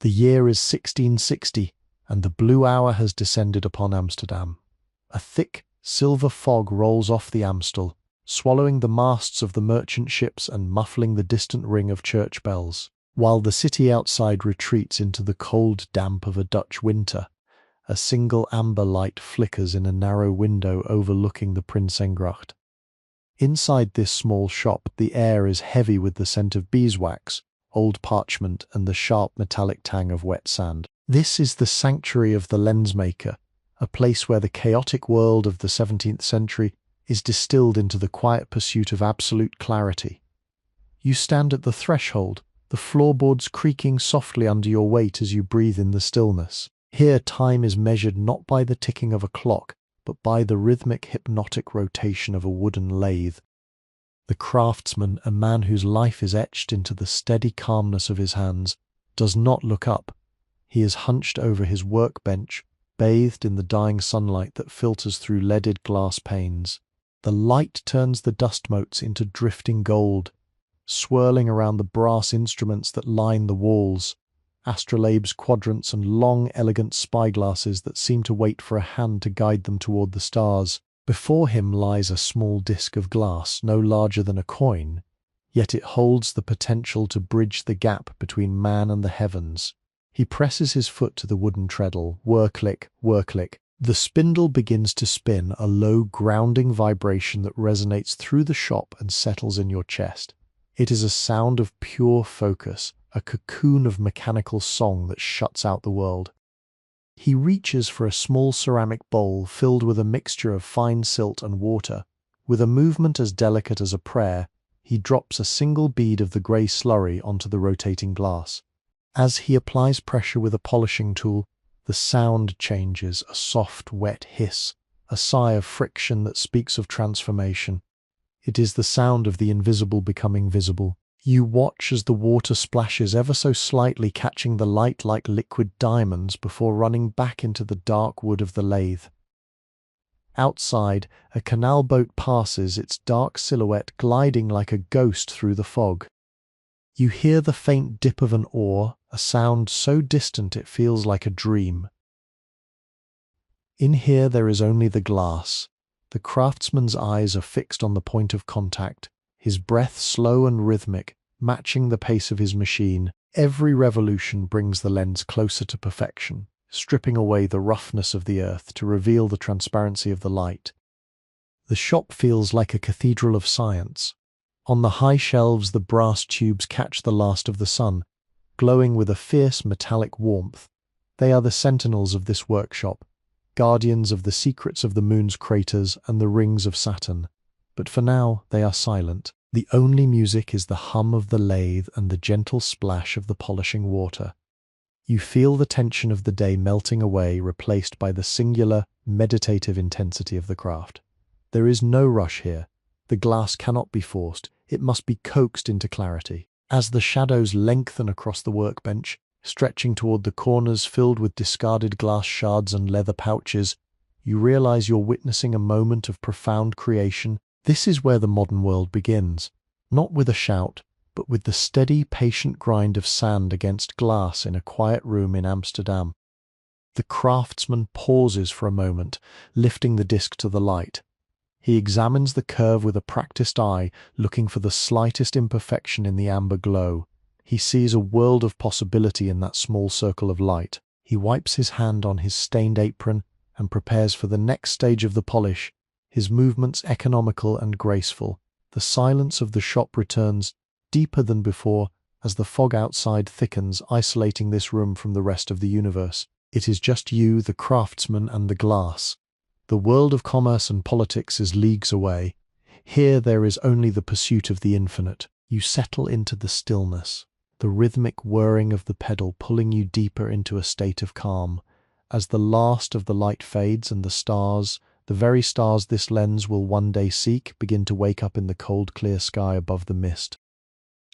The year is 1660, and the blue hour has descended upon Amsterdam. A thick, silver fog rolls off the Amstel, swallowing the masts of the merchant ships and muffling the distant ring of church bells, while the city outside retreats into the cold damp of a Dutch winter. A single amber light flickers in a narrow window overlooking the Prinsengracht. Inside this small shop, the air is heavy with the scent of beeswax, old parchment, and the sharp metallic tang of wet sand. This is the sanctuary of the lensmaker, a place where the chaotic world of the 17th century is distilled into the quiet pursuit of absolute clarity. You stand at the threshold, the floorboards creaking softly under your weight as you breathe in the stillness. Here time is measured not by the ticking of a clock, but by the rhythmic hypnotic rotation of a wooden lathe. The craftsman, a man whose life is etched into the steady calmness of his hands, does not look up. He is hunched over his workbench, bathed in the dying sunlight that filters through leaded glass panes. The light turns the dust motes into drifting gold, swirling around the brass instruments that line the walls, astrolabes, quadrants, and long, elegant spyglasses that seem to wait for a hand to guide them toward the stars. Before him lies a small disc of glass, no larger than a coin, yet it holds the potential to bridge the gap between man and the heavens. He presses his foot to the wooden treadle, whir-click, whir-click. The spindle begins to spin, a low, grounding vibration that resonates through the shop and settles in your chest. It is a sound of pure focus, a cocoon of mechanical song that shuts out the world. He reaches for a small ceramic bowl filled with a mixture of fine silt and water. With a movement as delicate as a prayer, he drops a single bead of the grey slurry onto the rotating glass. As he applies pressure with a polishing tool, the sound changes, a soft, wet hiss, a sigh of friction that speaks of transformation. It is the sound of the invisible becoming visible. You watch as the water splashes ever so slightly, catching the light like liquid diamonds before running back into the dark wood of the lathe. Outside, a canal boat passes, its dark silhouette gliding like a ghost through the fog. You hear the faint dip of an oar, a sound so distant it feels like a dream. In here there is only the glass. The craftsman's eyes are fixed on the point of contact, his breath slow and rhythmic, matching the pace of his machine. Every revolution brings the lens closer to perfection, stripping away the roughness of the earth to reveal the transparency of the light. The shop feels like a cathedral of science. On the high shelves the brass tubes catch the last of the sun, glowing with a fierce metallic warmth. They are the sentinels of this workshop, guardians of the secrets of the moon's craters and the rings of Saturn. But for now they are silent. The only music is the hum of the lathe and the gentle splash of the polishing water. You feel the tension of the day melting away, replaced by the singular, meditative intensity of the craft. There is no rush here. The glass cannot be forced. It must be coaxed into clarity. As the shadows lengthen across the workbench, stretching toward the corners filled with discarded glass shards and leather pouches, you realize you're witnessing a moment of profound creation. This is where the modern world begins, not with a shout, but with the steady, patient grind of sand against glass in a quiet room in Amsterdam. The craftsman pauses for a moment, lifting the disc to the light. He examines the curve with a practiced eye, looking for the slightest imperfection in the amber glow. He sees a world of possibility in that small circle of light. He wipes his hand on his stained apron and prepares for the next stage of the polish, his movements economical and graceful. The silence of the shop returns, deeper than before, as the fog outside thickens, isolating this room from the rest of the universe. It is just you, the craftsman, and the glass. The world of commerce and politics is leagues away. Here there is only the pursuit of the infinite. You settle into the stillness, the rhythmic whirring of the pedal pulling you deeper into a state of calm. As the last of the light fades and the stars, the very stars this lens will one day seek, begin to wake up in the cold clear sky above the mist.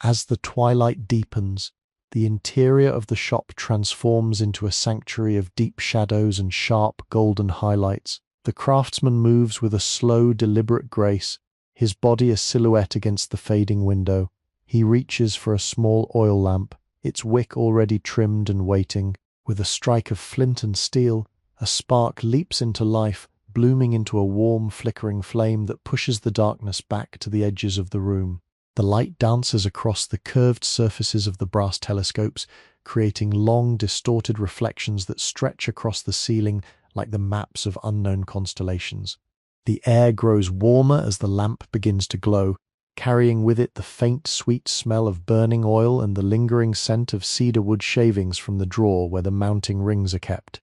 As the twilight deepens, the interior of the shop transforms into a sanctuary of deep shadows and sharp golden highlights. The craftsman moves with a slow, deliberate grace, his body a silhouette against the fading window. He reaches for a small oil lamp, its wick already trimmed and waiting. With a strike of flint and steel, a spark leaps into life, blooming into a warm, flickering flame that pushes the darkness back to the edges of the room. The light dances across the curved surfaces of the brass telescopes, creating long, distorted reflections that stretch across the ceiling like the maps of unknown constellations. The air grows warmer as the lamp begins to glow, carrying with it the faint, sweet smell of burning oil and the lingering scent of cedar wood shavings from the drawer where the mounting rings are kept.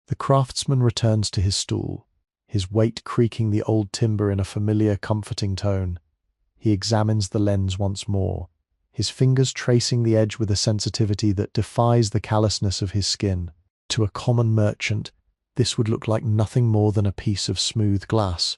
The craftsman returns to his stool, his weight creaking the old timber in a familiar, comforting tone. He examines the lens once more, his fingers tracing the edge with a sensitivity that defies the callousness of his skin. To a common merchant, this would look like nothing more than a piece of smooth glass,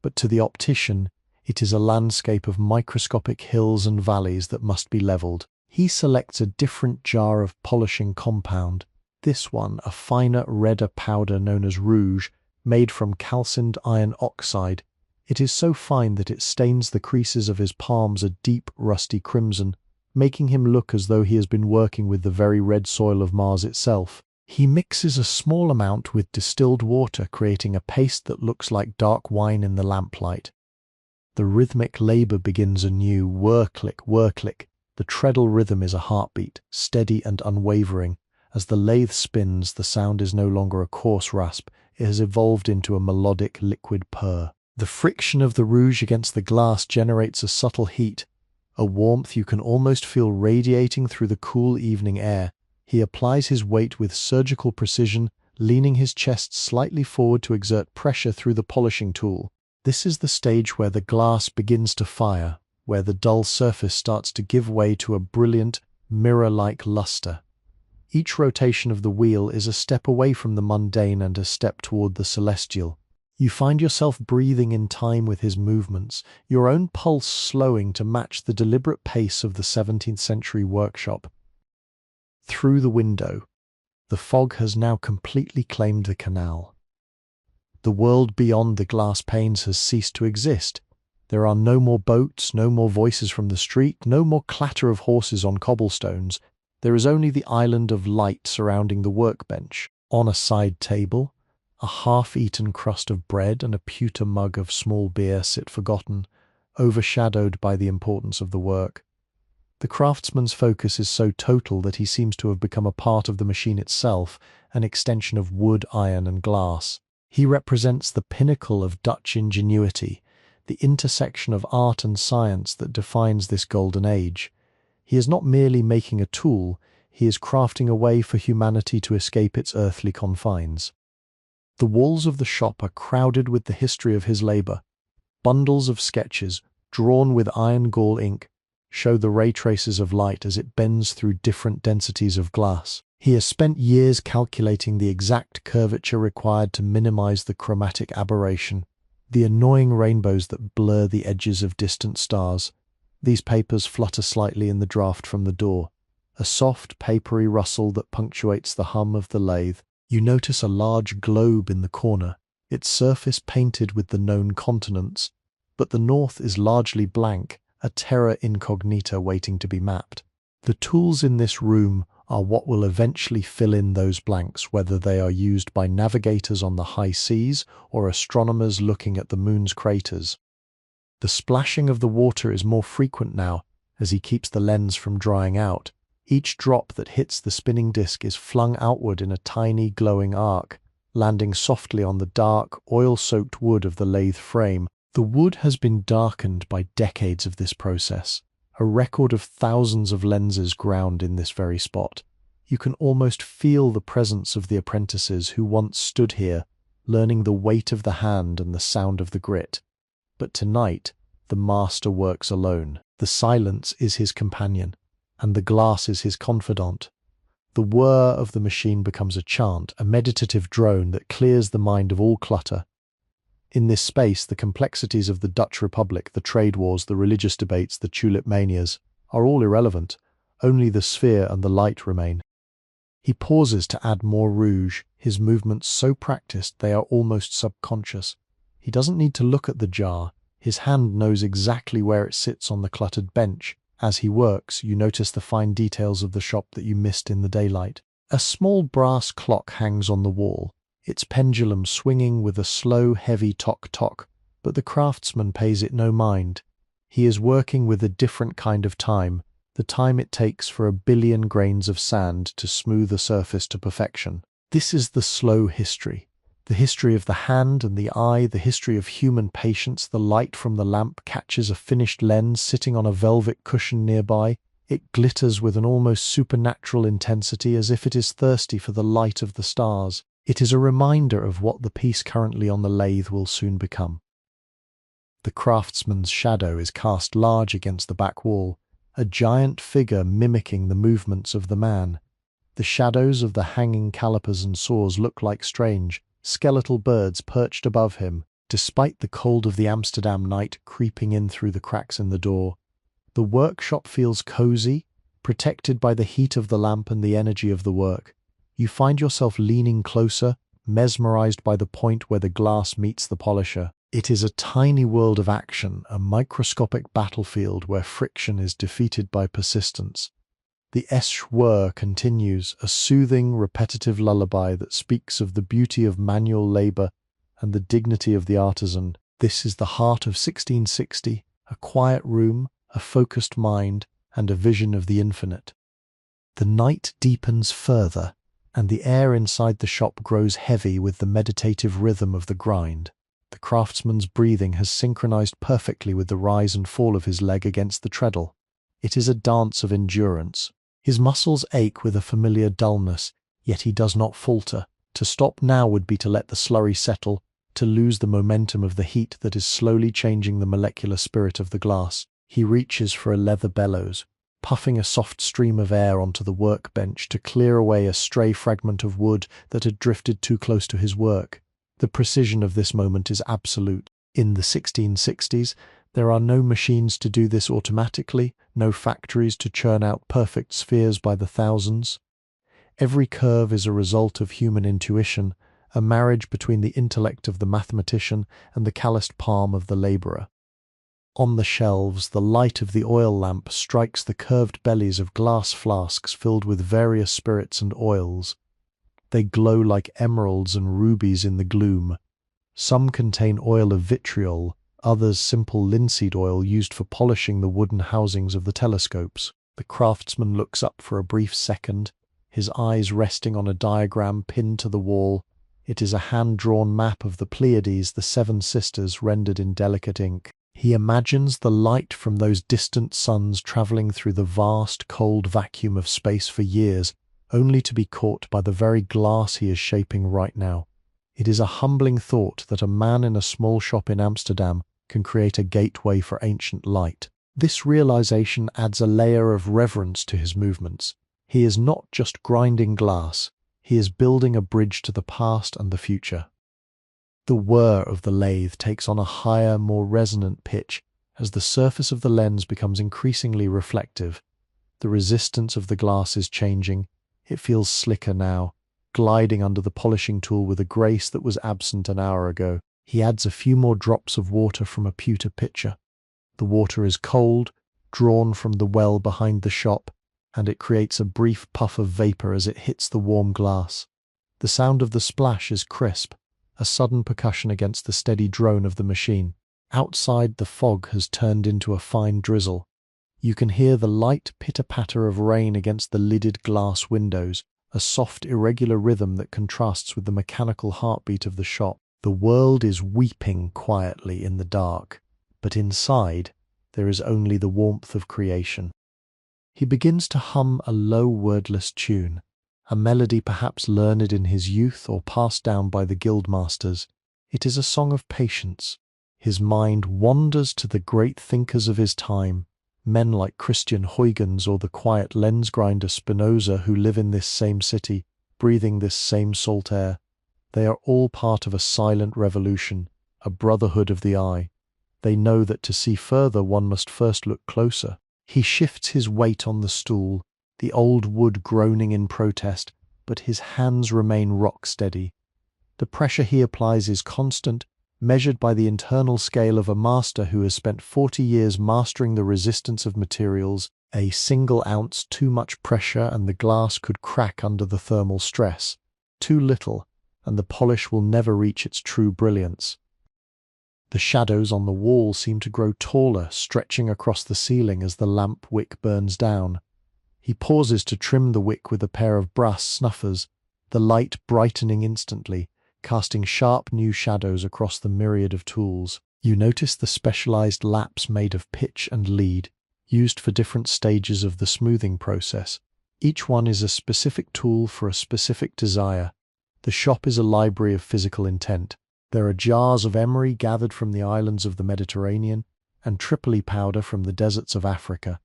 but to the optician, it is a landscape of microscopic hills and valleys that must be leveled. He selects a different jar of polishing compound, this one a finer, redder powder known as rouge, made from calcined iron oxide. It is so fine that it stains the creases of his palms a deep, rusty crimson, making him look as though he has been working with the very red soil of Mars itself. He mixes a small amount with distilled water, creating a paste that looks like dark wine in the lamplight. The rhythmic labor begins anew, whir-click, whir-click. The treadle rhythm is a heartbeat, steady and unwavering. As the lathe spins, the sound is no longer a coarse rasp, it has evolved into a melodic, liquid purr. The friction of the rouge against the glass generates a subtle heat, a warmth you can almost feel radiating through the cool evening air. He applies his weight with surgical precision, leaning his chest slightly forward to exert pressure through the polishing tool. This is the stage where the glass begins to fire, where the dull surface starts to give way to a brilliant, mirror-like luster. Each rotation of the wheel is a step away from the mundane and a step toward the celestial. You find yourself breathing in time with his movements, your own pulse slowing to match the deliberate pace of the 17th century workshop. Through the window, the fog has now completely claimed the canal. The world beyond the glass panes has ceased to exist. There are no more boats, no more voices from the street, no more clatter of horses on cobblestones. There is only the island of light surrounding the workbench. On a side table, a half-eaten crust of bread and a pewter mug of small beer sit forgotten, overshadowed by the importance of the work. The craftsman's focus is so total that he seems to have become a part of the machine itself, an extension of wood, iron, and glass. He represents the pinnacle of Dutch ingenuity, the intersection of art and science that defines this golden age. He is not merely making a tool, he is crafting a way for humanity to escape its earthly confines. The walls of the shop are crowded with the history of his labor. Bundles of sketches, drawn with iron gall ink, show the ray traces of light as it bends through different densities of glass. He has spent years calculating the exact curvature required to minimize the chromatic aberration, the annoying rainbows that blur the edges of distant stars. These papers flutter slightly in the draft from the door, a soft, papery rustle that punctuates the hum of the lathe. You notice a large globe in the corner, its surface painted with the known continents, but the north is largely blank, a terra incognita waiting to be mapped. The tools in this room are what will eventually fill in those blanks, whether they are used by navigators on the high seas or astronomers looking at the moon's craters. The splashing of the water is more frequent now, as he keeps the lens from drying out. Each drop that hits the spinning disc is flung outward in a tiny glowing arc, landing softly on the dark, oil-soaked wood of the lathe frame. The wood has been darkened by decades of this process, a record of thousands of lenses ground in this very spot. You can almost feel the presence of the apprentices who once stood here, learning the weight of the hand and the sound of the grit. But tonight, the master works alone. The silence is his companion, and the glass is his confidant. The whir of the machine becomes a chant, a meditative drone that clears the mind of all clutter. In this space, the complexities of the Dutch Republic, the trade wars, the religious debates, the tulip manias, are all irrelevant. Only the sphere and the light remain. He pauses to add more rouge, his movements so practiced they are almost subconscious. He doesn't need to look at the jar. His hand knows exactly where it sits on the cluttered bench. As he works, you notice the fine details of the shop that you missed in the daylight. A small brass clock hangs on the wall, its pendulum swinging with a slow, heavy tock-tock, but the craftsman pays it no mind. He is working with a different kind of time, the time it takes for 1 billion grains of sand to smooth a surface to perfection. This is the slow history. The history of the hand and the eye, the history of human patience. The light from the lamp catches a finished lens sitting on a velvet cushion nearby. It glitters with an almost supernatural intensity, as if it is thirsty for the light of the stars. It is a reminder of what the piece currently on the lathe will soon become. The craftsman's shadow is cast large against the back wall, a giant figure mimicking the movements of the man. The shadows of the hanging calipers and saws look like strange, skeletal birds perched above him, despite the cold of the Amsterdam night creeping in through the cracks in the door. The workshop feels cozy, protected by the heat of the lamp and the energy of the work. You find yourself leaning closer, mesmerized by the point where the glass meets the polisher. It is a tiny world of action, a microscopic battlefield where friction is defeated by persistence. The eschwur continues, a soothing, repetitive lullaby that speaks of the beauty of manual labor and the dignity of the artisan. This is the heart of 1660, a quiet room, a focused mind, and a vision of the infinite. The night deepens further, and the air inside the shop grows heavy with the meditative rhythm of the grind. The craftsman's breathing has synchronized perfectly with the rise and fall of his leg against the treadle. It is a dance of endurance. His muscles ache with a familiar dullness, yet he does not falter. To stop now would be to let the slurry settle, to lose the momentum of the heat that is slowly changing the molecular spirit of the glass. He reaches for a leather bellows, puffing a soft stream of air onto the workbench to clear away a stray fragment of wood that had drifted too close to his work. The precision of this moment is absolute. In the 1660s, there are no machines to do this automatically, no factories to churn out perfect spheres by the thousands. Every curve is a result of human intuition, a marriage between the intellect of the mathematician and the calloused palm of the laborer. On the shelves, the light of the oil lamp strikes the curved bellies of glass flasks filled with various spirits and oils. They glow like emeralds and rubies in the gloom. Some contain oil of vitriol, others simple linseed oil used for polishing the wooden housings of the telescopes. The craftsman looks up for a brief second, his eyes resting on a diagram pinned to the wall. It is a hand-drawn map of the Pleiades, the seven sisters, rendered in delicate ink. He imagines the light from those distant suns traveling through the vast, cold vacuum of space for years, only to be caught by the very glass he is shaping right now. It is a humbling thought that a man in a small shop in Amsterdam can create a gateway for ancient light. This realization adds a layer of reverence to his movements. He is not just grinding glass, he is building a bridge to the past and the future. The whir of the lathe takes on a higher, more resonant pitch as the surface of the lens becomes increasingly reflective. The resistance of the glass is changing. It feels slicker now, gliding under the polishing tool with a grace that was absent an hour ago. He adds a few more drops of water from a pewter pitcher. The water is cold, drawn from the well behind the shop, and it creates a brief puff of vapor as it hits the warm glass. The sound of the splash is crisp, a sudden percussion against the steady drone of the machine. Outside, the fog has turned into a fine drizzle. You can hear the light pitter-patter of rain against the lidded glass windows, a soft, irregular rhythm that contrasts with the mechanical heartbeat of the shop. The world is weeping quietly in the dark, but inside there is only the warmth of creation. He begins to hum a low, wordless tune, a melody perhaps learned in his youth or passed down by the guildmasters. It is a song of patience. His mind wanders to the great thinkers of his time, men like Christian Huygens or the quiet lens grinder Spinoza, who live in this same city, breathing this same salt air. They are all part of a silent revolution, a brotherhood of the eye. They know that to see further one must first look closer. He shifts his weight on the stool, the old wood groaning in protest, but his hands remain rock steady. The pressure he applies is constant, measured by the internal scale of a master who has spent 40 years mastering the resistance of materials. A single ounce too much pressure and the glass could crack under the thermal stress. Too little, and the polish will never reach its true brilliance. The shadows on the wall seem to grow taller, stretching across the ceiling as the lamp wick burns down. He pauses to trim the wick with a pair of brass snuffers, the light brightening instantly, casting sharp new shadows across the myriad of tools. You notice the specialized laps made of pitch and lead, used for different stages of the smoothing process. Each one is a specific tool for a specific desire. The shop is a library of physical intent. There are jars of emery gathered from the islands of the Mediterranean and Tripoli powder from the deserts of Africa.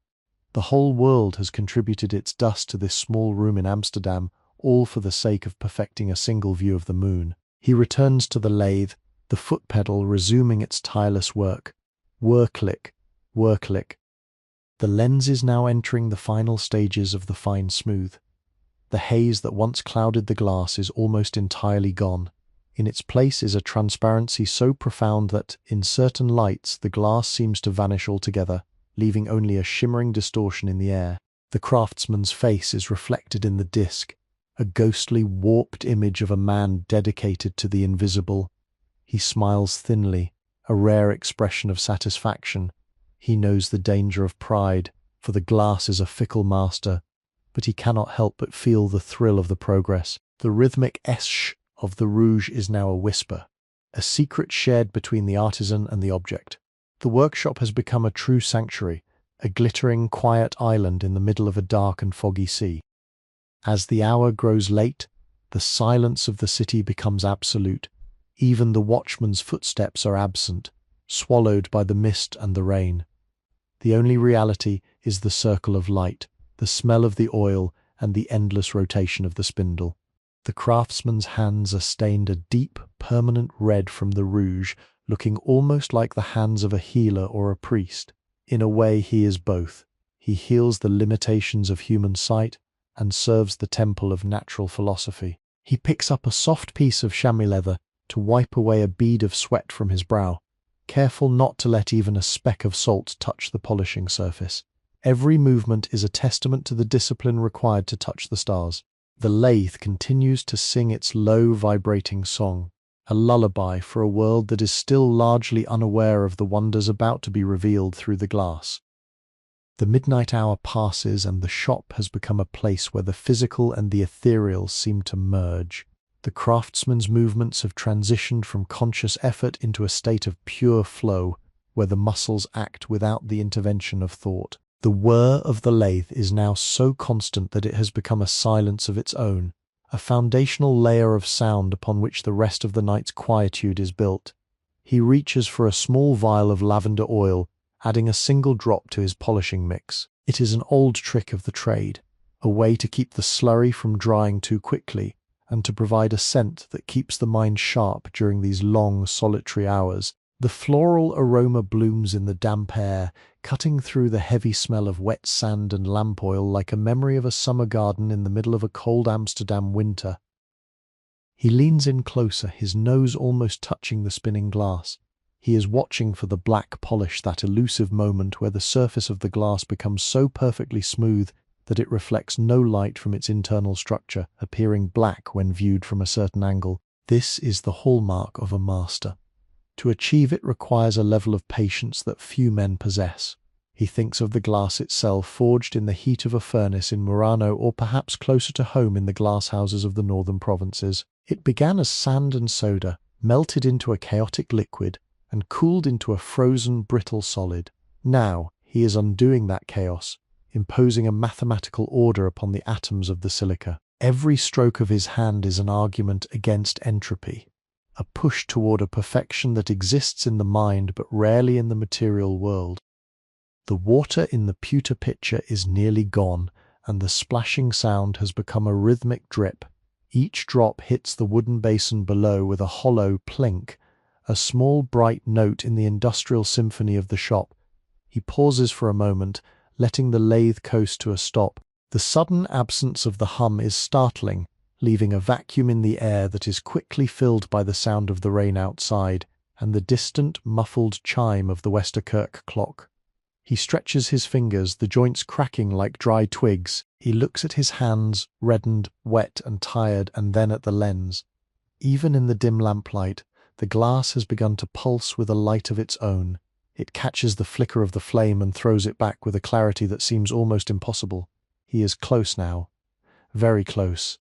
The whole world has contributed its dust to this small room in Amsterdam, all for the sake of perfecting a single view of the moon. He returns to the lathe, the foot pedal resuming its tireless work. Whir-click, whir-click. The lens is now entering the final stages of the fine smooth. The haze that once clouded the glass is almost entirely gone. In its place is a transparency so profound that, in certain lights, the glass seems to vanish altogether, leaving only a shimmering distortion in the air. The craftsman's face is reflected in the disc, a ghostly, warped image of a man dedicated to the invisible. He smiles thinly, a rare expression of satisfaction. He knows the danger of pride, for the glass is a fickle master, but he cannot help but feel the thrill of the progress. The rhythmic esh of the rouge is now a whisper, a secret shared between the artisan and the object. The workshop has become a true sanctuary, a glittering, quiet island in the middle of a dark and foggy sea. As the hour grows late, the silence of the city becomes absolute. Even the watchman's footsteps are absent, swallowed by the mist and the rain. The only reality is the circle of light, the smell of the oil, and the endless rotation of the spindle. The craftsman's hands are stained a deep, permanent red from the rouge, looking almost like the hands of a healer or a priest. In a way, he is both. He heals the limitations of human sight and serves the temple of natural philosophy. He picks up a soft piece of chamois leather to wipe away a bead of sweat from his brow, careful not to let even a speck of salt touch the polishing surface. Every movement is a testament to the discipline required to touch the stars. The lathe continues to sing its low, vibrating song, a lullaby for a world that is still largely unaware of the wonders about to be revealed through the glass. The midnight hour passes and the shop has become a place where the physical and the ethereal seem to merge. The craftsman's movements have transitioned from conscious effort into a state of pure flow, where the muscles act without the intervention of thought. The whir of the lathe is now so constant that it has become a silence of its own, a foundational layer of sound upon which the rest of the night's quietude is built. He reaches for a small vial of lavender oil, adding a single drop to his polishing mix. It is an old trick of the trade, a way to keep the slurry from drying too quickly, and to provide a scent that keeps the mind sharp during these long, solitary hours. The floral aroma blooms in the damp air, cutting through the heavy smell of wet sand and lamp oil like a memory of a summer garden in the middle of a cold Amsterdam winter. He leans in closer, his nose almost touching the spinning glass. He is watching for the black polish, that elusive moment where the surface of the glass becomes so perfectly smooth that it reflects no light from its internal structure, appearing black when viewed from a certain angle. This is the hallmark of a master. To achieve it requires a level of patience that few men possess. He thinks of the glass itself, forged in the heat of a furnace in Murano, or perhaps closer to home in the glass houses of the northern provinces. It began as sand and soda, melted into a chaotic liquid, and cooled into a frozen, brittle solid. Now he is undoing that chaos, imposing a mathematical order upon the atoms of the silica. Every stroke of his hand is an argument against entropy, a push toward a perfection that exists in the mind but rarely in the material world. The water in the pewter pitcher is nearly gone, and the splashing sound has become a rhythmic drip. Each drop hits the wooden basin below with a hollow plink, a small bright note in the industrial symphony of the shop. He pauses for a moment, letting the lathe coast to a stop. The sudden absence of the hum is startling, leaving a vacuum in the air that is quickly filled by the sound of the rain outside, and the distant, muffled chime of the Westerkirk clock. He stretches his fingers, the joints cracking like dry twigs. He looks at his hands, reddened, wet and tired, and then at the lens. Even in the dim lamplight, the glass has begun to pulse with a light of its own. It catches the flicker of the flame and throws it back with a clarity that seems almost impossible. He is close now. Very close.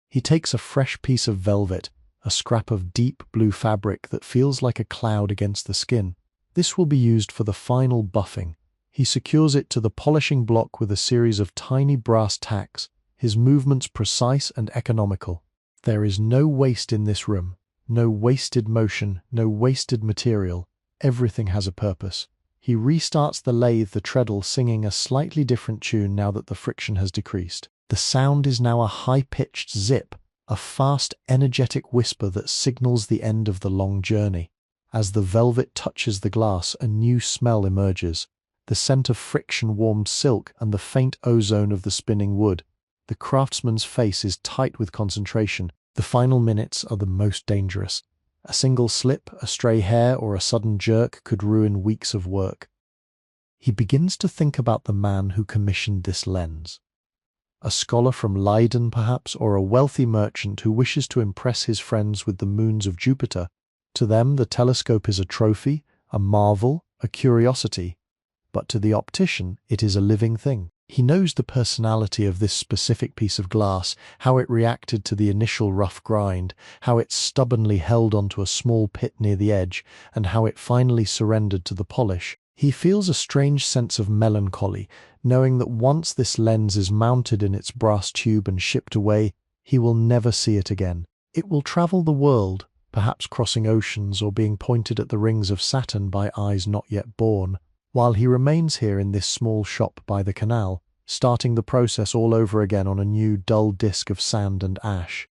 He takes a fresh piece of velvet, a scrap of deep blue fabric that feels like a cloud against the skin. This will be used for the final buffing. He secures it to the polishing block with a series of tiny brass tacks, his movements precise and economical. There is no waste in this room, no wasted motion, no wasted material. Everything has a purpose. He restarts the lathe, the treadle singing a slightly different tune now that the friction has decreased. The sound is now a high-pitched zip, a fast, energetic whisper that signals the end of the long journey. As the velvet touches the glass, a new smell emerges. The scent of friction-warmed silk and the faint ozone of the spinning wood. The craftsman's face is tight with concentration. The final minutes are the most dangerous. A single slip, a stray hair, or a sudden jerk could ruin weeks of work. He begins to think about the man who commissioned this lens. A scholar from Leiden, perhaps, or a wealthy merchant who wishes to impress his friends with the moons of Jupiter. To them, the telescope is a trophy, a marvel, a curiosity. But to the optician, it is a living thing. He knows the personality of this specific piece of glass, how it reacted to the initial rough grind, how it stubbornly held onto a small pit near the edge, and how it finally surrendered to the polish. He feels a strange sense of melancholy, knowing that once this lens is mounted in its brass tube and shipped away, he will never see it again. It will travel the world, perhaps crossing oceans or being pointed at the rings of Saturn by eyes not yet born, while he remains here in this small shop by the canal, starting the process all over again on a new dull disk of sand and ash.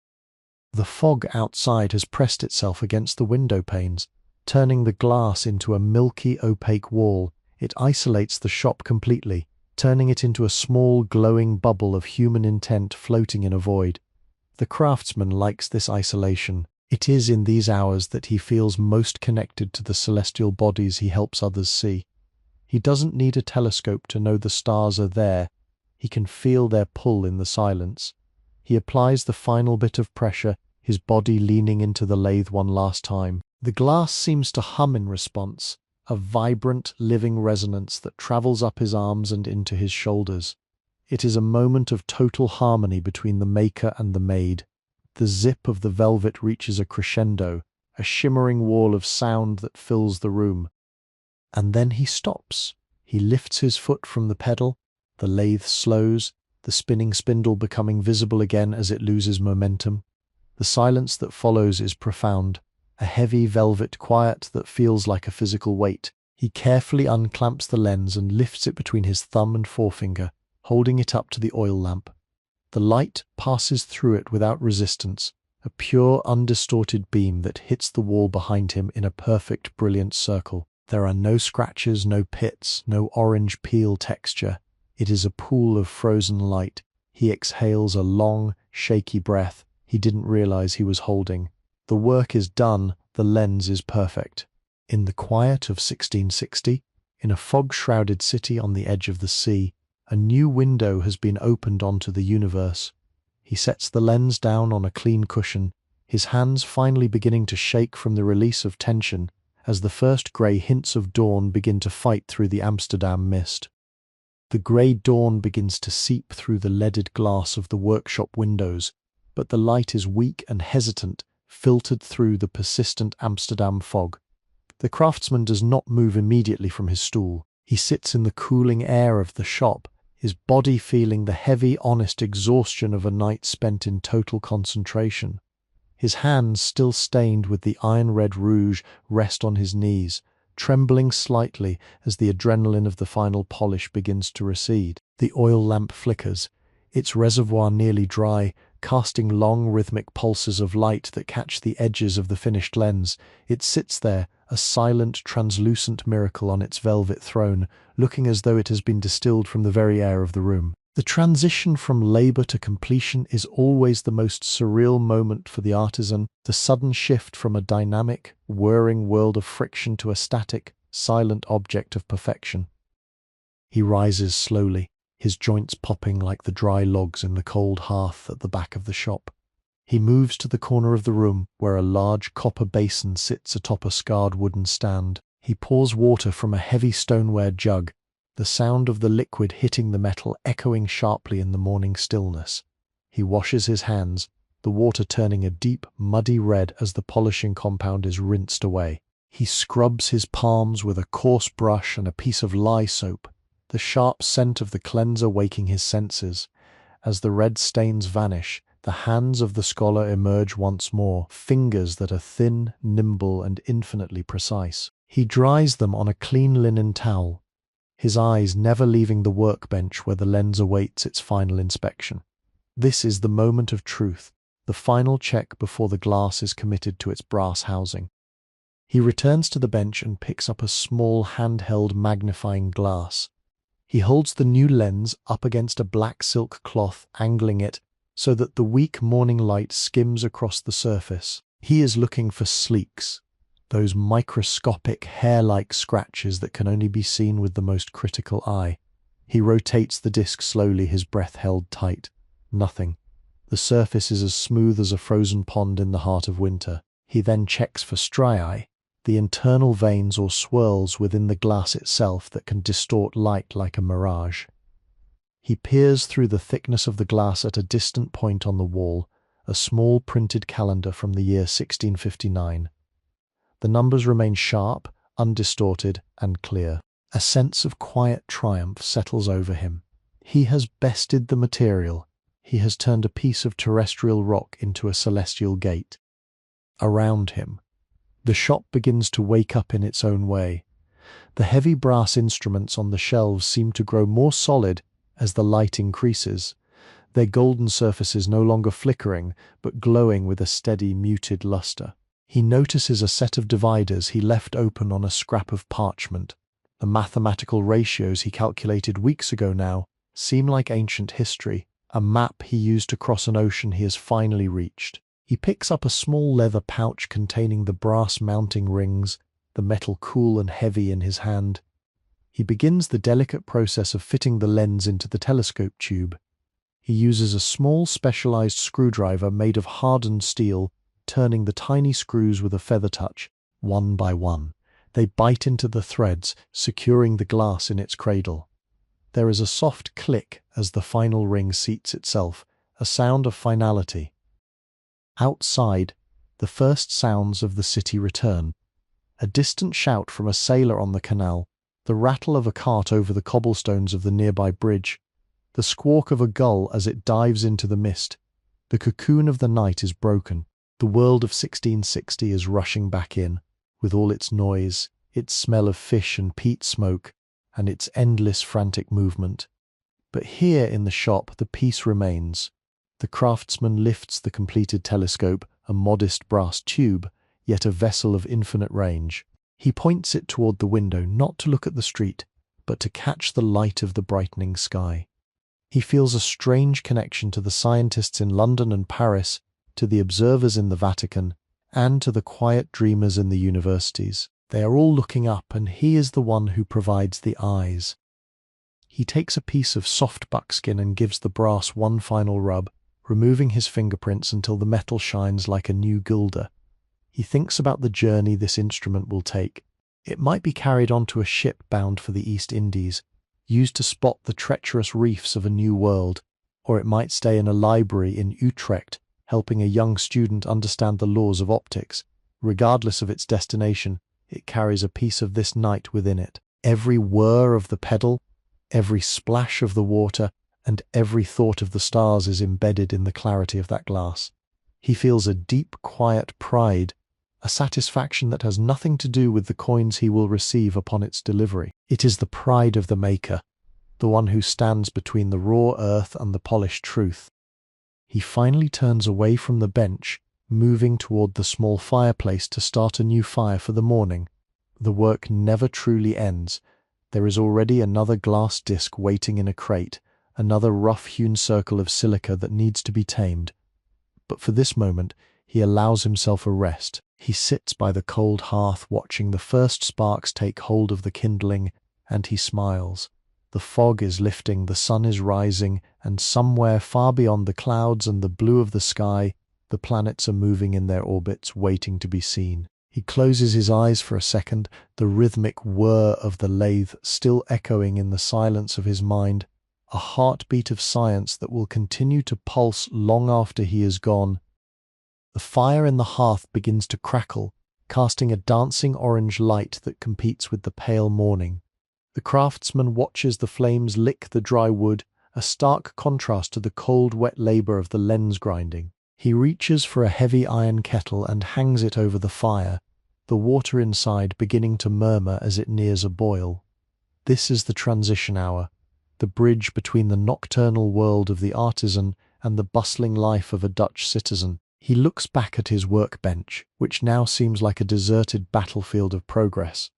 The fog outside has pressed itself against the window panes, turning the glass into a milky, opaque wall. It isolates the shop completely, turning it into a small, glowing bubble of human intent floating in a void. The craftsman likes this isolation. It is in these hours that he feels most connected to the celestial bodies he helps others see. He doesn't need a telescope to know the stars are there. He can feel their pull in the silence. He applies the final bit of pressure, his body leaning into the lathe one last time. The glass seems to hum in response, a vibrant, living resonance that travels up his arms and into his shoulders. It is a moment of total harmony between the maker and the made. The zip of the velvet reaches a crescendo, a shimmering wall of sound that fills the room. And then he stops. He lifts his foot from the pedal, the lathe slows, the spinning spindle becoming visible again as it loses momentum. The silence that follows is profound, a heavy velvet quiet that feels like a physical weight. He carefully unclamps the lens and lifts it between his thumb and forefinger, holding it up to the oil lamp. The light passes through it without resistance, a pure, undistorted beam that hits the wall behind him in a perfect, brilliant circle. There are no scratches, no pits, no orange peel texture. It is a pool of frozen light. He exhales a long, shaky breath he didn't realize he was holding. The work is done, the lens is perfect. In the quiet of 1660, in a fog-shrouded city on the edge of the sea, a new window has been opened onto the universe. He sets the lens down on a clean cushion, his hands finally beginning to shake from the release of tension as the first grey hints of dawn begin to fight through the Amsterdam mist. The grey dawn begins to seep through the leaded glass of the workshop windows, but the light is weak and hesitant, filtered through the persistent Amsterdam fog. The craftsman does not move immediately from his stool. He sits in the cooling air of the shop, his body feeling the heavy, honest exhaustion of a night spent in total concentration. His hands, still stained with the iron-red rouge, rest on his knees, trembling slightly as the adrenaline of the final polish begins to recede. The oil lamp flickers, its reservoir nearly dry, casting long rhythmic pulses of light that catch the edges of the finished lens. It sits there, a silent, translucent miracle on its velvet throne, looking as though it has been distilled from the very air of the room. The transition from labor to completion is always the most surreal moment for the artisan, the sudden shift from a dynamic, whirring world of friction to a static, silent object of perfection. He rises slowly, his joints popping like the dry logs in the cold hearth at the back of the shop. He moves to the corner of the room where a large copper basin sits atop a scarred wooden stand. He pours water from a heavy stoneware jug, the sound of the liquid hitting the metal echoing sharply in the morning stillness. He washes his hands, the water turning a deep, muddy red as the polishing compound is rinsed away. He scrubs his palms with a coarse brush and a piece of lye soap, the sharp scent of the cleanser waking his senses. As the red stains vanish, the hands of the scholar emerge once more, fingers that are thin, nimble, and infinitely precise. He dries them on a clean linen towel, his eyes never leaving the workbench where the lens awaits its final inspection. This is the moment of truth, the final check before the glass is committed to its brass housing. He returns to the bench and picks up a small handheld magnifying glass. He holds the new lens up against a black silk cloth, angling it so that the weak morning light skims across the surface. He is looking for sleeks, those microscopic hair-like scratches that can only be seen with the most critical eye. He rotates the disc slowly, his breath held tight. Nothing. The surface is as smooth as a frozen pond in the heart of winter. He then checks for striae, the internal veins or swirls within the glass itself that can distort light like a mirage. He peers through the thickness of the glass at a distant point on the wall, a small printed calendar from the year 1659. The numbers remain sharp, undistorted, and clear. A sense of quiet triumph settles over him. He has bested the material. He has turned a piece of terrestrial rock into a celestial gate. Around him, the shop begins to wake up in its own way. The heavy brass instruments on the shelves seem to grow more solid as the light increases, their golden surfaces no longer flickering, but glowing with a steady, muted luster. He notices a set of dividers he left open on a scrap of parchment. The mathematical ratios he calculated weeks ago now seem like ancient history, a map he used to cross an ocean he has finally reached. He picks up a small leather pouch containing the brass mounting rings, the metal cool and heavy in his hand. He begins the delicate process of fitting the lens into the telescope tube. He uses a small specialized screwdriver made of hardened steel, turning the tiny screws with a feather touch, one by one. They bite into the threads, securing the glass in its cradle. There is a soft click as the final ring seats itself, a sound of finality. Outside, the first sounds of the city return. A distant shout from a sailor on the canal, the rattle of a cart over the cobblestones of the nearby bridge, the squawk of a gull as it dives into the mist. The cocoon of the night is broken. The world of 1660 is rushing back in, with all its noise, its smell of fish and peat smoke, and its endless frantic movement. But here in the shop the peace remains. The craftsman lifts the completed telescope, a modest brass tube, yet a vessel of infinite range. He points it toward the window, not to look at the street, but to catch the light of the brightening sky. He feels a strange connection to the scientists in London and Paris, to the observers in the Vatican, and to the quiet dreamers in the universities. They are all looking up, and he is the one who provides the eyes. He takes a piece of soft buckskin and gives the brass one final rub, removing his fingerprints until the metal shines like a new gilder. He thinks about the journey this instrument will take. It might be carried onto a ship bound for the East Indies, used to spot the treacherous reefs of a new world, or it might stay in a library in Utrecht, helping a young student understand the laws of optics. Regardless of its destination, it carries a piece of this night within it. Every whir of the pedal, every splash of the water, and every thought of the stars is embedded in the clarity of that glass. He feels a deep, quiet pride, a satisfaction that has nothing to do with the coins he will receive upon its delivery. It is the pride of the maker, the one who stands between the raw earth and the polished truth. He finally turns away from the bench, moving toward the small fireplace to start a new fire for the morning. The work never truly ends. There is already another glass disc waiting in a crate, another rough-hewn circle of silica that needs to be tamed. But for this moment, he allows himself a rest. He sits by the cold hearth watching the first sparks take hold of the kindling, and he smiles. The fog is lifting, the sun is rising, and somewhere far beyond the clouds and the blue of the sky, the planets are moving in their orbits, waiting to be seen. He closes his eyes for a second, the rhythmic whir of the lathe still echoing in the silence of his mind, a heartbeat of science that will continue to pulse long after he is gone. The fire in the hearth begins to crackle, casting a dancing orange light that competes with the pale morning. The craftsman watches the flames lick the dry wood, a stark contrast to the cold, wet labor of the lens grinding. He reaches for a heavy iron kettle and hangs it over the fire, the water inside beginning to murmur as it nears a boil. This is the transition hour, the bridge between the nocturnal world of the artisan and the bustling life of a Dutch citizen. He looks back at his workbench, which now seems like a deserted battlefield of progress.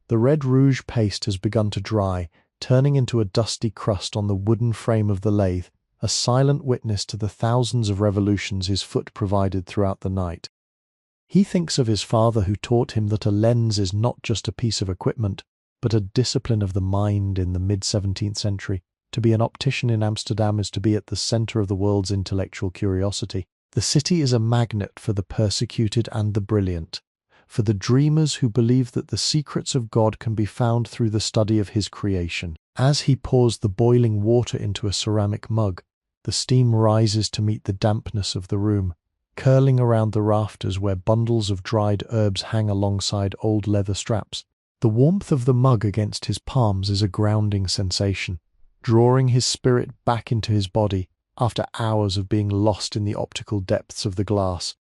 The red rouge paste has begun to dry, turning into a dusty crust on the wooden frame of the lathe, a silent witness to the thousands of revolutions his foot provided throughout the night. He thinks of his father who taught him that a lens is not just a piece of equipment, but a discipline of the mind in the mid-17th century. To be an optician in Amsterdam is to be at the center of the world's intellectual curiosity. The city is a magnet for the persecuted and the brilliant, for the dreamers who believe that the secrets of God can be found through the study of his creation. As he pours the boiling water into a ceramic mug, the steam rises to meet the dampness of the room, curling around the rafters where bundles of dried herbs hang alongside old leather straps. The warmth of the mug against his palms is a grounding sensation, drawing his spirit back into his body after hours of being lost in the optical depths of the glass.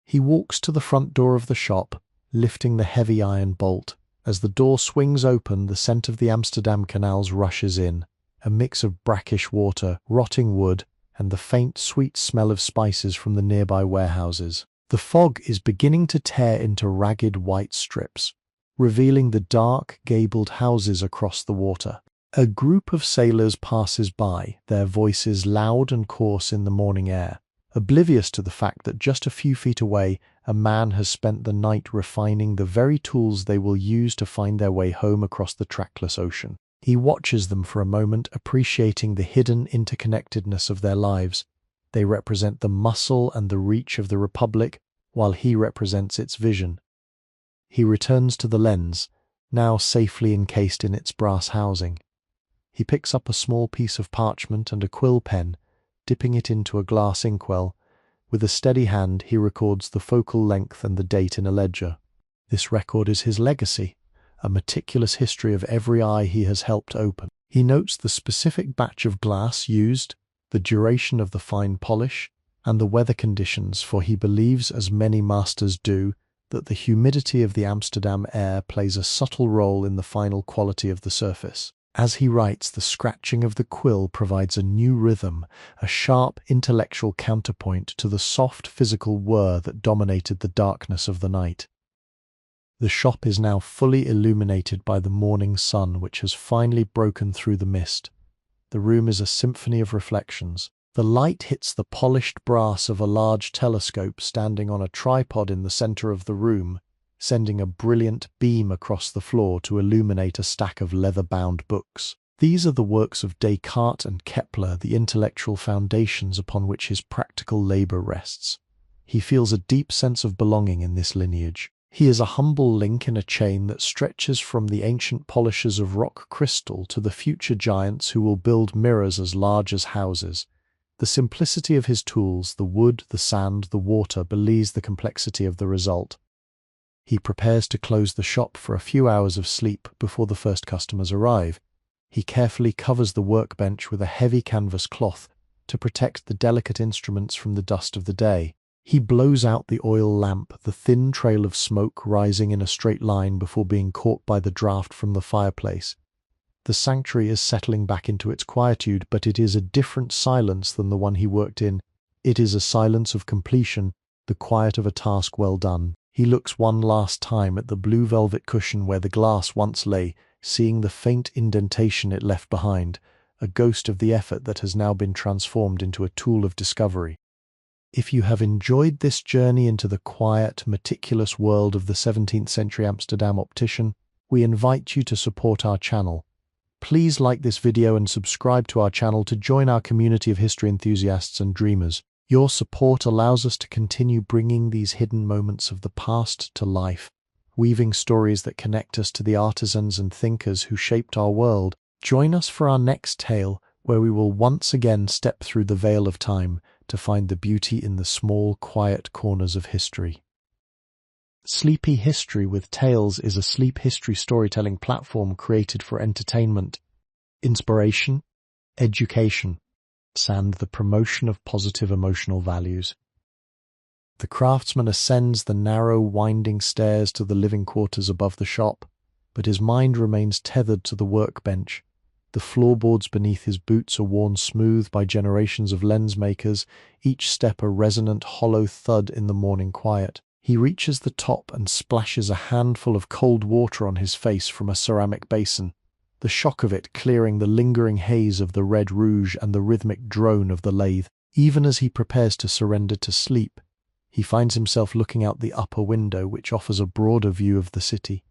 He walks to the front door of the shop, lifting the heavy iron bolt. As the door swings open, the scent of the Amsterdam canals rushes in, a mix of brackish water, rotting wood, and the faint, sweet smell of spices from the nearby warehouses. The fog is beginning to tear into ragged white strips, revealing the dark, gabled houses across the water. A group of sailors passes by, their voices loud and coarse in the morning air, oblivious to the fact that just a few feet away, a man has spent the night refining the very tools they will use to find their way home across the trackless ocean. He watches them for a moment, appreciating the hidden interconnectedness of their lives. They represent the muscle and the reach of the Republic, while he represents its vision. He returns to the lens, now safely encased in its brass housing. He picks up a small piece of parchment and a quill pen, dipping it into a glass inkwell. With a steady hand, he records the focal length and the date in a ledger. This record is his legacy, a meticulous history of every eye he has helped open. He notes the specific batch of glass used, the duration of the fine polish, and the weather conditions, for he believes, as many masters do, that the humidity of the Amsterdam air plays a subtle role in the final quality of the surface. As he writes, the scratching of the quill provides a new rhythm, a sharp intellectual counterpoint to the soft physical whir that dominated the darkness of the night. The shop is now fully illuminated by the morning sun, which has finally broken through the mist. The room is a symphony of reflections. The light hits the polished brass of a large telescope standing on a tripod in the center of the room, sending a brilliant beam across the floor to illuminate a stack of leather-bound books. These are the works of Descartes and Kepler, the intellectual foundations upon which his practical labor rests. He feels a deep sense of belonging in this lineage. He is a humble link in a chain that stretches from the ancient polishers of rock crystal to the future giants who will build mirrors as large as houses. The simplicity of his tools, the wood, the sand, the water, belies the complexity of the result. He prepares to close the shop for a few hours of sleep before the first customers arrive. He carefully covers the workbench with a heavy canvas cloth to protect the delicate instruments from the dust of the day. He blows out the oil lamp, the thin trail of smoke rising in a straight line before being caught by the draft from the fireplace. The sanctuary is settling back into its quietude, but it is a different silence than the one he worked in. It is a silence of completion, the quiet of a task well done. He looks one last time at the blue velvet cushion where the glass once lay, seeing the faint indentation it left behind, a ghost of the effort that has now been transformed into a tool of discovery. If you have enjoyed this journey into the quiet, meticulous world of the 17th century Amsterdam optician, we invite you to support our channel. Please like this video and subscribe to our channel to join our community of history enthusiasts and dreamers. Your support allows us to continue bringing these hidden moments of the past to life, weaving stories that connect us to the artisans and thinkers who shaped our world. Join us for our next tale, where we will once again step through the veil of time to find the beauty in the small, quiet corners of history. Sleepy History with Tales is a sleep history storytelling platform created for entertainment, inspiration, education, and the promotion of positive emotional values. The craftsman ascends the narrow, winding stairs to the living quarters above the shop, but his mind remains tethered to the workbench. The floorboards beneath his boots are worn smooth by generations of lens makers, each step a resonant, hollow thud in the morning quiet. He reaches the top and splashes a handful of cold water on his face from a ceramic basin, the shock of it clearing the lingering haze of the red rouge and the rhythmic drone of the lathe. Even as he prepares to surrender to sleep, he finds himself looking out the upper window, which offers a broader view of the city.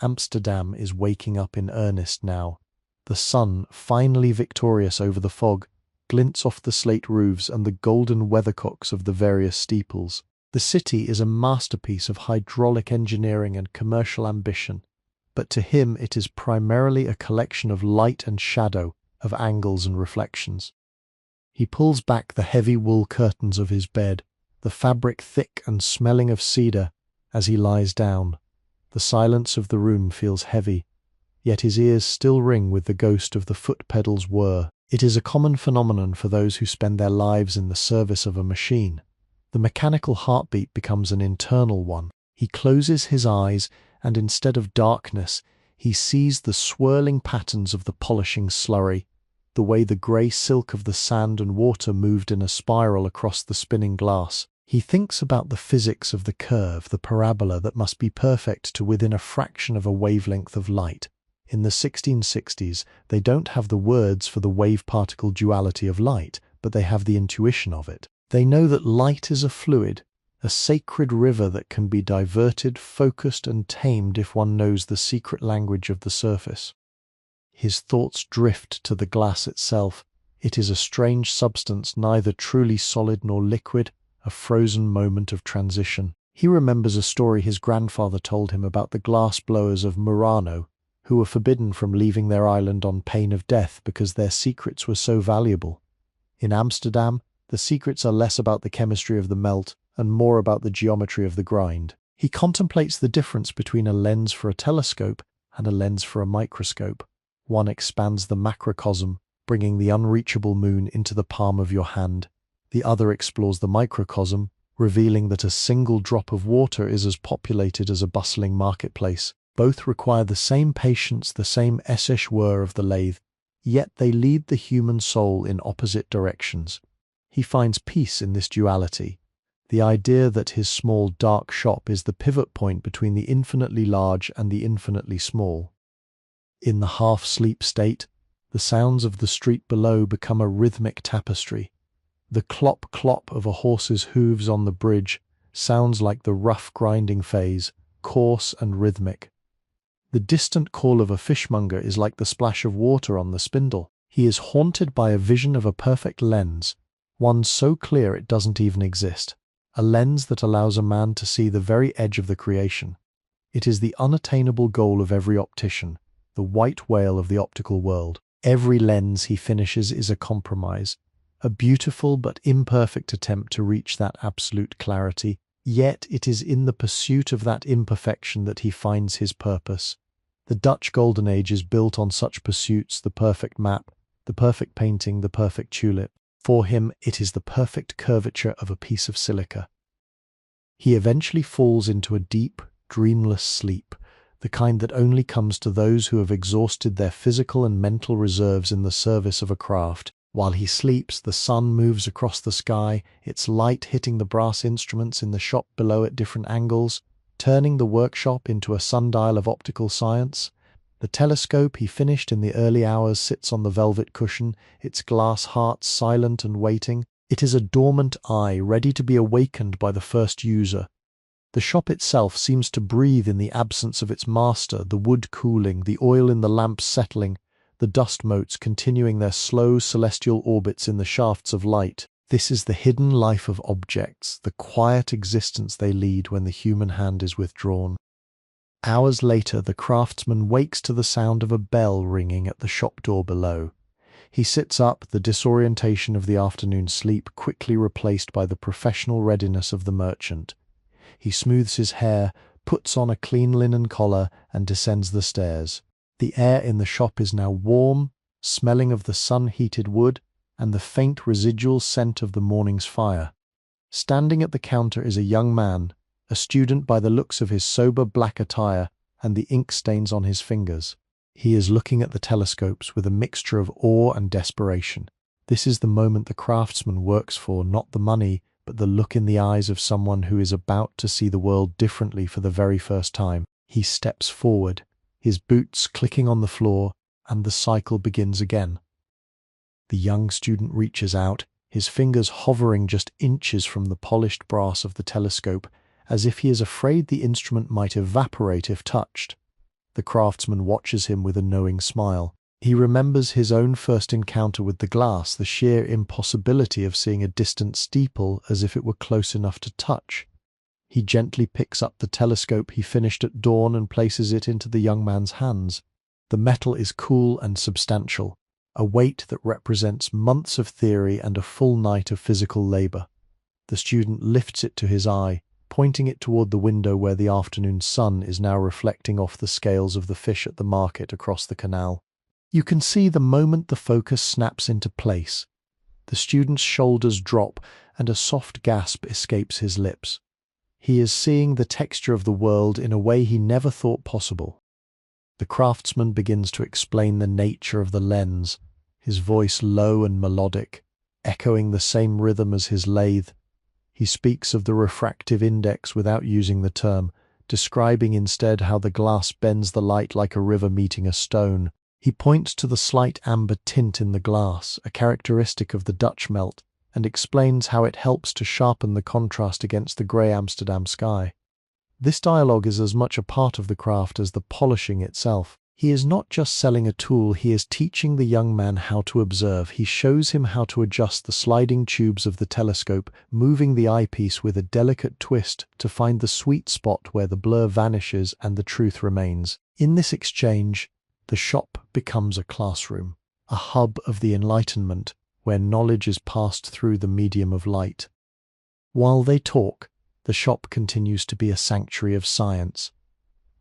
Amsterdam is waking up in earnest now. The sun, finally victorious over the fog, glints off the slate roofs and the golden weathercocks of the various steeples. The city is a masterpiece of hydraulic engineering and commercial ambition, but to him it is primarily a collection of light and shadow, of angles and reflections. He pulls back the heavy wool curtains of his bed, the fabric thick and smelling of cedar, as he lies down. The silence of the room feels heavy, yet his ears still ring with the ghost of the foot pedal's whir. It is a common phenomenon for those who spend their lives in the service of a machine. The mechanical heartbeat becomes an internal one. He closes his eyes, and instead of darkness, he sees the swirling patterns of the polishing slurry, the way the grey silk of the sand and water moved in a spiral across the spinning glass. He thinks about the physics of the curve, the parabola that must be perfect to within a fraction of a wavelength of light. In the 1660s, they don't have the words for the wave-particle duality of light, but they have the intuition of it. They know that light is a fluid, a sacred river that can be diverted, focused, and tamed if one knows the secret language of the surface. His thoughts drift to the glass itself. It is a strange substance, neither truly solid nor liquid, a frozen moment of transition. He remembers a story his grandfather told him about the glass blowers of Murano, who were forbidden from leaving their island on pain of death because their secrets were so valuable. In Amsterdam, the secrets are less about the chemistry of the melt and more about the geometry of the grind. He contemplates the difference between a lens for a telescope and a lens for a microscope. One expands the macrocosm, bringing the unreachable moon into the palm of your hand. The other explores the microcosm, revealing that a single drop of water is as populated as a bustling marketplace. Both require the same patience, the same essish whir of the lathe, yet they lead the human soul in opposite directions. He finds peace in this duality, the idea that his small, dark shop is the pivot point between the infinitely large and the infinitely small. In the half-sleep state, the sounds of the street below become a rhythmic tapestry. The clop-clop of a horse's hooves on the bridge sounds like the rough grinding phase, coarse and rhythmic. The distant call of a fishmonger is like the splash of water on the spindle. He is haunted by a vision of a perfect lens, one so clear it doesn't even exist, a lens that allows a man to see the very edge of the creation. It is the unattainable goal of every optician, the white whale of the optical world. Every lens he finishes is a compromise, a beautiful but imperfect attempt to reach that absolute clarity, yet it is in the pursuit of that imperfection that he finds his purpose. The Dutch Golden Age is built on such pursuits: the perfect map, the perfect painting, the perfect tulip. For him, it is the perfect curvature of a piece of silica. He eventually falls into a deep, dreamless sleep, the kind that only comes to those who have exhausted their physical and mental reserves in the service of a craft. While he sleeps, the sun moves across the sky, its light hitting the brass instruments in the shop below at different angles, turning the workshop into a sundial of optical science. The telescope he finished in the early hours sits on the velvet cushion, its glass heart silent and waiting. It is a dormant eye ready to be awakened by the first user. The shop itself seems to breathe in the absence of its master, the wood cooling, the oil in the lamps settling, the dust motes continuing their slow celestial orbits in the shafts of light. This is the hidden life of objects, the quiet existence they lead when the human hand is withdrawn. Hours later, the craftsman wakes to the sound of a bell ringing at the shop door below. He sits up, the disorientation of the afternoon sleep quickly replaced by the professional readiness of the merchant. He smooths his hair, puts on a clean linen collar, and descends the stairs. The air in the shop is now warm, smelling of the sun-heated wood and the faint residual scent of the morning's fire. Standing at the counter is a young man, a student by the looks of his sober black attire and the ink stains on his fingers. He is looking at the telescopes with a mixture of awe and desperation. This is the moment the craftsman works for, not the money, but the look in the eyes of someone who is about to see the world differently for the very first time. He steps forward, his boots clicking on the floor, and the cycle begins again. The young student reaches out, his fingers hovering just inches from the polished brass of the telescope, as if he is afraid the instrument might evaporate if touched. The craftsman watches him with a knowing smile. He remembers his own first encounter with the glass, the sheer impossibility of seeing a distant steeple as if it were close enough to touch. He gently picks up the telescope he finished at dawn and places it into the young man's hands. The metal is cool and substantial, a weight that represents months of theory and a full night of physical labor. The student lifts it to his eye, pointing it toward the window where the afternoon sun is now reflecting off the scales of the fish at the market across the canal. You can see the moment the focus snaps into place. The student's shoulders drop and a soft gasp escapes his lips. He is seeing the texture of the world in a way he never thought possible. The craftsman begins to explain the nature of the lens, his voice low and melodic, echoing the same rhythm as his lathe. He speaks of the refractive index without using the term, describing instead how the glass bends the light like a river meeting a stone. He points to the slight amber tint in the glass, a characteristic of the Dutch melt, and explains how it helps to sharpen the contrast against the grey Amsterdam sky. This dialogue is as much a part of the craft as the polishing itself. He is not just selling a tool, he is teaching the young man how to observe. He shows him how to adjust the sliding tubes of the telescope, moving the eyepiece with a delicate twist to find the sweet spot where the blur vanishes and the truth remains. In this exchange, the shop becomes a classroom, a hub of the Enlightenment, where knowledge is passed through the medium of light. While they talk, the shop continues to be a sanctuary of science.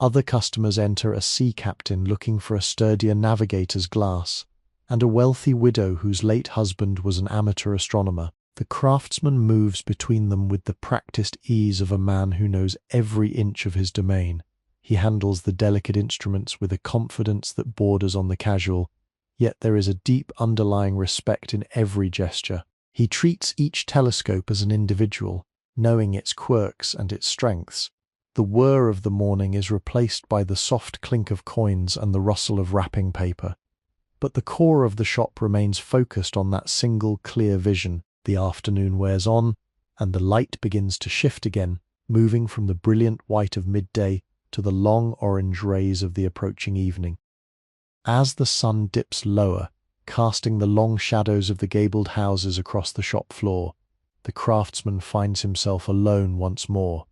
Other customers enter, a sea captain looking for a sturdier navigator's glass, and a wealthy widow whose late husband was an amateur astronomer. The craftsman moves between them with the practiced ease of a man who knows every inch of his domain. He handles the delicate instruments with a confidence that borders on the casual, yet there is a deep underlying respect in every gesture. He treats each telescope as an individual, knowing its quirks and its strengths. The whir of the morning is replaced by the soft clink of coins and the rustle of wrapping paper. But the core of the shop remains focused on that single clear vision. The afternoon wears on, and the light begins to shift again, moving from the brilliant white of midday to the long orange rays of the approaching evening. As the sun dips lower, casting the long shadows of the gabled houses across the shop floor, the craftsman finds himself alone once more.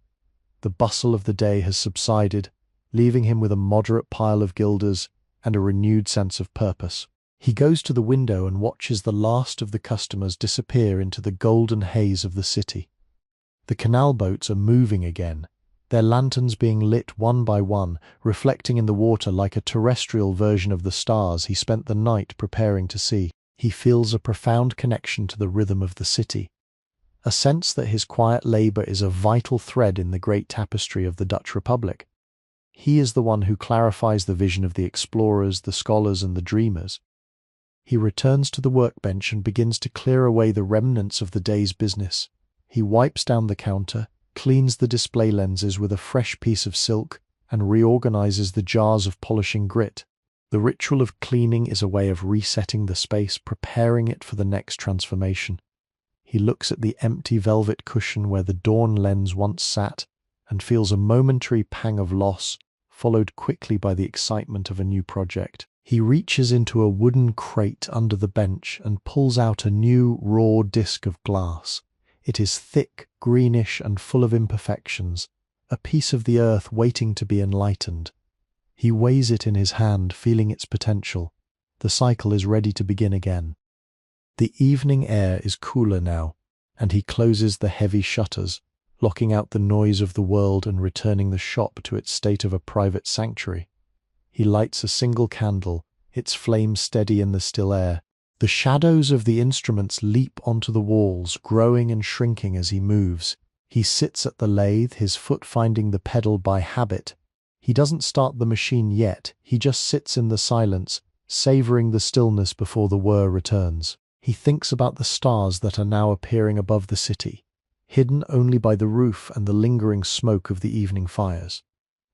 The bustle of the day has subsided, leaving him with a moderate pile of guilders and a renewed sense of purpose. He goes to the window and watches the last of the customers disappear into the golden haze of the city. The canal boats are moving again, their lanterns being lit one by one, reflecting in the water like a terrestrial version of the stars he spent the night preparing to see. He feels a profound connection to the rhythm of the city, a sense that his quiet labour is a vital thread in the great tapestry of the Dutch Republic. He is the one who clarifies the vision of the explorers, the scholars, and the dreamers. He returns to the workbench and begins to clear away the remnants of the day's business. He wipes down the counter, cleans the display lenses with a fresh piece of silk, and reorganizes the jars of polishing grit. The ritual of cleaning is a way of resetting the space, preparing it for the next transformation. He looks at the empty velvet cushion where the Dawn lens once sat and feels a momentary pang of loss, followed quickly by the excitement of a new project. He reaches into a wooden crate under the bench and pulls out a new, raw disc of glass. It is thick, greenish, and full of imperfections, a piece of the earth waiting to be enlightened. He weighs it in his hand, feeling its potential. The cycle is ready to begin again. The evening air is cooler now, and he closes the heavy shutters, locking out the noise of the world and returning the shop to its state of a private sanctuary. He lights a single candle, its flame steady in the still air. The shadows of the instruments leap onto the walls, growing and shrinking as he moves. He sits at the lathe, his foot finding the pedal by habit. He doesn't start the machine yet, he just sits in the silence, savoring the stillness before the whir returns. He thinks about the stars that are now appearing above the city, hidden only by the roof and the lingering smoke of the evening fires.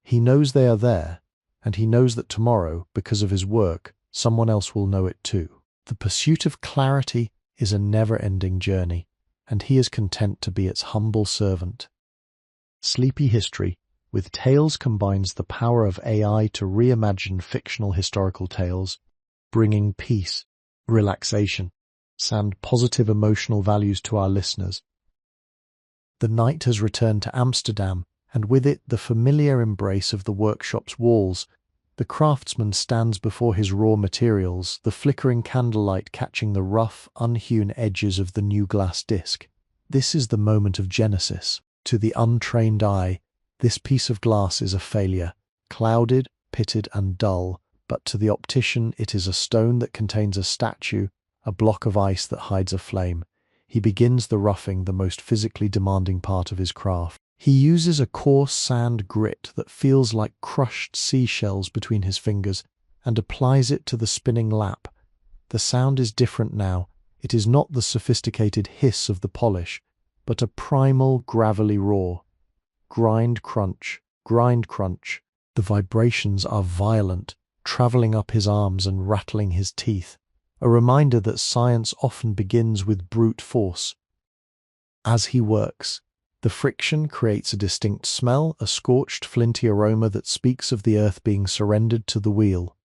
He knows they are there, and he knows that tomorrow, because of his work, someone else will know it too. The pursuit of clarity is a never-ending journey, and he is content to be its humble servant. Sleepy History with Tales combines the power of AI to reimagine fictional historical tales, bringing peace, relaxation, and positive emotional values to our listeners. The night has returned to Amsterdam, and with it the familiar embrace of the workshop's walls. The craftsman stands before his raw materials, the flickering candlelight catching the rough, unhewn edges of the new glass disc. This is the moment of genesis. To the untrained eye, this piece of glass is a failure, clouded, pitted, and dull, but to the optician it is a stone that contains a statue, a block of ice that hides a flame. He begins the roughing, the most physically demanding part of his craft. He uses a coarse sand grit that feels like crushed seashells between his fingers and applies it to the spinning lap. The sound is different now. It is not the sophisticated hiss of the polish, but a primal, gravelly roar. Grind, crunch, grind, crunch. The vibrations are violent, travelling up his arms and rattling his teeth. A reminder that science often begins with brute force. As he works, the friction creates a distinct smell, a scorched, flinty aroma that speaks of the earth being surrendered to the wheel.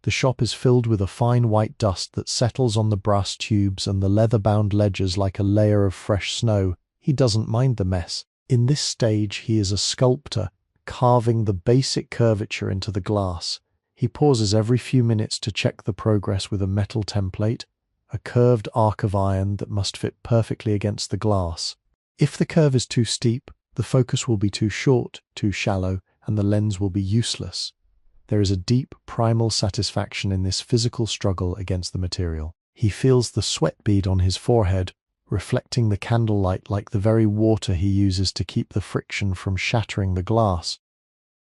The shop is filled with a fine white dust that settles on the brass tubes and the leather-bound ledgers like a layer of fresh snow. He doesn't mind the mess. In this stage, he is a sculptor, carving the basic curvature into the glass. He pauses every few minutes to check the progress with a metal template, a curved arc of iron that must fit perfectly against the glass. If the curve is too steep, the focus will be too short, too shallow, and the lens will be useless. There is a deep, primal satisfaction in this physical struggle against the material. He feels the sweat bead on his forehead, reflecting the candlelight like the very water he uses to keep the friction from shattering the glass.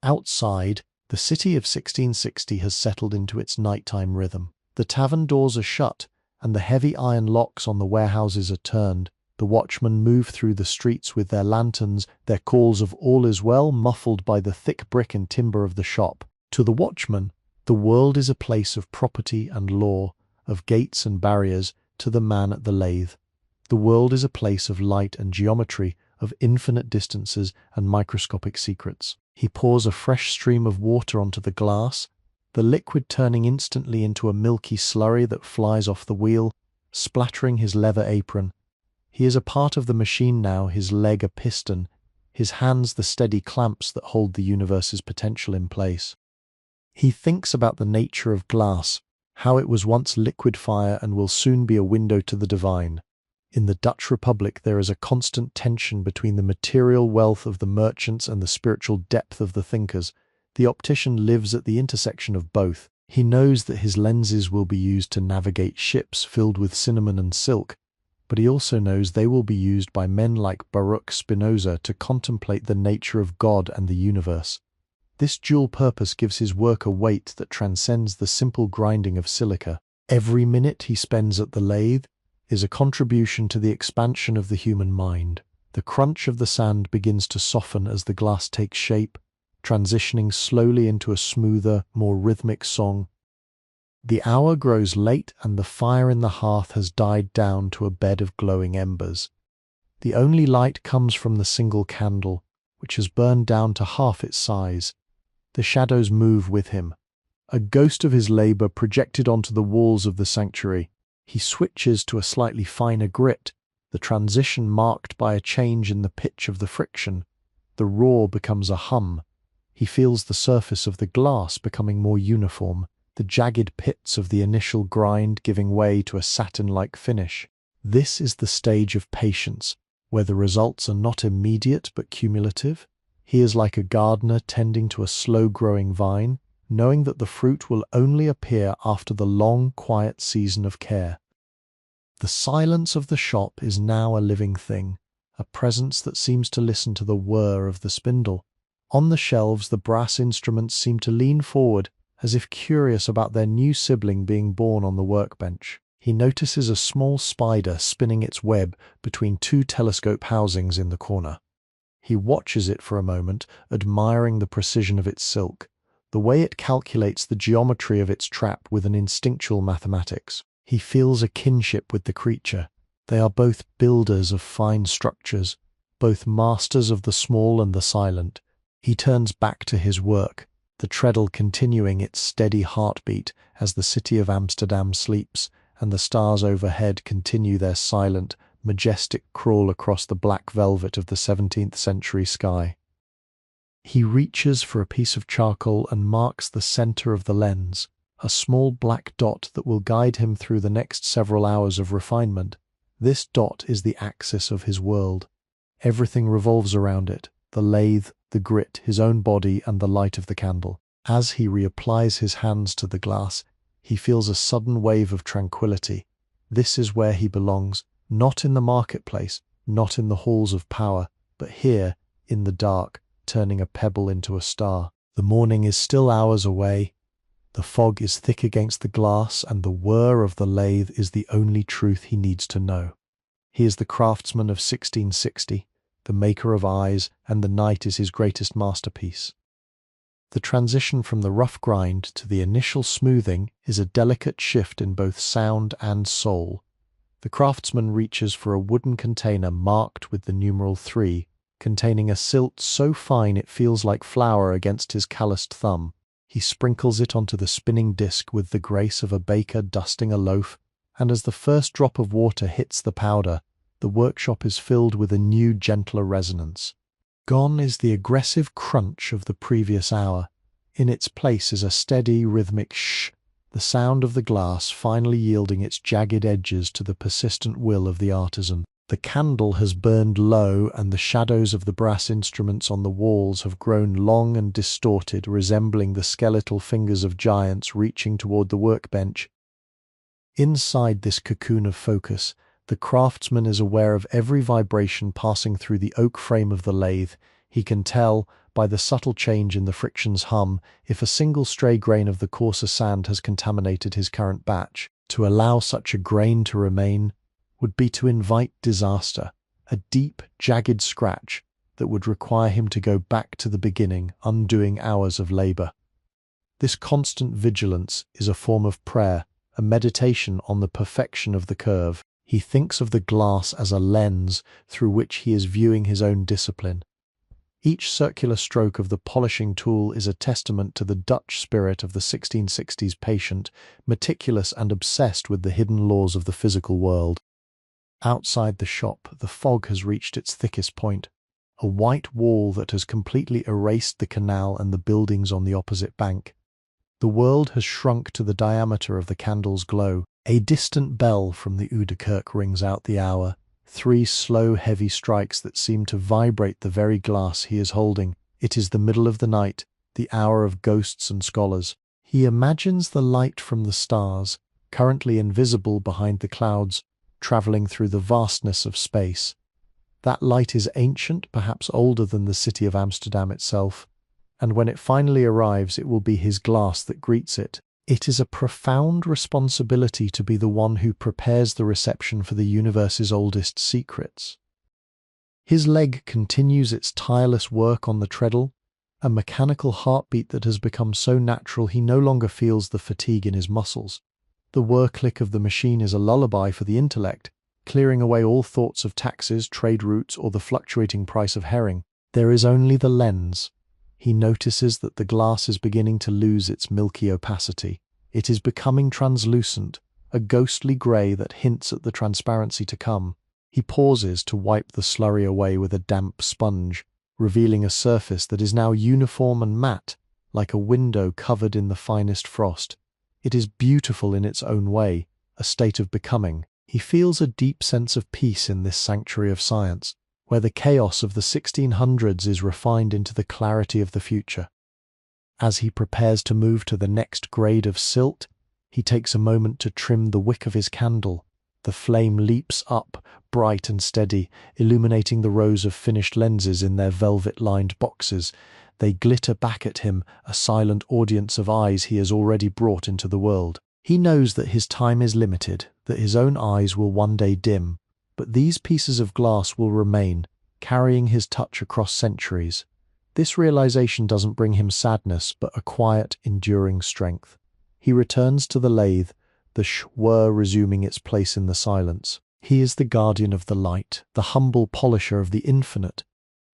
Outside, the city of 1660 has settled into its nighttime rhythm. The tavern doors are shut, and the heavy iron locks on the warehouses are turned. The watchmen move through the streets with their lanterns, their calls of all is well muffled by the thick brick and timber of the shop. To the watchman, the world is a place of property and law, of gates and barriers. To the man at the lathe, the world is a place of light and geometry, of infinite distances and microscopic secrets. He pours a fresh stream of water onto the glass, the liquid turning instantly into a milky slurry that flies off the wheel, splattering his leather apron. He is a part of the machine now, his leg a piston, his hands the steady clamps that hold the universe's potential in place. He thinks about the nature of glass, how it was once liquid fire and will soon be a window to the divine. In the Dutch Republic there is a constant tension between the material wealth of the merchants and the spiritual depth of the thinkers. The optician lives at the intersection of both. He knows that his lenses will be used to navigate ships filled with cinnamon and silk, but he also knows they will be used by men like Baruch Spinoza to contemplate the nature of God and the universe. This dual purpose gives his work a weight that transcends the simple grinding of silica. Every minute he spends at the lathe is a contribution to the expansion of the human mind. The crunch of the sand begins to soften as the glass takes shape, transitioning slowly into a smoother, more rhythmic song. The hour grows late and the fire in the hearth has died down to a bed of glowing embers. The only light comes from the single candle, which has burned down to half its size. The shadows move with him, a ghost of his labour projected onto the walls of the sanctuary. He switches to a slightly finer grit, the transition marked by a change in the pitch of the friction. The roar becomes a hum. He feels the surface of the glass becoming more uniform, the jagged pits of the initial grind giving way to a satin-like finish. This is the stage of patience, where the results are not immediate but cumulative. He is like a gardener tending to a slow-growing vine, knowing that the fruit will only appear after the long, quiet season of care. The silence of the shop is now a living thing, a presence that seems to listen to the whir of the spindle. On the shelves, the brass instruments seem to lean forward, as if curious about their new sibling being born on the workbench. He notices a small spider spinning its web between two telescope housings in the corner. He watches it for a moment, admiring the precision of its silk, the way it calculates the geometry of its trap with an instinctual mathematics. He feels a kinship with the creature. They are both builders of fine structures, both masters of the small and the silent. He turns back to his work, the treadle continuing its steady heartbeat as the city of Amsterdam sleeps, and the stars overhead continue their silent, majestic crawl across the black velvet of the 17th century sky. He reaches for a piece of charcoal and marks the center of the lens, a small black dot that will guide him through the next several hours of refinement. This dot is the axis of his world. Everything revolves around it, the lathe, the grit, his own body, and the light of the candle. As he reapplies his hands to the glass, he feels a sudden wave of tranquility. This is where he belongs, not in the marketplace, not in the halls of power, but here, in the dark, turning a pebble into a star. The morning is still hours away. The fog is thick against the glass, and the whir of the lathe is the only truth he needs to know. He is the craftsman of 1660, the maker of eyes, and the night is his greatest masterpiece. The transition from the rough grind to the initial smoothing is a delicate shift in both sound and soul. The craftsman reaches for a wooden container marked with the numeral 3, containing a silt so fine it feels like flour against his calloused thumb. He sprinkles it onto the spinning disc with the grace of a baker dusting a loaf, and as the first drop of water hits the powder, the workshop is filled with a new, gentler resonance. Gone is the aggressive crunch of the previous hour. In its place is a steady, rhythmic shh, the sound of the glass finally yielding its jagged edges to the persistent will of the artisan. The candle has burned low, and the shadows of the brass instruments on the walls have grown long and distorted, resembling the skeletal fingers of giants reaching toward the workbench. Inside this cocoon of focus, the craftsman is aware of every vibration passing through the oak frame of the lathe. He can tell, by the subtle change in the friction's hum, if a single stray grain of the coarser sand has contaminated his current batch. To allow such a grain to remain would be to invite disaster, a deep, jagged scratch that would require him to go back to the beginning, undoing hours of labor. This constant vigilance is a form of prayer, a meditation on the perfection of the curve. He thinks of the glass as a lens through which he is viewing his own discipline. Each circular stroke of the polishing tool is a testament to the Dutch spirit of the 1660s patient, meticulous and obsessed with the hidden laws of the physical world. Outside the shop, the fog has reached its thickest point, a white wall that has completely erased the canal and the buildings on the opposite bank. The world has shrunk to the diameter of the candle's glow. A distant bell from the Oude Kerk rings out the hour, 3 slow, heavy strikes that seem to vibrate the very glass he is holding. It is the middle of the night, the hour of ghosts and scholars. He imagines the light from the stars, currently invisible behind the clouds, travelling through the vastness of space. That light is ancient, perhaps older than the city of Amsterdam itself, and when it finally arrives, it will be his glass that greets it. It is a profound responsibility to be the one who prepares the reception for the universe's oldest secrets. His leg continues its tireless work on the treadle, a mechanical heartbeat that has become so natural he no longer feels the fatigue in his muscles. The whir click of the machine is a lullaby for the intellect, clearing away all thoughts of taxes, trade routes, or the fluctuating price of herring. There is only the lens. He notices that the glass is beginning to lose its milky opacity. It is becoming translucent, a ghostly grey that hints at the transparency to come. He pauses to wipe the slurry away with a damp sponge, revealing a surface that is now uniform and matte, like a window covered in the finest frost. It is beautiful in its own way, a state of becoming. He feels a deep sense of peace in this sanctuary of science, where the chaos of the 1600s is refined into the clarity of the future. As he prepares to move to the next grade of silt, he takes a moment to trim the wick of his candle. The flame leaps up, bright and steady, illuminating the rows of finished lenses in their velvet-lined boxes. They glitter back at him, a silent audience of eyes he has already brought into the world. He knows that his time is limited, that his own eyes will one day dim, but these pieces of glass will remain, carrying his touch across centuries. This realization doesn't bring him sadness, but a quiet, enduring strength. He returns to the lathe, the whir resuming its place in the silence. He is the guardian of the light, the humble polisher of the infinite.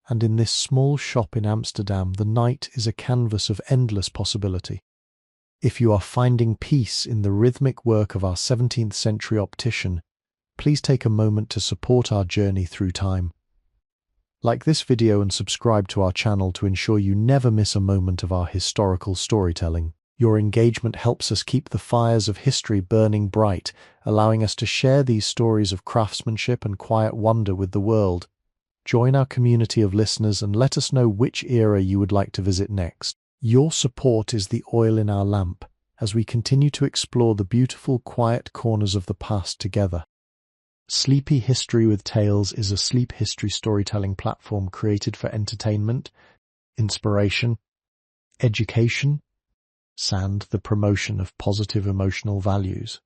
And in this small shop in Amsterdam, the night is a canvas of endless possibility. If you are finding peace in the rhythmic work of our 17th century optician, please take a moment to support our journey through time. Like this video and subscribe to our channel to ensure you never miss a moment of our historical storytelling. Your engagement helps us keep the fires of history burning bright, allowing us to share these stories of craftsmanship and quiet wonder with the world. Join our community of listeners and let us know which era you would like to visit next. Your support is the oil in our lamp as we continue to explore the beautiful, quiet corners of the past together. Sleepy History with Tales is a sleep history storytelling platform created for entertainment, inspiration, education, and the promotion of positive emotional values.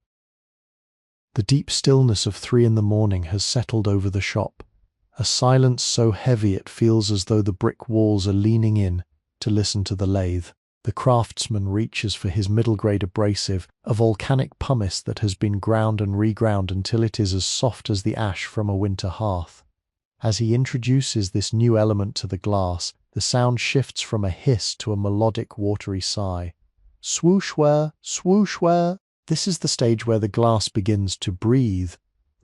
The deep stillness of 3 in the morning has settled over the shop, a silence so heavy it feels as though the brick walls are leaning in to listen to the lathe. The craftsman reaches for his middle-grade abrasive, a volcanic pumice that has been ground and reground until it is as soft as the ash from a winter hearth. As he introduces this new element to the glass, the sound shifts from a hiss to a melodic, watery sigh. Swoosh-ware, swoosh-ware. This is the stage where the glass begins to breathe.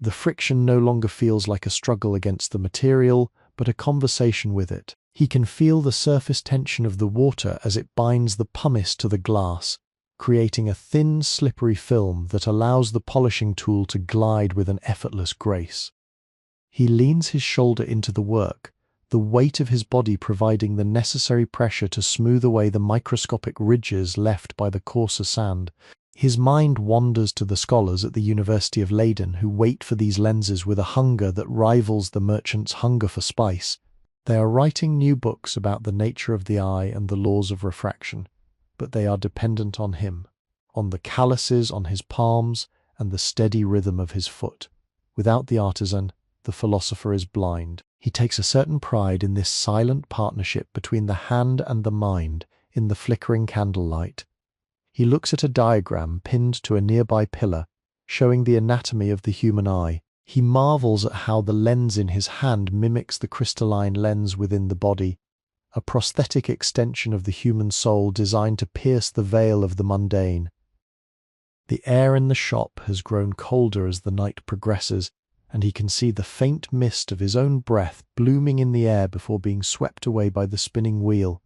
The friction no longer feels like a struggle against the material, but a conversation with it. He can feel the surface tension of the water as it binds the pumice to the glass, creating a thin, slippery film that allows the polishing tool to glide with an effortless grace. He leans his shoulder into the work, the weight of his body providing the necessary pressure to smooth away the microscopic ridges left by the coarser sand. His mind wanders to the scholars at the University of Leiden who wait for these lenses with a hunger that rivals the merchant's hunger for spice. They are writing new books about the nature of the eye and the laws of refraction, but they are dependent on him, on the calluses on his palms and the steady rhythm of his foot. Without the artisan, the philosopher is blind. He takes a certain pride in this silent partnership between the hand and the mind in the flickering candlelight. He looks at a diagram pinned to a nearby pillar, showing the anatomy of the human eye. He marvels at how the lens in his hand mimics the crystalline lens within the body, a prosthetic extension of the human soul designed to pierce the veil of the mundane. The air in the shop has grown colder as the night progresses, and he can see the faint mist of his own breath blooming in the air before being swept away by the spinning wheel.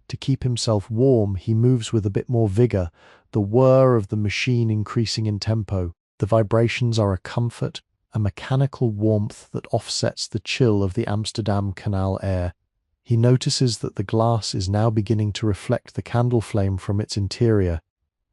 To keep himself warm, he moves with a bit more vigor, the whir of the machine increasing in tempo. The vibrations are a comfort, a mechanical warmth that offsets the chill of the Amsterdam canal air. He notices that the glass is now beginning to reflect the candle flame from its interior,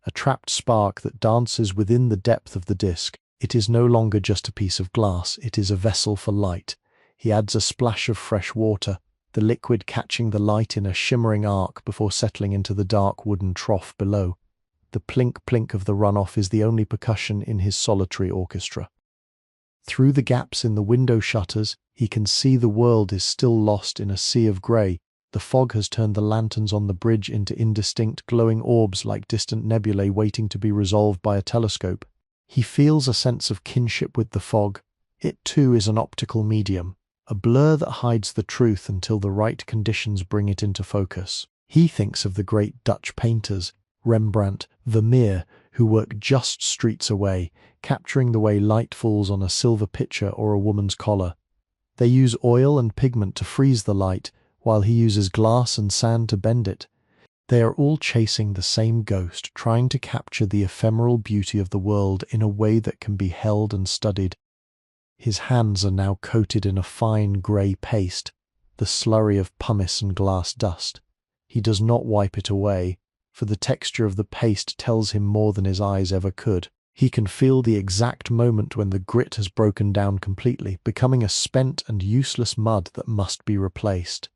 a trapped spark that dances within the depth of the disc. It is no longer just a piece of glass, it is a vessel for light. He adds a splash of fresh water, the liquid catching the light in a shimmering arc before settling into the dark wooden trough below. The plink-plink of the runoff is the only percussion in his solitary orchestra. Through the gaps in the window shutters, he can see the world is still lost in a sea of grey, The fog has turned the lanterns on the bridge into indistinct, glowing orbs like distant nebulae waiting to be resolved by a telescope. He feels a sense of kinship with the fog. It too is an optical medium, a blur that hides the truth until the right conditions bring it into focus. He thinks of the great Dutch painters, Rembrandt, Vermeer, who work just streets away, capturing the way light falls on a silver pitcher or a woman's collar. They use oil and pigment to freeze the light, while he uses glass and sand to bend it. They are all chasing the same ghost, trying to capture the ephemeral beauty of the world in a way that can be held and studied. His hands are now coated in a fine grey paste, the slurry of pumice and glass dust. He does not wipe it away, for the texture of the paste tells him more than his eyes ever could. He can feel the exact moment when the grit has broken down completely, becoming a spent and useless mud that must be replaced.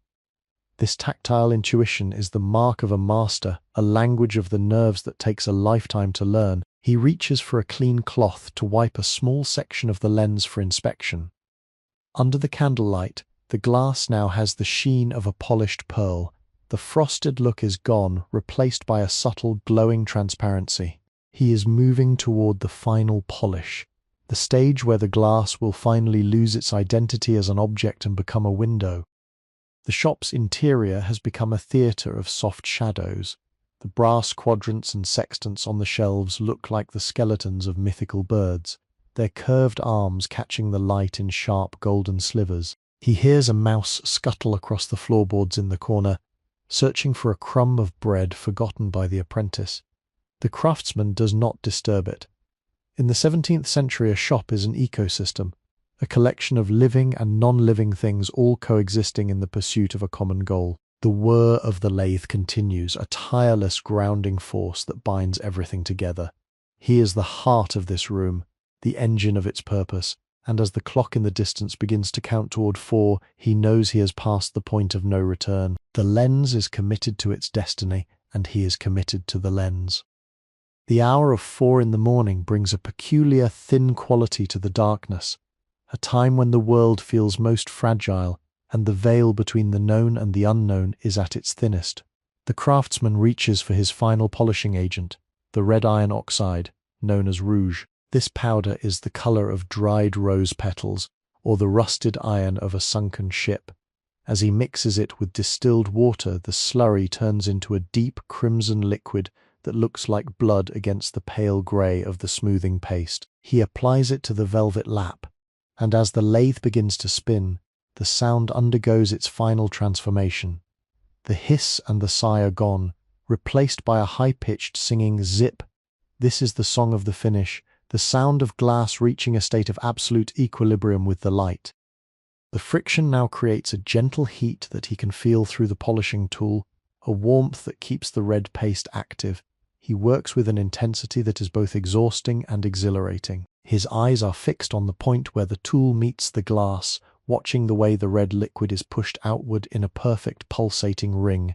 This tactile intuition is the mark of a master, a language of the nerves that takes a lifetime to learn. He reaches for a clean cloth to wipe a small section of the lens for inspection. Under the candlelight, the glass now has the sheen of a polished pearl. The frosted look is gone, replaced by a subtle, glowing transparency. He is moving toward the final polish, the stage where the glass will finally lose its identity as an object and become a window. The shop's interior has become a theatre of soft shadows. The brass quadrants and sextants on the shelves look like the skeletons of mythical birds, their curved arms catching the light in sharp golden slivers. He hears a mouse scuttle across the floorboards in the corner, searching for a crumb of bread forgotten by the apprentice. The craftsman does not disturb it. In the 17th century, a shop is an ecosystem, a collection of living and non-living things all coexisting in the pursuit of a common goal. The whir of the lathe continues, a tireless grounding force that binds everything together. He is the heart of this room, the engine of its purpose, and as the clock in the distance begins to count toward 4, he knows he has passed the point of no return. The lens is committed to its destiny, and he is committed to the lens. The hour of 4 in the morning brings a peculiar, thin quality to the darkness, a time when the world feels most fragile, and the veil between the known and the unknown is at its thinnest. The craftsman reaches for his final polishing agent, the red iron oxide, known as rouge. This powder is the colour of dried rose petals, or the rusted iron of a sunken ship. As he mixes it with distilled water, the slurry turns into a deep crimson liquid that looks like blood against the pale grey of the smoothing paste. He applies it to the velvet lap, and as the lathe begins to spin, the sound undergoes its final transformation. The hiss and the sigh are gone, replaced by a high-pitched singing zip. This is the song of the finish, the sound of glass reaching a state of absolute equilibrium with the light. The friction now creates a gentle heat that he can feel through the polishing tool, a warmth that keeps the red paste active. He works with an intensity that is both exhausting and exhilarating. His eyes are fixed on the point where the tool meets the glass, watching the way the red liquid is pushed outward in a perfect pulsating ring.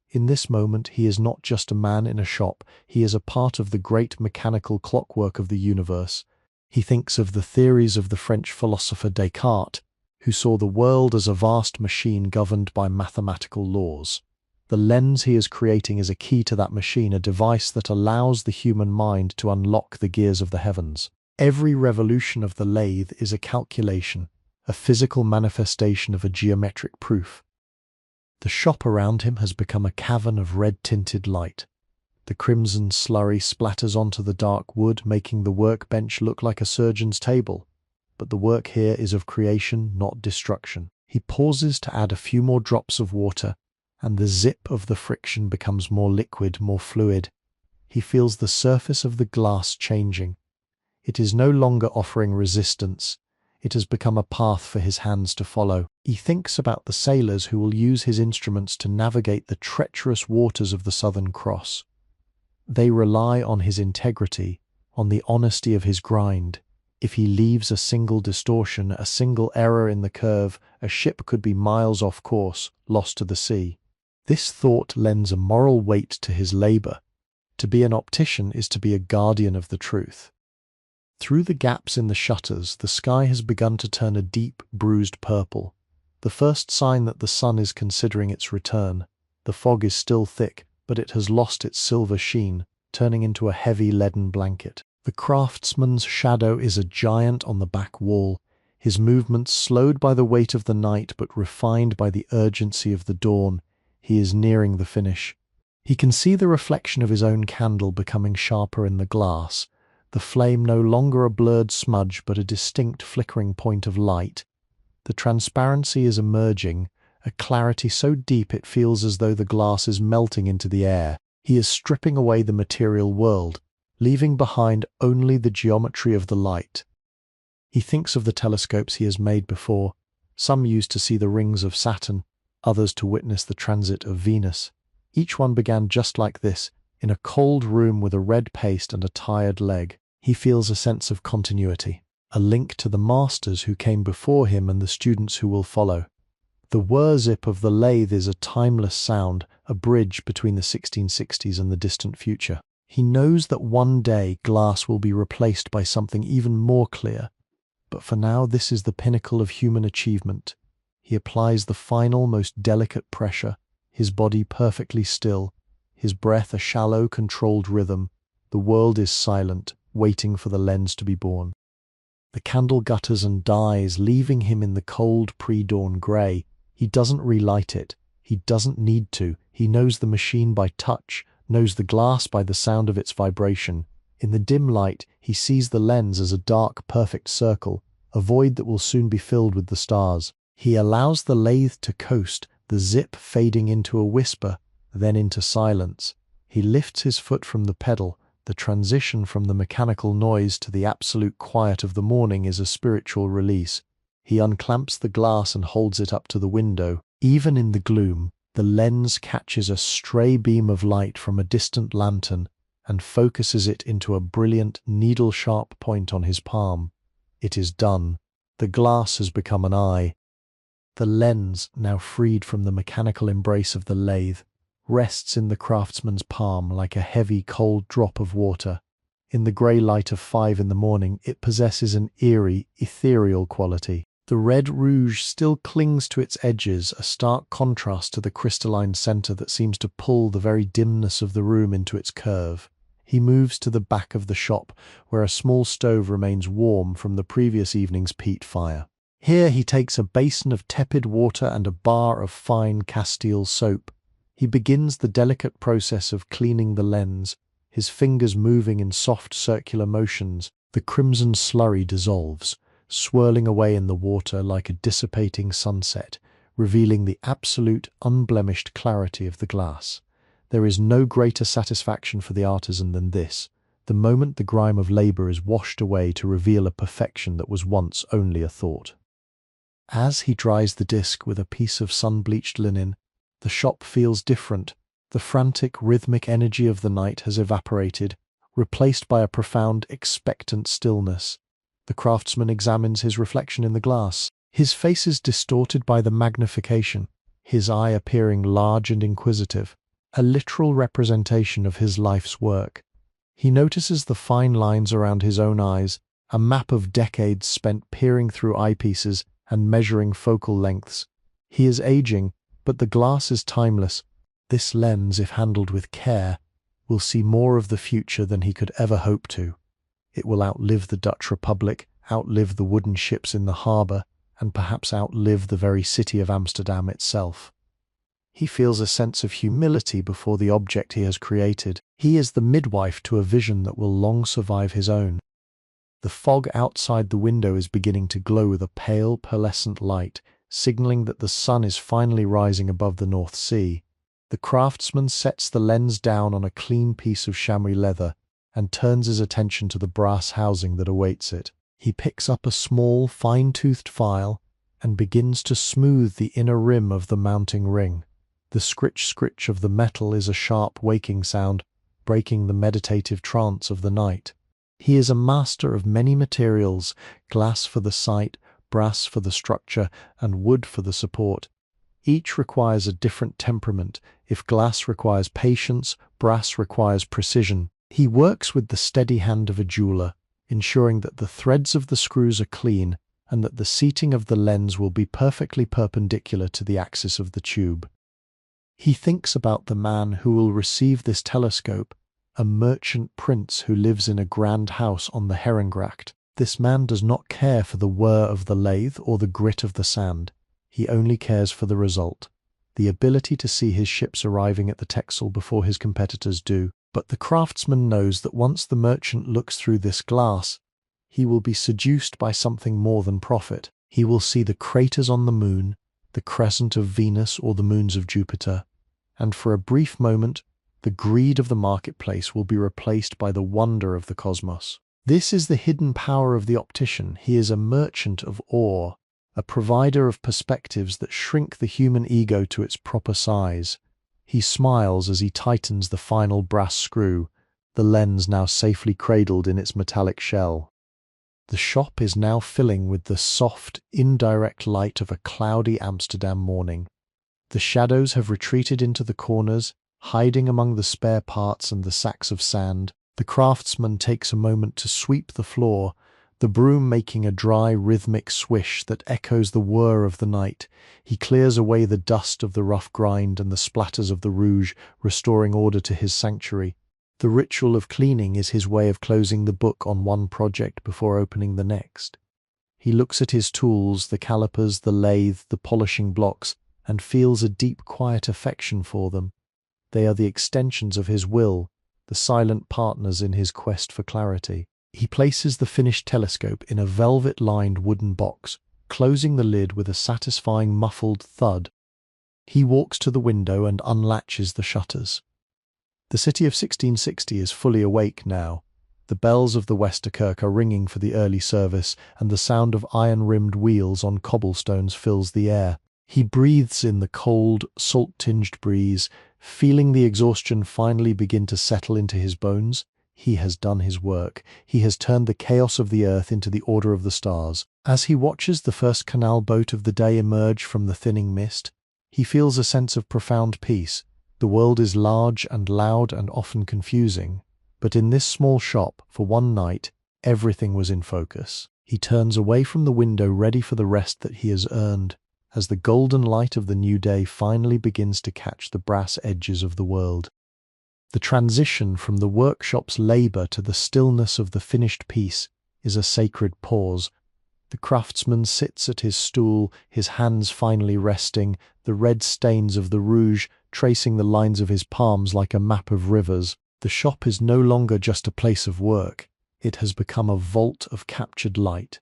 In this moment, he is not just a man in a shop, he is a part of the great mechanical clockwork of the universe. He thinks of the theories of the French philosopher Descartes, who saw the world as a vast machine governed by mathematical laws. The lens he is creating is a key to that machine, a device that allows the human mind to unlock the gears of the heavens. Every revolution of the lathe is a calculation, a physical manifestation of a geometric proof. The shop around him has become a cavern of red-tinted light. The crimson slurry splatters onto the dark wood, making the workbench look like a surgeon's table. But the work here is of creation, not destruction. He pauses to add a few more drops of water, and the zip of the friction becomes more liquid, more fluid. He feels the surface of the glass changing. It is no longer offering resistance. It has become a path for his hands to follow. He thinks about the sailors who will use his instruments to navigate the treacherous waters of the Southern Cross. They rely on his integrity, on the honesty of his grind. If he leaves a single distortion, a single error in the curve, a ship could be miles off course, lost to the sea. This thought lends a moral weight to his labour. To be an optician is to be a guardian of the truth. Through the gaps in the shutters, the sky has begun to turn a deep, bruised purple. the first sign that the sun is considering its return. The fog is still thick, but it has lost its silver sheen, turning into a heavy leaden blanket. The craftsman's shadow is a giant on the back wall, his movements slowed by the weight of the night but refined by the urgency of the dawn. He is nearing the finish. He can see the reflection of his own candle becoming sharper in the glass, the flame no longer a blurred smudge but a distinct flickering point of light. The transparency is emerging, a clarity so deep it feels as though the glass is melting into the air. He is stripping away the material world, leaving behind only the geometry of the light. He thinks of the telescopes he has made before, some used to see the rings of Saturn, others to witness the transit of Venus. Each one began just like this, in a cold room with a red paste and a tired leg. He feels a sense of continuity, a link to the masters who came before him and the students who will follow. The whir-zip of the lathe is a timeless sound, a bridge between the 1660s and the distant future. He knows that one day glass will be replaced by something even more clear, but for now this is the pinnacle of human achievement. He applies the final, most delicate pressure, his body perfectly still, his breath a shallow, controlled rhythm. The world is silent, waiting for the lens to be born. The candle gutters and dies, leaving him in the cold pre-dawn grey. He doesn't relight it. He doesn't need to. He knows the machine by touch, knows the glass by the sound of its vibration. In the dim light, he sees the lens as a dark, perfect circle, a void that will soon be filled with the stars. He allows the lathe to coast, the zip fading into a whisper, then into silence. He lifts his foot from the pedal. The transition from the mechanical noise to the absolute quiet of the morning is a spiritual release. He unclamps the glass and holds it up to the window. Even in the gloom, the lens catches a stray beam of light from a distant lantern and focuses it into a brilliant, needle-sharp point on his palm. It is done. The glass has become an eye. The lens, now freed from the mechanical embrace of the lathe, rests in the craftsman's palm like a heavy, cold drop of water. In the grey light of 5 in the morning, it possesses an eerie, ethereal quality. The red rouge still clings to its edges, a stark contrast to the crystalline centre that seems to pull the very dimness of the room into its curve. He moves to the back of the shop, where a small stove remains warm from the previous evening's peat fire. Here he takes a basin of tepid water and a bar of fine Castile soap. He begins the delicate process of cleaning the lens, his fingers moving in soft circular motions. The crimson slurry dissolves, swirling away in the water like a dissipating sunset, revealing the absolute, unblemished clarity of the glass. There is no greater satisfaction for the artisan than this, the moment the grime of labour is washed away to reveal a perfection that was once only a thought. As he dries the disc with a piece of sun-bleached linen, the shop feels different. The frantic, rhythmic energy of the night has evaporated, replaced by a profound, expectant stillness. The craftsman examines his reflection in the glass. His face is distorted by the magnification, his eye appearing large and inquisitive, a literal representation of his life's work. He notices the fine lines around his own eyes, a map of decades spent peering through eyepieces and measuring focal lengths. He is aging, but the glass is timeless. This lens, if handled with care, will see more of the future than he could ever hope to. It will outlive the Dutch Republic, outlive the wooden ships in the harbour, and perhaps outlive the very city of Amsterdam itself. He feels a sense of humility before the object he has created. He is the midwife to a vision that will long survive his own. The fog outside the window is beginning to glow with a pale, pearlescent light, signalling that the sun is finally rising above the North Sea. The craftsman sets the lens down on a clean piece of chamois leather and turns his attention to the brass housing that awaits it. He picks up a small, fine-toothed file and begins to smooth the inner rim of the mounting ring. The scritch-scritch of the metal is a sharp waking sound, breaking the meditative trance of the night. He is a master of many materials, glass for the sight, brass for the structure, and wood for the support. Each requires a different temperament. If glass requires patience, brass requires precision. He works with the steady hand of a jeweller, ensuring that the threads of the screws are clean and that the seating of the lens will be perfectly perpendicular to the axis of the tube. He thinks about the man who will receive this telescope, a merchant prince who lives in a grand house on the Herengracht. This man does not care for the whir of the lathe or the grit of the sand. He only cares for the result, the ability to see his ships arriving at the Texel before his competitors do. But the craftsman knows that once the merchant looks through this glass, he will be seduced by something more than profit. He will see the craters on the moon, the crescent of Venus or the moons of Jupiter, and for a brief moment, the greed of the marketplace will be replaced by the wonder of the cosmos. This is the hidden power of the optician. He is a merchant of awe, a provider of perspectives that shrink the human ego to its proper size. He smiles as he tightens the final brass screw, the lens now safely cradled in its metallic shell. The shop is now filling with the soft, indirect light of a cloudy Amsterdam morning. The shadows have retreated into the corners, hiding among the spare parts and the sacks of sand. The craftsman takes a moment to sweep the floor, the broom making a dry, rhythmic swish that echoes the whir of the night. He clears away the dust of the rough grind and the splatters of the rouge, restoring order to his sanctuary. The ritual of cleaning is his way of closing the book on one project before opening the next. He looks at his tools, the calipers, the lathe, the polishing blocks, and feels a deep, quiet affection for them. They are the extensions of his will, the silent partners in his quest for clarity. He places the finished telescope in a velvet-lined wooden box, closing the lid with a satisfying muffled thud. He walks to the window and unlatches the shutters. The city of 1660 is fully awake now. The bells of the Westerkerk are ringing for the early service, and the sound of iron-rimmed wheels on cobblestones fills the air. He breathes in the cold, salt-tinged breeze, feeling the exhaustion finally begin to settle into his bones. He has done his work. He has turned the chaos of the earth into the order of the stars. As he watches the first canal boat of the day emerge from the thinning mist, he feels a sense of profound peace. The world is large and loud and often confusing, but in this small shop, for one night, everything was in focus. He turns away from the window ready for the rest that he has earned, as the golden light of the new day finally begins to catch the brass edges of the world. The transition from the workshop's labor to the stillness of the finished piece is a sacred pause. The craftsman sits at his stool, his hands finally resting, the red stains of the rouge tracing the lines of his palms like a map of rivers. The shop is no longer just a place of work. It has become a vault of captured light.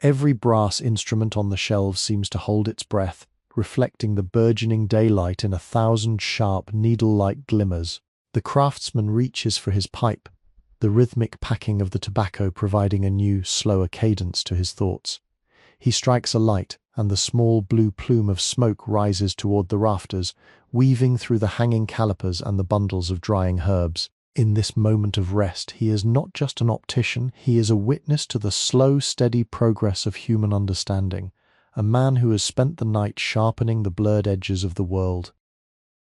Every brass instrument on the shelves seems to hold its breath, reflecting the burgeoning daylight in 1,000 sharp, needle-like glimmers. The craftsman reaches for his pipe, the rhythmic packing of the tobacco providing a new, slower cadence to his thoughts. He strikes a light, and the small blue plume of smoke rises toward the rafters, weaving through the hanging calipers and the bundles of drying herbs. In this moment of rest, he is not just an optician, he is a witness to the slow, steady progress of human understanding, a man who has spent the night sharpening the blurred edges of the world.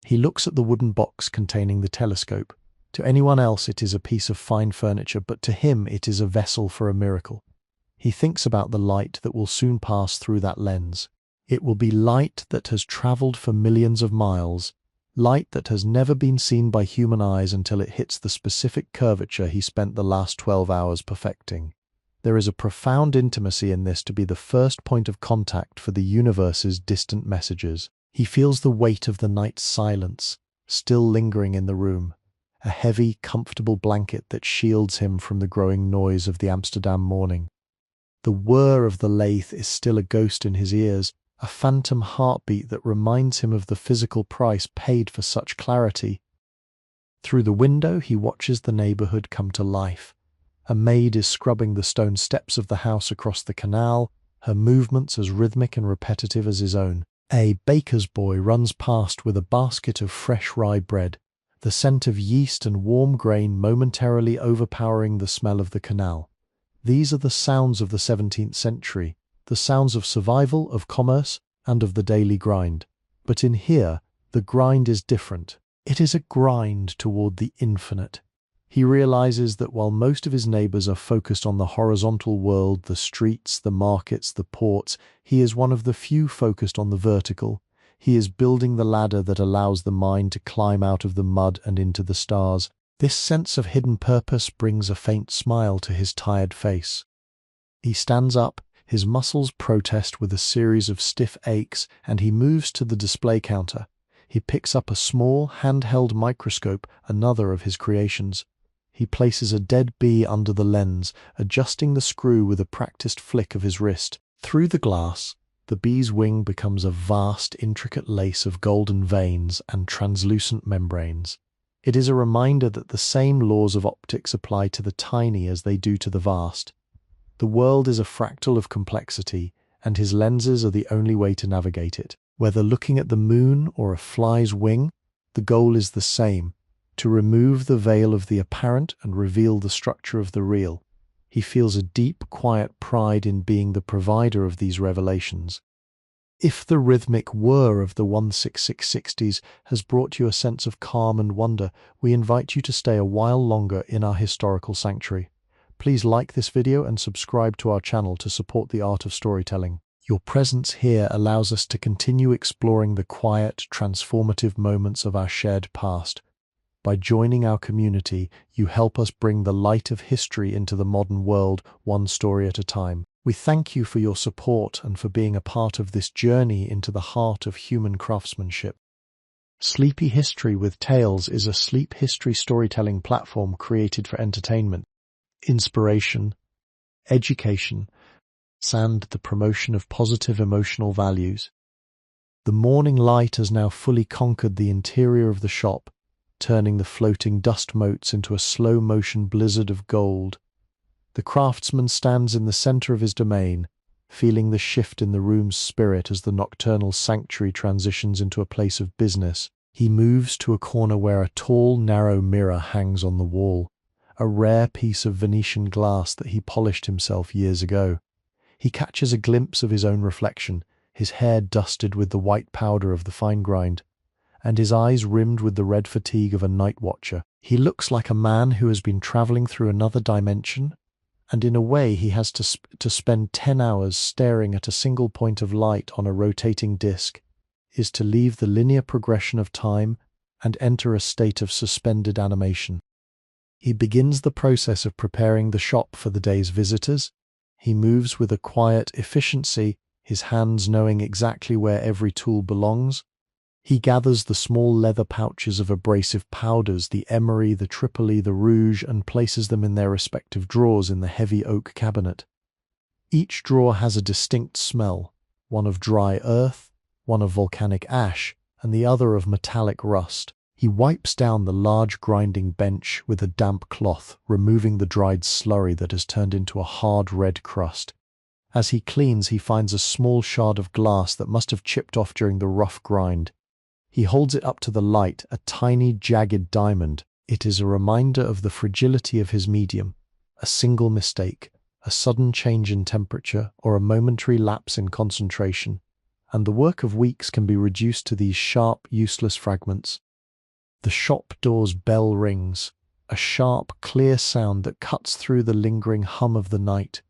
He looks at the wooden box containing the telescope. To anyone else it is a piece of fine furniture, but to him it is a vessel for a miracle. He thinks about the light that will soon pass through that lens. It will be light that has travelled for millions of miles, light that has never been seen by human eyes until it hits the specific curvature he spent the last 12 hours perfecting. There is a profound intimacy in this to be the first point of contact for the universe's distant messages. He feels the weight of the night's silence, still lingering in the room, a heavy, comfortable blanket that shields him from the growing noise of the Amsterdam morning. The whir of the lathe is still a ghost in his ears, a phantom heartbeat that reminds him of the physical price paid for such clarity. Through the window he watches the neighbourhood come to life. A maid is scrubbing the stone steps of the house across the canal, her movements as rhythmic and repetitive as his own. A baker's boy runs past with a basket of fresh rye bread, the scent of yeast and warm grain momentarily overpowering the smell of the canal. These are the sounds of the 17th century, the sounds of survival, of commerce, and of the daily grind. But in here, the grind is different. It is a grind toward the infinite. He realizes that while most of his neighbors are focused on the horizontal world, the streets, the markets, the ports, he is one of the few focused on the vertical. He is building the ladder that allows the mind to climb out of the mud and into the stars. This sense of hidden purpose brings a faint smile to his tired face. He stands up, his muscles protest with a series of stiff aches, and he moves to the display counter. He picks up a small, handheld microscope, another of his creations. He places a dead bee under the lens, adjusting the screw with a practiced flick of his wrist. Through the glass, the bee's wing becomes a vast, intricate lace of golden veins and translucent membranes. It is a reminder that the same laws of optics apply to the tiny as they do to the vast. The world is a fractal of complexity, and his lenses are the only way to navigate it. Whether looking at the moon or a fly's wing, the goal is the same: to remove the veil of the apparent and reveal the structure of the real. He feels a deep, quiet pride in being the provider of these revelations. If the rhythmic whir of the 16660s has brought you a sense of calm and wonder, we invite you to stay a while longer in our historical sanctuary. Please like this video and subscribe to our channel to support the art of storytelling. Your presence here allows us to continue exploring the quiet, transformative moments of our shared past. By joining our community, you help us bring the light of history into the modern world, one story at a time. We thank you for your support and for being a part of this journey into the heart of human craftsmanship. Sleepy History with Tales is a sleep history storytelling platform created for entertainment, inspiration, education, and the promotion of positive emotional values. The morning light has now fully conquered the interior of the shop, turning the floating dust motes into a slow-motion blizzard of gold. The craftsman stands in the center of his domain, feeling the shift in the room's spirit as the nocturnal sanctuary transitions into a place of business. He moves to a corner where a tall, narrow mirror hangs on the wall, a rare piece of Venetian glass that he polished himself years ago. He catches a glimpse of his own reflection, his hair dusted with the white powder of the fine grind, and his eyes rimmed with the red fatigue of a night watcher. He looks like a man who has been traveling through another dimension, and in a way he has to spend 10 hours staring at a single point of light on a rotating disc, is to leave the linear progression of time and enter a state of suspended animation. He begins the process of preparing the shop for the day's visitors. He moves with a quiet efficiency, his hands knowing exactly where every tool belongs. He gathers the small leather pouches of abrasive powders, the emery, the tripoli, the rouge, and places them in their respective drawers in the heavy oak cabinet. Each drawer has a distinct smell, one of dry earth, one of volcanic ash, and the other of metallic rust. He wipes down the large grinding bench with a damp cloth, removing the dried slurry that has turned into a hard red crust. As he cleans, he finds a small shard of glass that must have chipped off during the rough grind. He holds it up to the light, a tiny, jagged diamond. It is a reminder of the fragility of his medium. A single mistake, a sudden change in temperature, or a momentary lapse in concentration, and the work of weeks can be reduced to these sharp, useless fragments. The shop door's bell rings, a sharp, clear sound that cuts through the lingering hum of the night.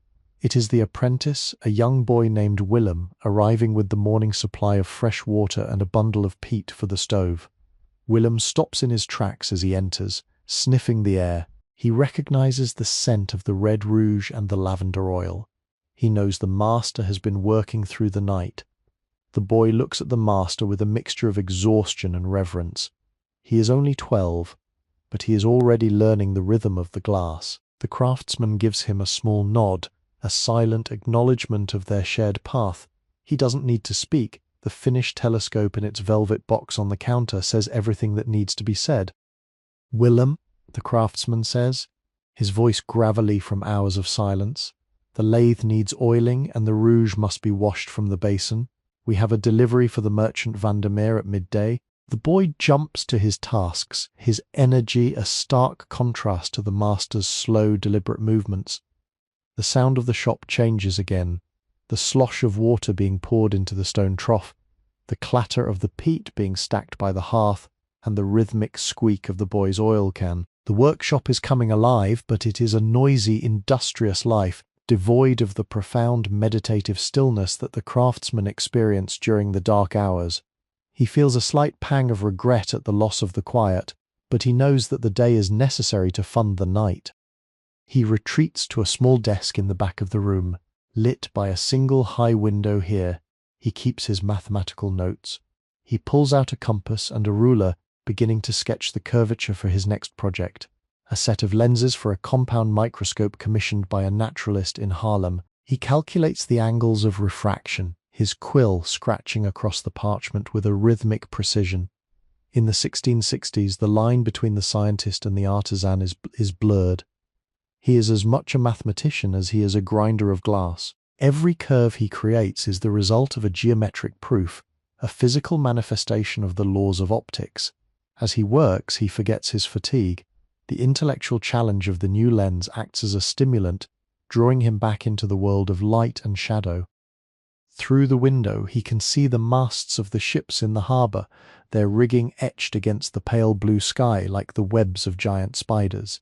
It is the apprentice, a young boy named Willem, arriving with the morning supply of fresh water and a bundle of peat for the stove. Willem stops in his tracks as he enters, sniffing the air. He recognizes the scent of the red rouge and the lavender oil. He knows the master has been working through the night. The boy looks at the master with a mixture of exhaustion and reverence. He is only 12, but he is already learning the rhythm of the glass. The craftsman gives him a small nod, a silent acknowledgement of their shared path. He doesn't need to speak. The finished telescope in its velvet box on the counter says everything that needs to be said. "Willem," the craftsman says, his voice gravelly from hours of silence. "The lathe needs oiling and the rouge must be washed from the basin. We have a delivery for the merchant Vandermeer at midday." The boy jumps to his tasks, his energy a stark contrast to the master's slow, deliberate movements. The sound of the shop changes again, the slosh of water being poured into the stone trough, the clatter of the peat being stacked by the hearth, and the rhythmic squeak of the boy's oil can. The workshop is coming alive, but it is a noisy, industrious life, devoid of the profound meditative stillness that the craftsman experienced during the dark hours. He feels a slight pang of regret at the loss of the quiet, but he knows that the day is necessary to fund the night. He retreats to a small desk in the back of the room, lit by a single high window here. He keeps his mathematical notes. He pulls out a compass and a ruler, beginning to sketch the curvature for his next project, a set of lenses for a compound microscope commissioned by a naturalist in Haarlem. He calculates the angles of refraction, his quill scratching across the parchment with a rhythmic precision. In the 1660s, the line between the scientist and the artisan is blurred. He is as much a mathematician as he is a grinder of glass. Every curve he creates is the result of a geometric proof, a physical manifestation of the laws of optics. As he works, he forgets his fatigue. The intellectual challenge of the new lens acts as a stimulant, drawing him back into the world of light and shadow. Through the window, he can see the masts of the ships in the harbour, their rigging etched against the pale blue sky like the webs of giant spiders.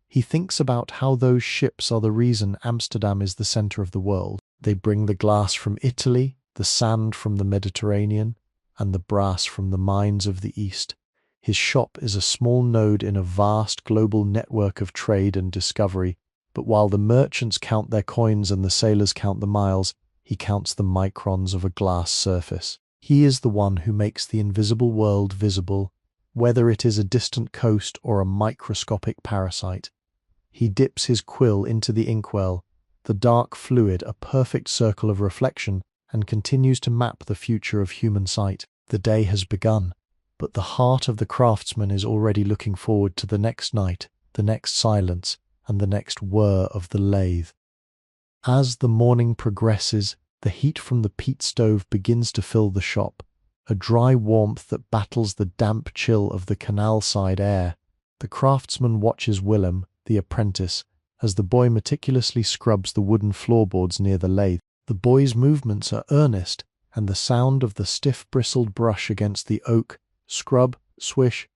He thinks about how those ships are the reason Amsterdam is the centre of the world. They bring the glass from Italy, the sand from the Mediterranean, and the brass from the mines of the East. His shop is a small node in a vast global network of trade and discovery, but while the merchants count their coins and the sailors count the miles, he counts the microns of a glass surface. He is the one who makes the invisible world visible, whether it is a distant coast or a microscopic parasite. He dips his quill into the inkwell, the dark fluid a perfect circle of reflection, and continues to map the future of human sight. The day has begun, but the heart of the craftsman is already looking forward to the next night, the next silence, and the next whir of the lathe. As the morning progresses, the heat from the peat stove begins to fill the shop, a dry warmth that battles the damp chill of the canal-side air. The craftsman watches Willem, the apprentice, as the boy meticulously scrubs the wooden floorboards near the lathe. The boy's movements are earnest, and the sound of the stiff bristled brush against the oak, scrub, swish,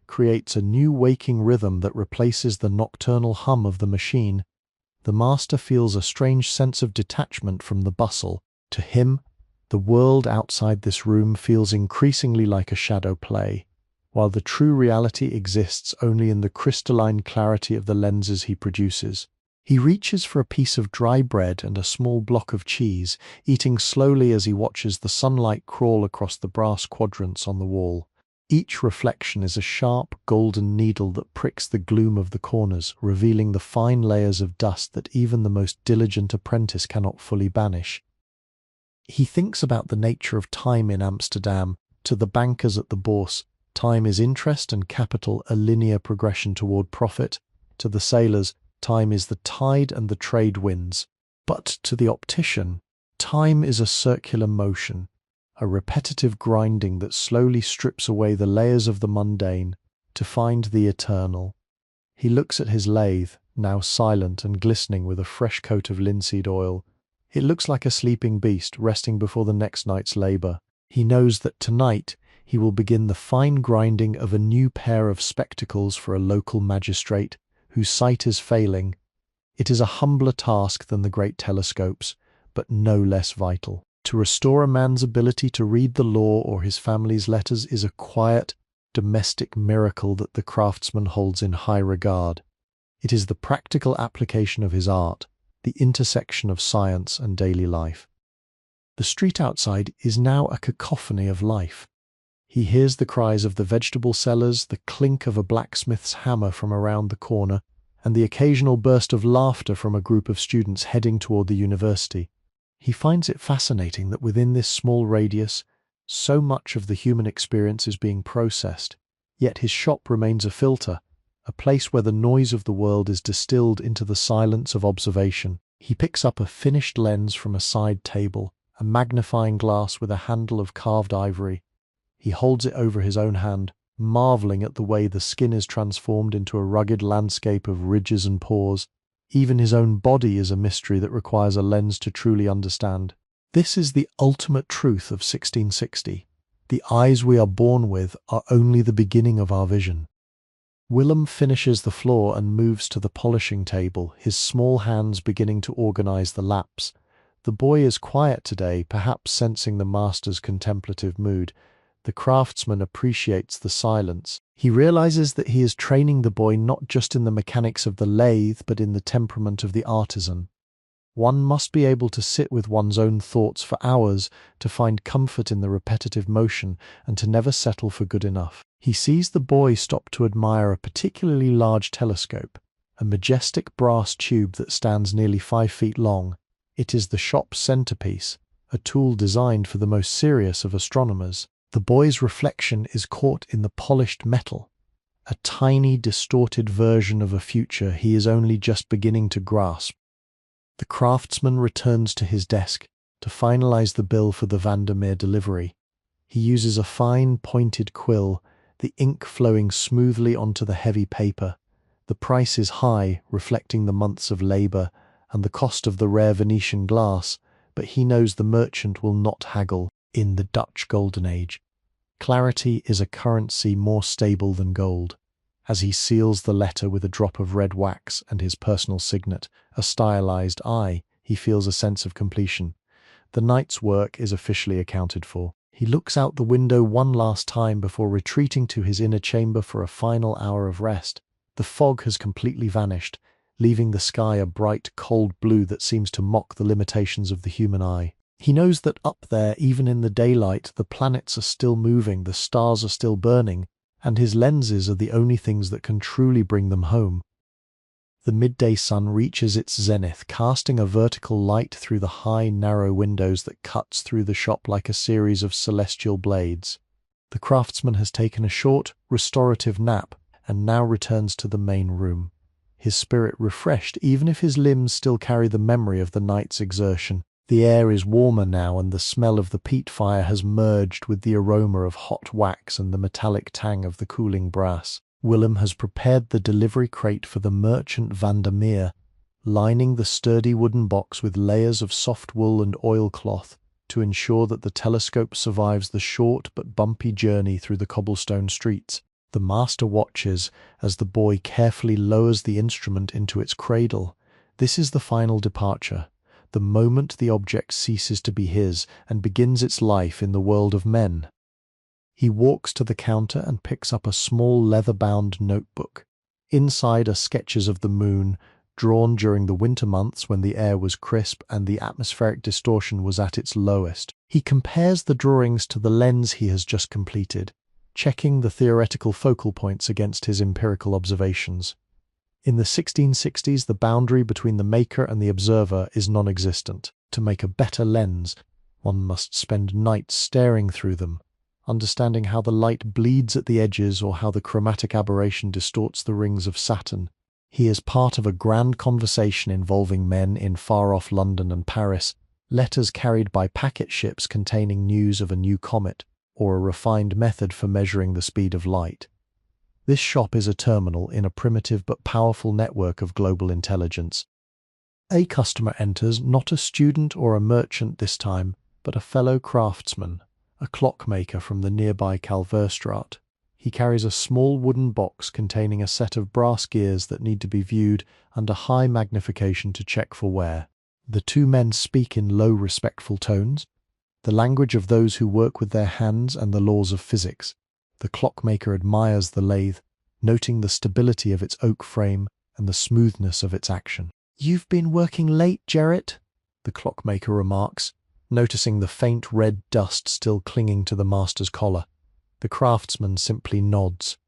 creates a new waking rhythm that replaces the nocturnal hum of the machine. The master feels a strange sense of detachment from the bustle. To him, the world outside this room feels increasingly like a shadow play, while the true reality exists only in the crystalline clarity of the lenses he produces. He reaches for a piece of dry bread and a small block of cheese, eating slowly as he watches the sunlight crawl across the brass quadrants on the wall. Each reflection is a sharp, golden needle that pricks the gloom of the corners, revealing the fine layers of dust that even the most diligent apprentice cannot fully banish. He thinks about the nature of time in Amsterdam. To the bankers at the Bourse, time is interest and capital, a linear progression toward profit. To the sailors, time is the tide and the trade winds. But to the optician, time is a circular motion, a repetitive grinding that slowly strips away the layers of the mundane to find the eternal. He looks at his lathe, now silent and glistening with a fresh coat of linseed oil. It looks like a sleeping beast resting before the next night's labour. He knows that tonight he will begin the fine grinding of a new pair of spectacles for a local magistrate whose sight is failing. It is a humbler task than the great telescopes, but no less vital. To restore a man's ability to read the law or his family's letters is a quiet, domestic miracle that the craftsman holds in high regard. It is the practical application of his art, the intersection of science and daily life. The street outside is now a cacophony of life. He hears the cries of the vegetable sellers, the clink of a blacksmith's hammer from around the corner, and the occasional burst of laughter from a group of students heading toward the university. He finds it fascinating that within this small radius, so much of the human experience is being processed, yet his shop remains a filter, a place where the noise of the world is distilled into the silence of observation. He picks up a finished lens from a side table, a magnifying glass with a handle of carved ivory. He holds it over his own hand, marveling at the way the skin is transformed into a rugged landscape of ridges and pores. Even his own body is a mystery that requires a lens to truly understand. This is the ultimate truth of 1660. The eyes we are born with are only the beginning of our vision. Willem finishes the floor and moves to the polishing table, his small hands beginning to organize the laps. The boy is quiet today, perhaps sensing the master's contemplative mood. The craftsman appreciates the silence. He realizes that he is training the boy not just in the mechanics of the lathe, but in the temperament of the artisan. One must be able to sit with one's own thoughts for hours, to find comfort in the repetitive motion, and to never settle for good enough. He sees the boy stop to admire a particularly large telescope, a majestic brass tube that stands nearly 5 feet long. It is the shop's centerpiece, a tool designed for the most serious of astronomers. The boy's reflection is caught in the polished metal, a tiny, distorted version of a future he is only just beginning to grasp. The craftsman returns to his desk to finalize the bill for the Vandermeer delivery. He uses a fine, pointed quill, the ink flowing smoothly onto the heavy paper. The price is high, reflecting the months of labor and the cost of the rare Venetian glass, but he knows the merchant will not haggle. In the Dutch Golden Age, clarity is a currency more stable than gold. As he seals the letter with a drop of red wax and his personal signet, a stylized I, he feels a sense of completion. The night's work is officially accounted for. He looks out the window one last time before retreating to his inner chamber for a final hour of rest. The fog has completely vanished, leaving the sky a bright, cold blue that seems to mock the limitations of the human eye. He knows that up there, even in the daylight, the planets are still moving, the stars are still burning, and his lenses are the only things that can truly bring them home. The midday sun reaches its zenith, casting a vertical light through the high, narrow windows that cuts through the shop like a series of celestial blades. The craftsman has taken a short, restorative nap and now returns to the main room, his spirit refreshed even if his limbs still carry the memory of the night's exertion. The air is warmer now, and the smell of the peat fire has merged with the aroma of hot wax and the metallic tang of the cooling brass. Willem has prepared the delivery crate for the merchant Vandermeer, lining the sturdy wooden box with layers of soft wool and oilcloth to ensure that the telescope survives the short but bumpy journey through the cobblestone streets. The master watches as the boy carefully lowers the instrument into its cradle. This is the final departure, the moment the object ceases to be his and begins its life in the world of men. He walks to the counter and picks up a small leather-bound notebook. Inside are sketches of the moon, drawn during the winter months when the air was crisp and the atmospheric distortion was at its lowest. He compares the drawings to the lens he has just completed, checking the theoretical focal points against his empirical observations. In the 1660s, the boundary between the maker and the observer is non-existent. To make a better lens, one must spend nights staring through them, understanding how the light bleeds at the edges or how the chromatic aberration distorts the rings of Saturn. He is part of a grand conversation involving men in far-off London and Paris, letters carried by packet ships containing news of a new comet, or a refined method for measuring the speed of light. This shop is a terminal in a primitive but powerful network of global intelligence. A customer enters, not a student or a merchant this time, but a fellow craftsman, a clockmaker from the nearby Kalverstraat. He carries a small wooden box containing a set of brass gears that need to be viewed under high magnification to check for wear. The two men speak in low, respectful tones, the language of those who work with their hands and the laws of physics. The clockmaker admires the lathe, noting the stability of its oak frame and the smoothness of its action. "You've been working late, Jarrett," the clockmaker remarks, noticing the faint red dust still clinging to the master's collar. The craftsman simply nods.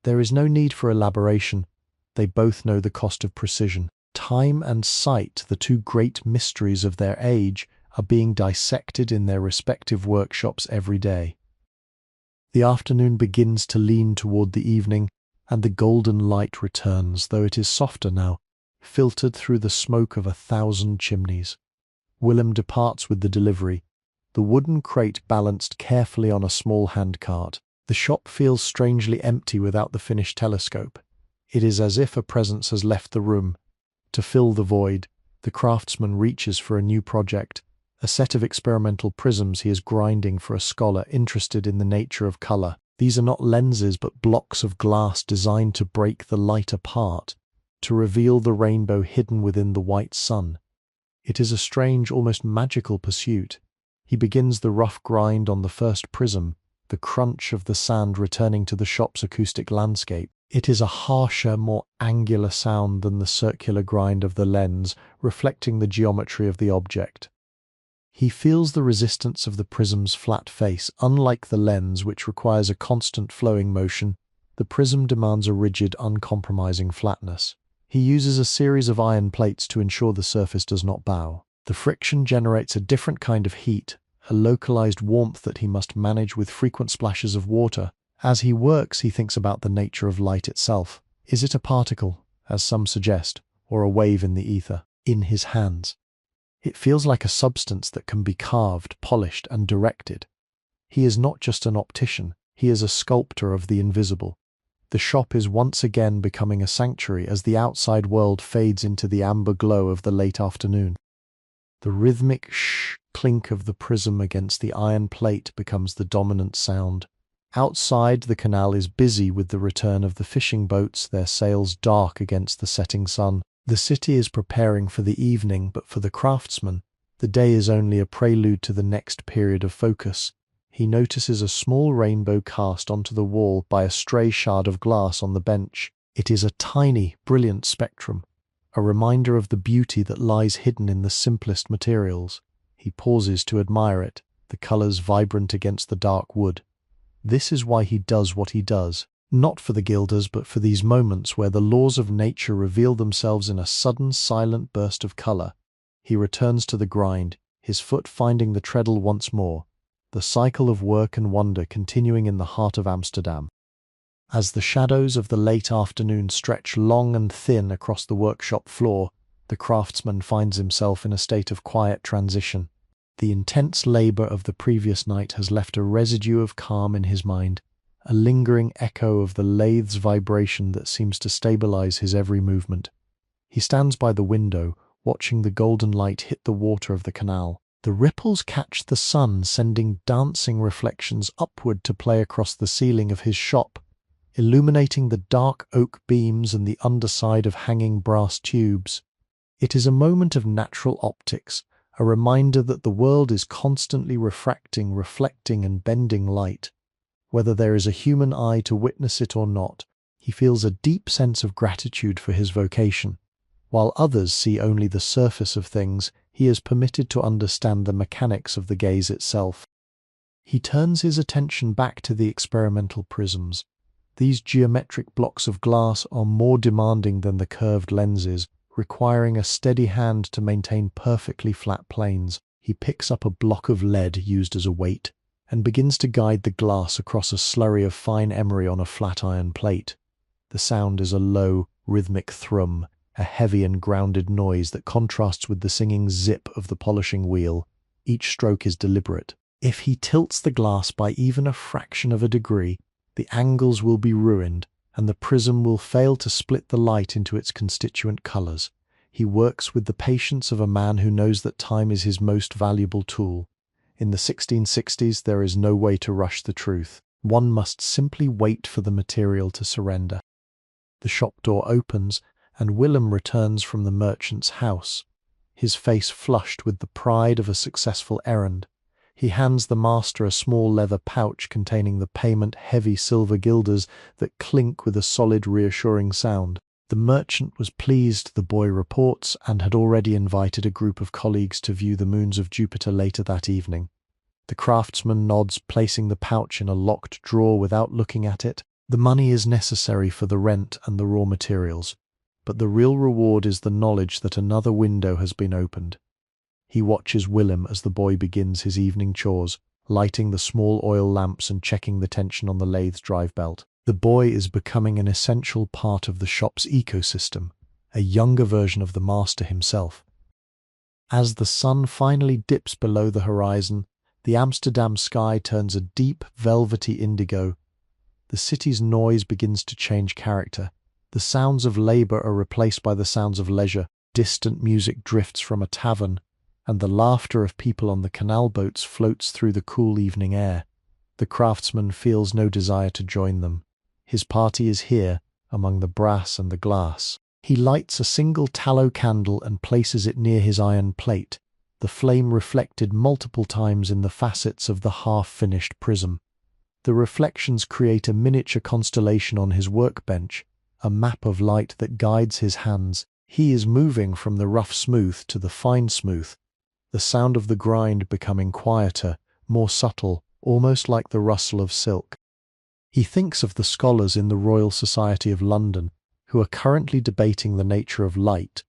There is no need for elaboration. They both know the cost of precision. Time and sight, the two great mysteries of their age, are being dissected in their respective workshops every day. The afternoon begins to lean toward the evening, and the golden light returns, though it is softer now, filtered through the smoke of 1,000 chimneys. Willem departs with the delivery, the wooden crate balanced carefully on a small handcart. The shop feels strangely empty without the finished telescope. It is as if a presence has left the room. To fill the void, the craftsman reaches for a new project, a set of experimental prisms he is grinding for a scholar interested in the nature of color. These are not lenses but blocks of glass designed to break the light apart, to reveal the rainbow hidden within the white sun. It is a strange, almost magical pursuit. He begins the rough grind on the first prism, the crunch of the sand returning to the shop's acoustic landscape. It is a harsher, more angular sound than the circular grind of the lens, reflecting the geometry of the object. He feels the resistance of the prism's flat face. Unlike the lens, which requires a constant flowing motion, the prism demands a rigid, uncompromising flatness. He uses a series of iron plates to ensure the surface does not bow. The friction generates a different kind of heat, a localized warmth that he must manage with frequent splashes of water. As he works, he thinks about the nature of light itself. Is it a particle, as some suggest, or a wave in the ether? In his hands, it feels like a substance that can be carved, polished, and directed. He is not just an optician, he is a sculptor of the invisible. The shop is once again becoming a sanctuary as the outside world fades into the amber glow of the late afternoon. The rhythmic clink of the prism against the iron plate becomes the dominant sound. Outside, the canal is busy with the return of the fishing boats, their sails dark against the setting sun. The city is preparing for the evening, but for the craftsman, the day is only a prelude to the next period of focus. He notices a small rainbow cast onto the wall by a stray shard of glass on the bench. It is a tiny, brilliant spectrum, a reminder of the beauty that lies hidden in the simplest materials. He pauses to admire it, the colors vibrant against the dark wood. This is why he does what he does, not for the gilders, but for these moments where the laws of nature reveal themselves in a sudden, silent burst of color. He returns to the grind, his foot finding the treadle once more, the cycle of work and wonder continuing in the heart of Amsterdam. As the shadows of the late afternoon stretch long and thin across the workshop floor, the craftsman finds himself in a state of quiet transition. The intense labor of the previous night has left a residue of calm in his mind, a lingering echo of the lathe's vibration that seems to stabilize his every movement. He stands by the window, watching the golden light hit the water of the canal. The ripples catch the sun, sending dancing reflections upward to play across the ceiling of his shop, illuminating the dark oak beams and the underside of hanging brass tubes. It is a moment of natural optics, a reminder that the world is constantly refracting, reflecting, and bending light. Whether there is a human eye to witness it or not, he feels a deep sense of gratitude for his vocation. While others see only the surface of things, he is permitted to understand the mechanics of the gaze itself. He turns his attention back to the experimental prisms. These geometric blocks of glass are more demanding than the curved lenses, requiring a steady hand to maintain perfectly flat planes. He picks up a block of lead used as a weight and begins to guide the glass across a slurry of fine emery on a flat iron plate. The sound is a low, rhythmic thrum, a heavy and grounded noise that contrasts with the singing zip of the polishing wheel. Each stroke is deliberate. If he tilts the glass by even a fraction of a degree, the angles will be ruined, and the prism will fail to split the light into its constituent colors. He works with the patience of a man who knows that time is his most valuable tool. In the 1660s, there is no way to rush the truth. One must simply wait for the material to surrender. The shop door opens, and Willem returns from the merchant's house, his face flushed with the pride of a successful errand. He hands the master a small leather pouch containing the payment-heavy silver guilders that clink with a solid, reassuring sound. The merchant was pleased, the boy reports, and had already invited a group of colleagues to view the moons of Jupiter later that evening. The craftsman nods, placing the pouch in a locked drawer without looking at it. The money is necessary for the rent and the raw materials, but the real reward is the knowledge that another window has been opened. He watches Willem as the boy begins his evening chores, lighting the small oil lamps and checking the tension on the lathe's drive belt. The boy is becoming an essential part of the shop's ecosystem, a younger version of the master himself. As the sun finally dips below the horizon, the Amsterdam sky turns a deep, velvety indigo. The city's noise begins to change character. The sounds of labor are replaced by the sounds of leisure. Distant music drifts from a tavern, and the laughter of people on the canal boats floats through the cool evening air. The craftsman feels no desire to join them. His party is here, among the brass and the glass. He lights a single tallow candle and places it near his iron plate, the flame reflected multiple times in the facets of the half-finished prism. The reflections create a miniature constellation on his workbench, a map of light that guides his hands. He is moving from the rough smooth to the fine smooth, the sound of the grind becoming quieter, more subtle, almost like the rustle of silk. He thinks of the scholars in the Royal Society of London, who are currently debating the nature of light.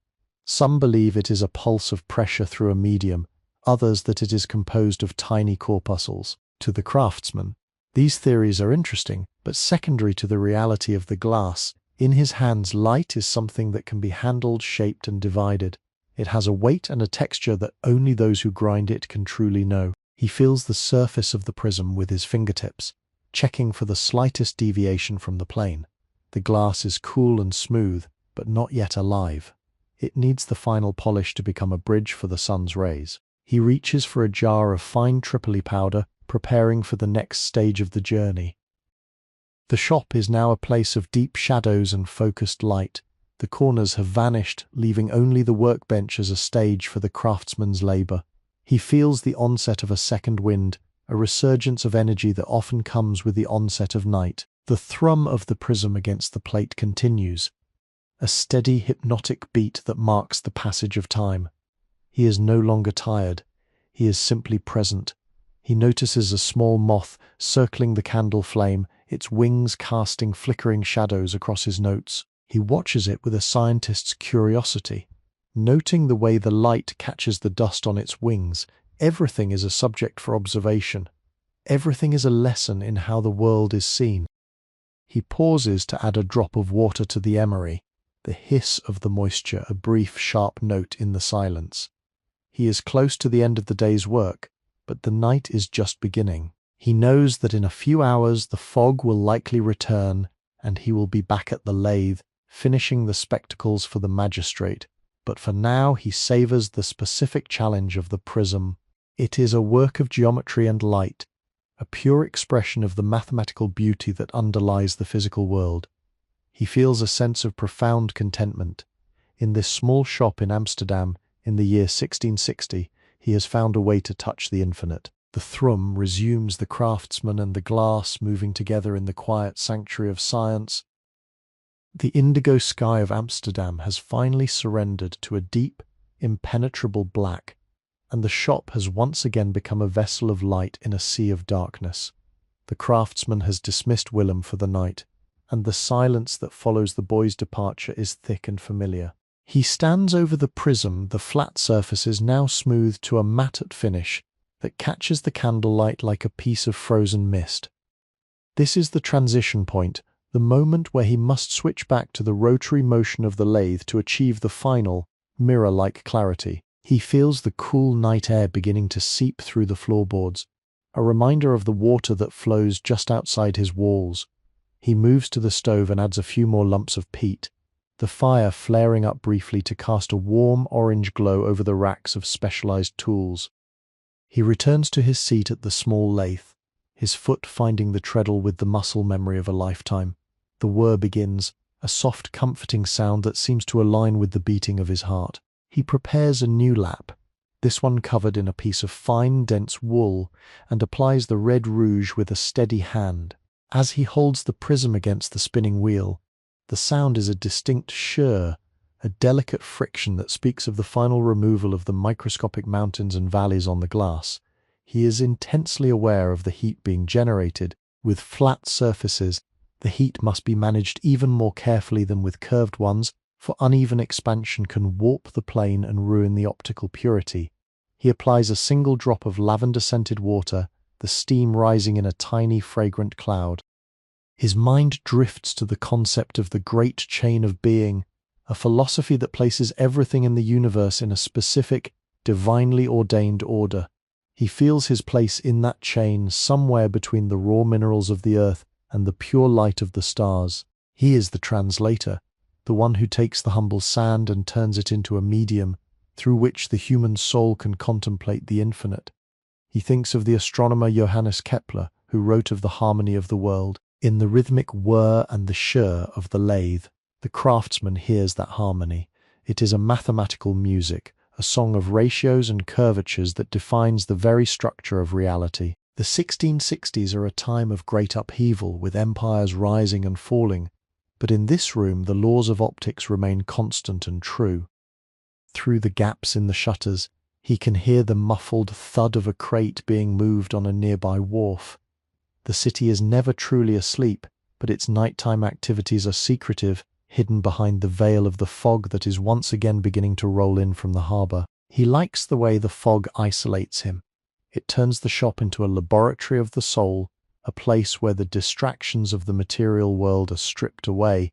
Some believe it is a pulse of pressure through a medium, others that it is composed of tiny corpuscles. To the craftsman, these theories are interesting, but secondary to the reality of the glass. In his hands, light is something that can be handled, shaped, and divided. It has a weight and a texture that only those who grind it can truly know. He feels the surface of the prism with his fingertips, checking for the slightest deviation from the plane. The glass is cool and smooth, but not yet alive. It needs the final polish to become a bridge for the sun's rays. He reaches for a jar of fine Tripoli powder, preparing for the next stage of the journey. The shop is now a place of deep shadows and focused light. The corners have vanished, leaving only the workbench as a stage for the craftsman's labor. He feels the onset of a second wind, a resurgence of energy that often comes with the onset of night. The thrum of the prism against the plate continues, a steady hypnotic beat that marks the passage of time. He is no longer tired. He is simply present. He notices a small moth circling the candle flame, its wings casting flickering shadows across his notes. He watches it with a scientist's curiosity, noting the way the light catches the dust on its wings. Everything is a subject for observation. Everything is a lesson in how the world is seen. He pauses to add a drop of water to the emery, the hiss of the moisture a brief, sharp note in the silence. He is close to the end of the day's work, but the night is just beginning. He knows that in a few hours the fog will likely return, and he will be back at the lathe, finishing the spectacles for the magistrate. But for now he savours the specific challenge of the prism. It is a work of geometry and light, a pure expression of the mathematical beauty that underlies the physical world. He feels a sense of profound contentment. In this small shop in Amsterdam, in the year 1660, he has found a way to touch the infinite. The thrum resumes the craftsman and the glass moving together in the quiet sanctuary of science. The indigo sky of Amsterdam has finally surrendered to a deep, impenetrable black, and the shop has once again become a vessel of light in a sea of darkness. The craftsman has dismissed Willem for the night, and the silence that follows the boy's departure is thick and familiar. He stands over the prism, the flat surface is now smoothed to a matte finish that catches the candlelight like a piece of frozen mist. This is the transition point, the moment where he must switch back to the rotary motion of the lathe to achieve the final, mirror-like clarity. He feels the cool night air beginning to seep through the floorboards, a reminder of the water that flows just outside his walls. He moves to the stove and adds a few more lumps of peat, the fire flaring up briefly to cast a warm orange glow over the racks of specialized tools. He returns to his seat at the small lathe, his foot finding the treadle with the muscle memory of a lifetime. The whir begins, a soft, comforting sound that seems to align with the beating of his heart. He prepares a new lap, this one covered in a piece of fine, dense wool, and applies the red rouge with a steady hand. As he holds the prism against the spinning wheel, the sound is a distinct shirr, a delicate friction that speaks of the final removal of the microscopic mountains and valleys on the glass. He is intensely aware of the heat being generated. With flat surfaces, the heat must be managed even more carefully than with curved ones, for uneven expansion can warp the plane and ruin the optical purity. He applies a single drop of lavender-scented water, the steam rising in a tiny, fragrant cloud. His mind drifts to the concept of the great chain of being, a philosophy that places everything in the universe in a specific, divinely ordained order. He feels his place in that chain somewhere between the raw minerals of the earth and the pure light of the stars. He is the translator, the one who takes the humble sand and turns it into a medium through which the human soul can contemplate the infinite. He thinks of the astronomer Johannes Kepler, who wrote of the harmony of the world. In the rhythmic whir and the shir of the lathe, the craftsman hears that harmony. It is a mathematical music, a song of ratios and curvatures that defines the very structure of reality. The 1660s are a time of great upheaval, with empires rising and falling, but in this room the laws of optics remain constant and true. Through the gaps in the shutters, he can hear the muffled thud of a crate being moved on a nearby wharf. The city is never truly asleep, but its nighttime activities are secretive, hidden behind the veil of the fog that is once again beginning to roll in from the harbour. He likes the way the fog isolates him. It turns the shop into a laboratory of the soul, a place where the distractions of the material world are stripped away.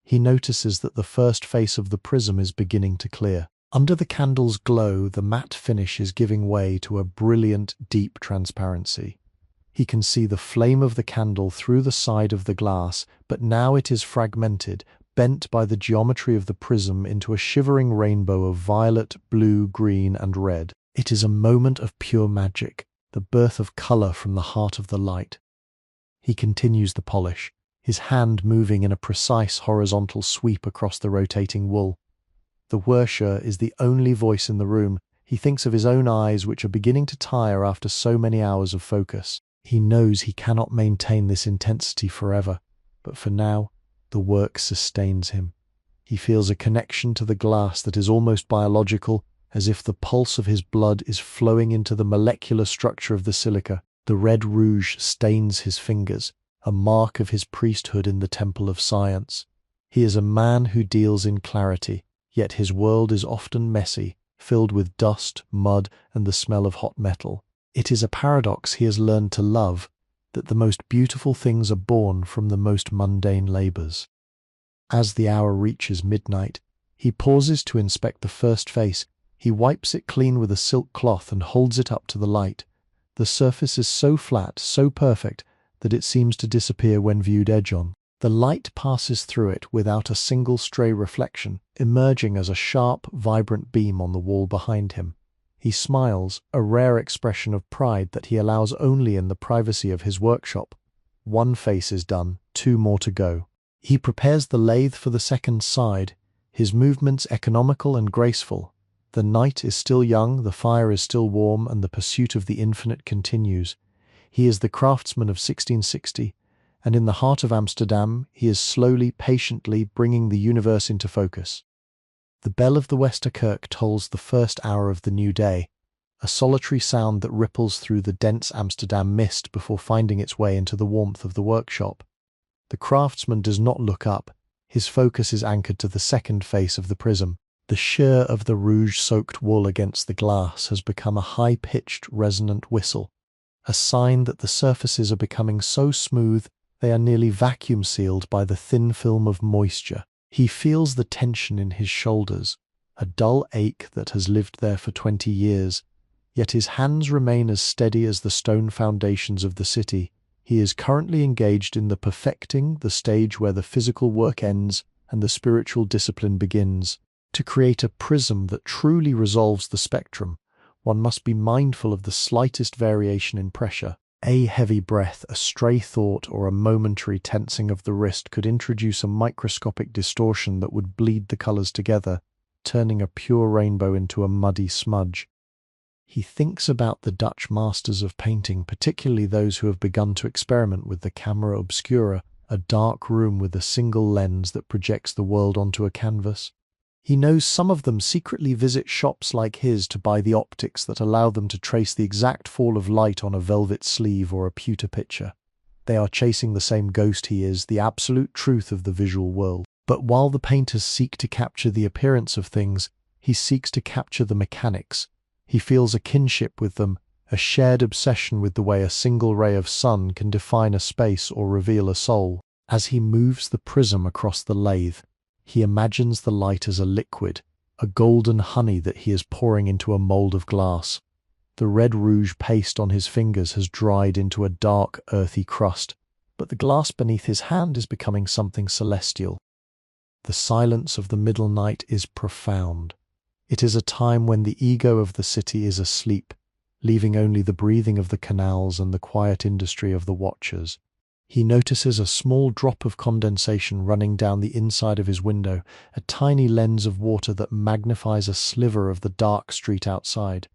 He notices that the first face of the prism is beginning to clear. Under the candle's glow, the matte finish is giving way to a brilliant, deep transparency. He can see the flame of the candle through the side of the glass, but now it is fragmented, bent by the geometry of the prism into a shivering rainbow of violet, blue, green, and red. It is a moment of pure magic, the birth of colour from the heart of the light. He continues the polish, his hand moving in a precise horizontal sweep across the rotating wool. The worshiper is the only voice in the room. He thinks of his own eyes, which are beginning to tire after so many hours of focus. He knows he cannot maintain this intensity forever, but for now, the work sustains him. He feels a connection to the glass that is almost biological, as if the pulse of his blood is flowing into the molecular structure of the silica. The red rouge stains his fingers, a mark of his priesthood in the temple of science. He is a man who deals in clarity, yet his world is often messy, filled with dust, mud, and the smell of hot metal. It is a paradox he has learned to love, that the most beautiful things are born from the most mundane labours. As the hour reaches midnight, he pauses to inspect the first face. He wipes it clean with a silk cloth and holds it up to the light. The surface is so flat, so perfect, that it seems to disappear when viewed edge-on. The light passes through it without a single stray reflection, emerging as a sharp, vibrant beam on the wall behind him. He smiles, a rare expression of pride that he allows only in the privacy of his workshop. One face is done, 2 more to go. He prepares the lathe for the second side, his movements economical and graceful. The night is still young, the fire is still warm, and the pursuit of the infinite continues. He is the craftsman of 1660, and in the heart of Amsterdam, he is slowly, patiently bringing the universe into focus. The bell of the Westerkerk tolls the first hour of the new day, a solitary sound that ripples through the dense Amsterdam mist before finding its way into the warmth of the workshop. The craftsman does not look up. His focus is anchored to the second face of the prism. The shir of the rouge-soaked wool against the glass has become a high-pitched, resonant whistle, a sign that the surfaces are becoming so smooth they are nearly vacuum-sealed by the thin film of moisture. He feels the tension in his shoulders, a dull ache that has lived there for 20 years, yet his hands remain as steady as the stone foundations of the city. He is currently engaged in the perfecting, the stage where the physical work ends and the spiritual discipline begins. To create a prism that truly resolves the spectrum, one must be mindful of the slightest variation in pressure. A heavy breath, a stray thought, or a momentary tensing of the wrist could introduce a microscopic distortion that would bleed the colours together, turning a pure rainbow into a muddy smudge. He thinks about the Dutch masters of painting, particularly those who have begun to experiment with the camera obscura, a dark room with a single lens that projects the world onto a canvas. He knows some of them secretly visit shops like his to buy the optics that allow them to trace the exact fall of light on a velvet sleeve or a pewter picture. They are chasing the same ghost he is, the absolute truth of the visual world. But while the painters seek to capture the appearance of things, he seeks to capture the mechanics. He feels a kinship with them, a shared obsession with the way a single ray of sun can define a space or reveal a soul. As he moves the prism across the lathe, he imagines the light as a liquid, a golden honey that he is pouring into a mould of glass. The red rouge paste on his fingers has dried into a dark, earthy crust, but the glass beneath his hand is becoming something celestial. The silence of the middle night is profound. It is a time when the ego of the city is asleep, leaving only the breathing of the canals and the quiet industry of the watchers. He notices a small drop of condensation running down the inside of his window, a tiny lens of water that magnifies a sliver of the dark street outside.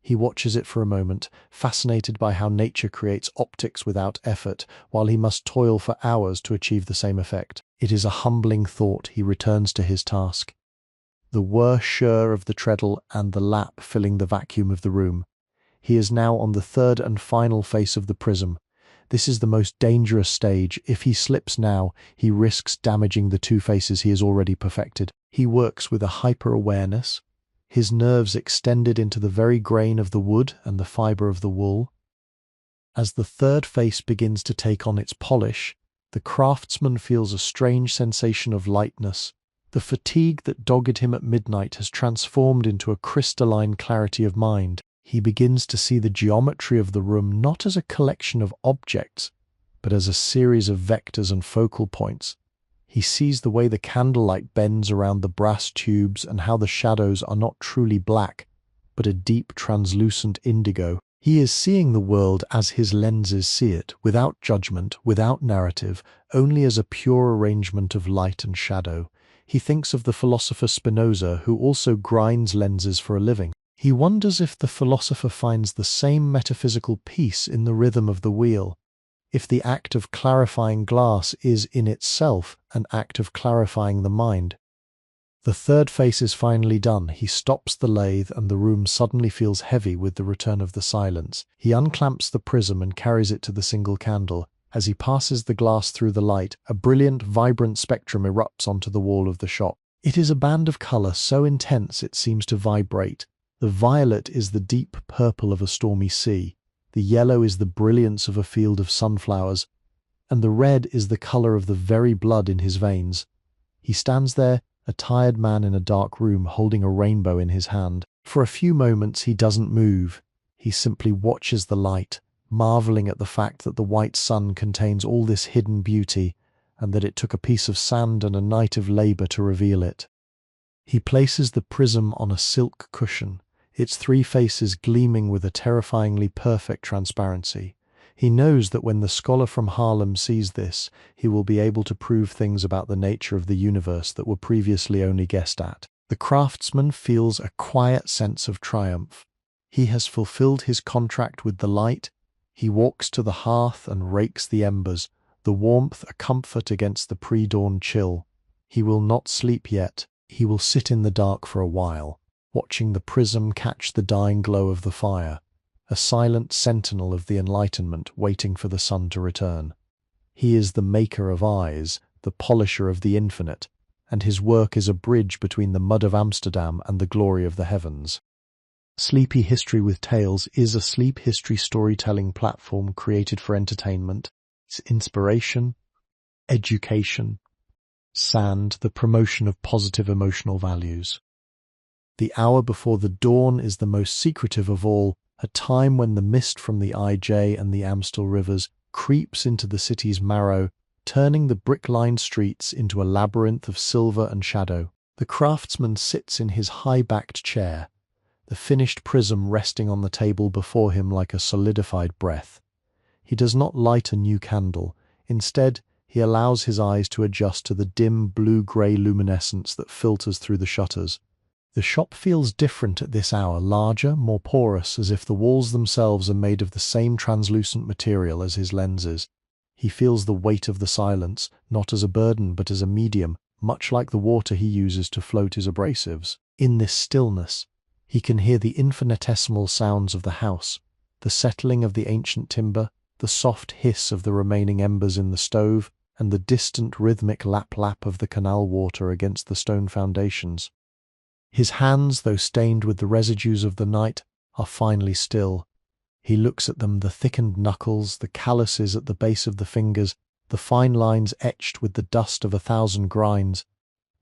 He watches it for a moment, fascinated by how nature creates optics without effort, while he must toil for hours to achieve the same effect. It is a humbling thought. He returns to his task. The whir-shur of the treadle and the lap filling the vacuum of the room. He is now on the third and final face of the prism. This is the most dangerous stage. If he slips now, he risks damaging the two faces he has already perfected. He works with a hyper-awareness, his nerves extended into the very grain of the wood and the fibre of the wool. As the third face begins to take on its polish, the craftsman feels a strange sensation of lightness. The fatigue that dogged him at midnight has transformed into a crystalline clarity of mind. He begins to see the geometry of the room not as a collection of objects, but as a series of vectors and focal points. He sees the way the candlelight bends around the brass tubes and how the shadows are not truly black, but a deep translucent indigo. He is seeing the world as his lenses see it, without judgment, without narrative, only as a pure arrangement of light and shadow. He thinks of the philosopher Spinoza, who also grinds lenses for a living. He wonders if the philosopher finds the same metaphysical peace in the rhythm of the wheel, if the act of clarifying glass is in itself an act of clarifying the mind. The third face is finally done. He stops the lathe and the room suddenly feels heavy with the return of the silence. He unclamps the prism and carries it to the single candle. As he passes the glass through the light, a brilliant, vibrant spectrum erupts onto the wall of the shop. It is a band of colour so intense it seems to vibrate. The violet is the deep purple of a stormy sea, the yellow is the brilliance of a field of sunflowers, and the red is the colour of the very blood in his veins. He stands there, a tired man in a dark room, holding a rainbow in his hand. For a few moments he doesn't move. He simply watches the light, marvelling at the fact that the white sun contains all this hidden beauty, and that it took a piece of sand and a night of labour to reveal it. He places the prism on a silk cushion, its three faces gleaming with a terrifyingly perfect transparency. He knows that when the scholar from Harlem sees this, he will be able to prove things about the nature of the universe that were previously only guessed at. The craftsman feels a quiet sense of triumph. He has fulfilled his contract with the light. He walks to the hearth and rakes the embers, the warmth a comfort against the pre-dawn chill. He will not sleep yet. He will sit in the dark for a while, watching the prism catch the dying glow of the fire, a silent sentinel of the Enlightenment waiting for the sun to return. He is the maker of eyes, the polisher of the infinite, and his work is a bridge between the mud of Amsterdam and the glory of the heavens. Sleepy History with Tales is a sleep history storytelling platform created for entertainment, its inspiration, education, and the promotion of positive emotional values. The hour before the dawn is the most secretive of all, a time when the mist from the IJ and the Amstel rivers creeps into the city's marrow, turning the brick-lined streets into a labyrinth of silver and shadow. The craftsman sits in his high-backed chair, the finished prism resting on the table before him like a solidified breath. He does not light a new candle. Instead, he allows his eyes to adjust to the dim blue-grey luminescence that filters through the shutters. The shop feels different at this hour, larger, more porous, as if the walls themselves are made of the same translucent material as his lenses. He feels the weight of the silence, not as a burden but as a medium, much like the water he uses to float his abrasives. In this stillness, he can hear the infinitesimal sounds of the house, the settling of the ancient timber, the soft hiss of the remaining embers in the stove, and the distant rhythmic lap-lap of the canal water against the stone foundations. His hands, though stained with the residues of the night, are finally still. He looks at them, the thickened knuckles, the calluses at the base of the fingers, the fine lines etched with the dust of 1,000 grinds.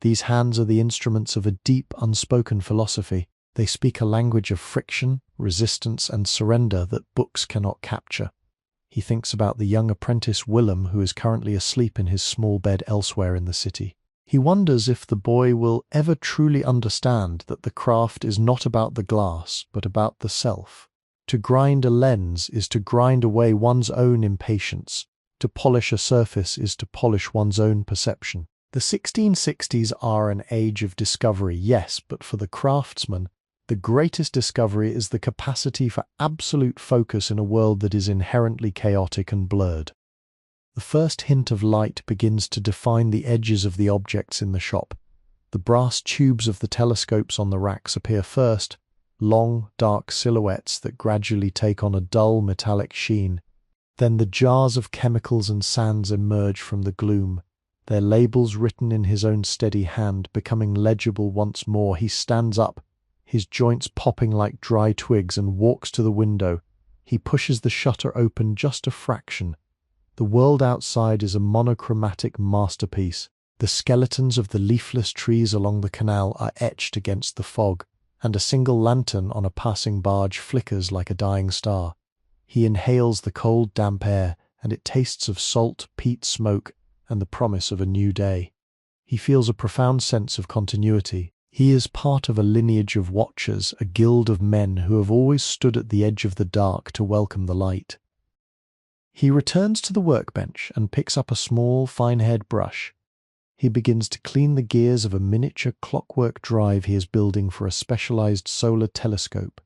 These hands are the instruments of a deep, unspoken philosophy. They speak a language of friction, resistance, and surrender that books cannot capture. He thinks about the young apprentice Willem, who is currently asleep in his small bed elsewhere in the city. He wonders if the boy will ever truly understand that the craft is not about the glass, but about the self. To grind a lens is to grind away one's own impatience. To polish a surface is to polish one's own perception. The 1660s are an age of discovery, yes, but for the craftsman, the greatest discovery is the capacity for absolute focus in a world that is inherently chaotic and blurred. The first hint of light begins to define the edges of the objects in the shop. The brass tubes of the telescopes on the racks appear first, long, dark silhouettes that gradually take on a dull metallic sheen. Then the jars of chemicals and sands emerge from the gloom, their labels written in his own steady hand, becoming legible once more. He stands up, his joints popping like dry twigs, and walks to the window. He pushes the shutter open just a fraction. The world outside is a monochromatic masterpiece. The skeletons of the leafless trees along the canal are etched against the fog, and a single lantern on a passing barge flickers like a dying star. He inhales the cold, damp air, and it tastes of salt, peat smoke, and the promise of a new day. He feels a profound sense of continuity. He is part of a lineage of watchers, a guild of men who have always stood at the edge of the dark to welcome the light. He returns to the workbench and picks up a small, fine-haired brush. He begins to clean the gears of a miniature clockwork drive he is building for a specialized solar telescope.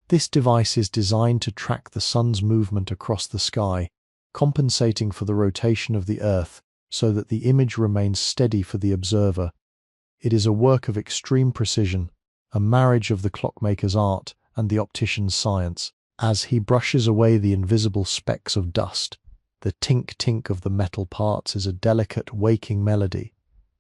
This device is designed to track the sun's movement across the sky, compensating for the rotation of the Earth so that the image remains steady for the observer. It is a work of extreme precision, a marriage of the clockmaker's art and the optician's science. As he brushes away the invisible specks of dust, the tink-tink of the metal parts is a delicate, waking melody.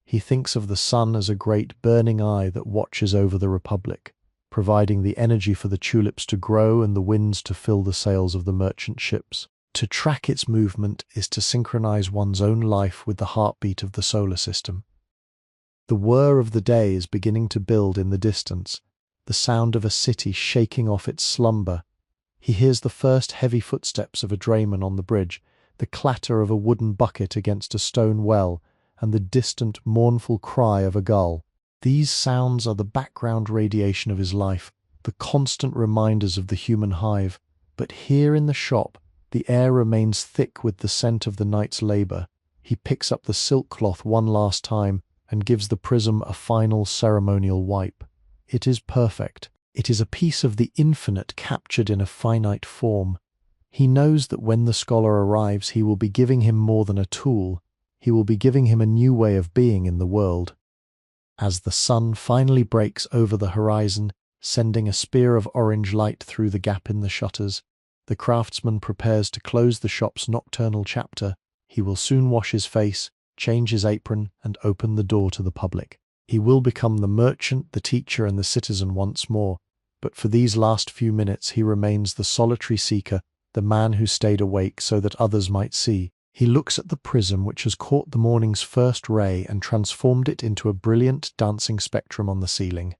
He thinks of the sun as a great burning eye that watches over the Republic, providing the energy for the tulips to grow and the winds to fill the sails of the merchant ships. To track its movement is to synchronize one's own life with the heartbeat of the solar system. The whir of the day is beginning to build in the distance, the sound of a city shaking off its slumber. He hears the first heavy footsteps of a drayman on the bridge, the clatter of a wooden bucket against a stone well, and the distant, mournful cry of a gull. These sounds are the background radiation of his life, the constant reminders of the human hive. But here in the shop, the air remains thick with the scent of the night's labor. He picks up the silk cloth one last time and gives the prism a final ceremonial wipe. It is perfect. It is a piece of the infinite captured in a finite form. He knows that when the scholar arrives, he will be giving him more than a tool. He will be giving him a new way of being in the world. As the sun finally breaks over the horizon, sending a spear of orange light through the gap in the shutters, the craftsman prepares to close the shop's nocturnal chapter. He will soon wash his face, change his apron, and open the door to the public. He will become the merchant, the teacher, and the citizen once more. But for these last few minutes he remains the solitary seeker, the man who stayed awake so that others might see. He looks at the prism which has caught the morning's first ray and transformed it into a brilliant dancing spectrum on the ceiling.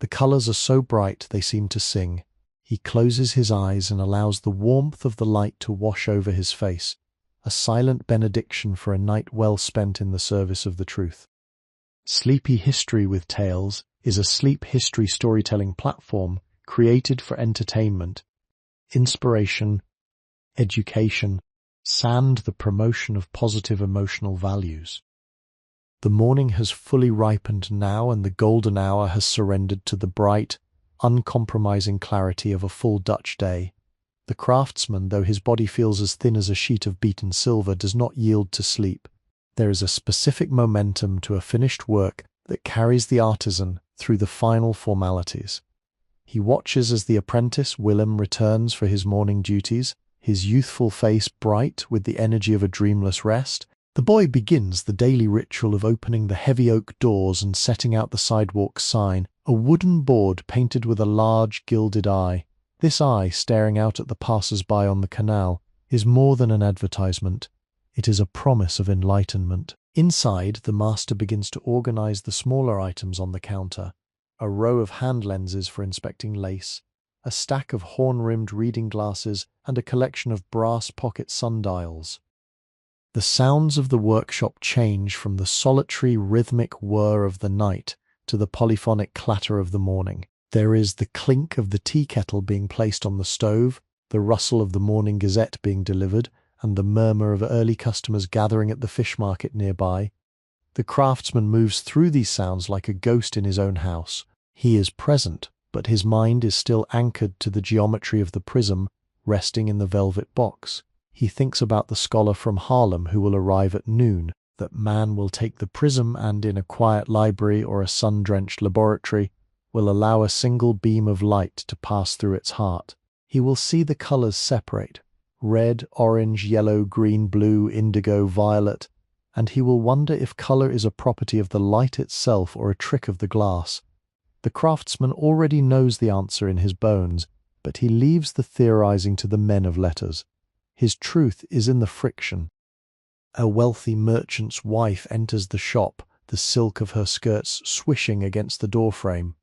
The colours are so bright they seem to sing. He closes his eyes and allows the warmth of the light to wash over his face, a silent benediction for a night well spent in the service of the truth. Sleepy History with Tales is a sleep history storytelling platform created for entertainment, inspiration, education, and the promotion of positive emotional values. The morning has fully ripened now, and the golden hour has surrendered to the bright, uncompromising clarity of a full Dutch day. The craftsman, though his body feels as thin as a sheet of beaten silver, does not yield to sleep. There is a specific momentum to a finished work that carries the artisan through the final formalities. He watches as the apprentice, Willem, returns for his morning duties, his youthful face bright with the energy of a dreamless rest. The boy begins the daily ritual of opening the heavy oak doors and setting out the sidewalk sign, a wooden board painted with a large gilded eye. This eye, staring out at the passers-by on the canal, is more than an advertisement. It is a promise of enlightenment. Inside, the master begins to organize the smaller items on the counter, a row of hand lenses for inspecting lace, a stack of horn-rimmed reading glasses, and a collection of brass pocket sundials. The sounds of the workshop change from the solitary rhythmic whir of the night to the polyphonic clatter of the morning. There is the clink of the tea kettle being placed on the stove, the rustle of the morning gazette being delivered, and the murmur of early customers gathering at the fish market nearby. The craftsman moves through these sounds like a ghost in his own house. He is present, but his mind is still anchored to the geometry of the prism resting in the velvet box. He thinks about the scholar from Harlem who will arrive at noon, that man will take the prism and in a quiet library or a sun-drenched laboratory will allow a single beam of light to pass through its heart. He will see the colors separate: red, orange, yellow, green, blue, indigo, violet, and he will wonder if color is a property of the light itself or a trick of the glass. The craftsman already knows the answer in his bones, but he leaves the theorizing to the men of letters. His truth is in the friction. A wealthy merchant's wife enters the shop, the silk of her skirts swishing against the doorframe.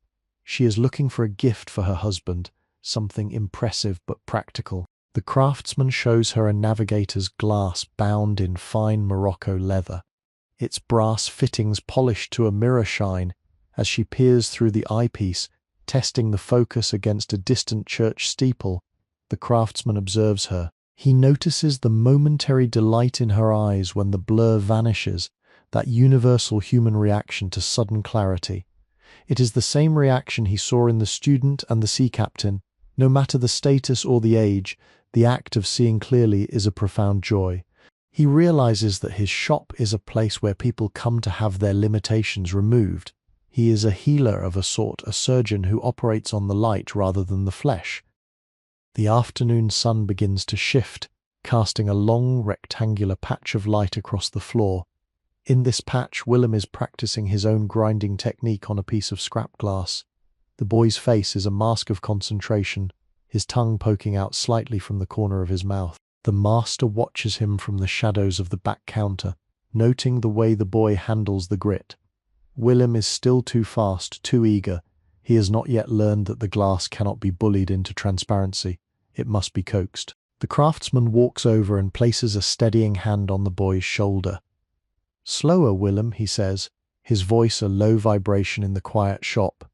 She is looking for a gift for her husband, something impressive but practical. The craftsman shows her a navigator's glass bound in fine Morocco leather, its brass fittings polished to a mirror shine. As she peers through the eyepiece, testing the focus against a distant church steeple, the craftsman observes her. He notices the momentary delight in her eyes when the blur vanishes, that universal human reaction to sudden clarity. It is the same reaction he saw in the student and the sea captain. No matter the status or the age, the act of seeing clearly is a profound joy. He realizes that his shop is a place where people come to have their limitations removed. He is a healer of a sort, a surgeon who operates on the light rather than the flesh. The afternoon sun begins to shift, casting a long rectangular patch of light across the floor. In this patch, Willem is practicing his own grinding technique on a piece of scrap glass. The boy's face is a mask of concentration, his tongue poking out slightly from the corner of his mouth. The master watches him from the shadows of the back counter, noting the way the boy handles the grit. Willem is still too fast, too eager. He has not yet learned that the glass cannot be bullied into transparency. It must be coaxed. The craftsman walks over and places a steadying hand on the boy's shoulder. "Slower, Willem," he says, his voice a low vibration in the quiet shop.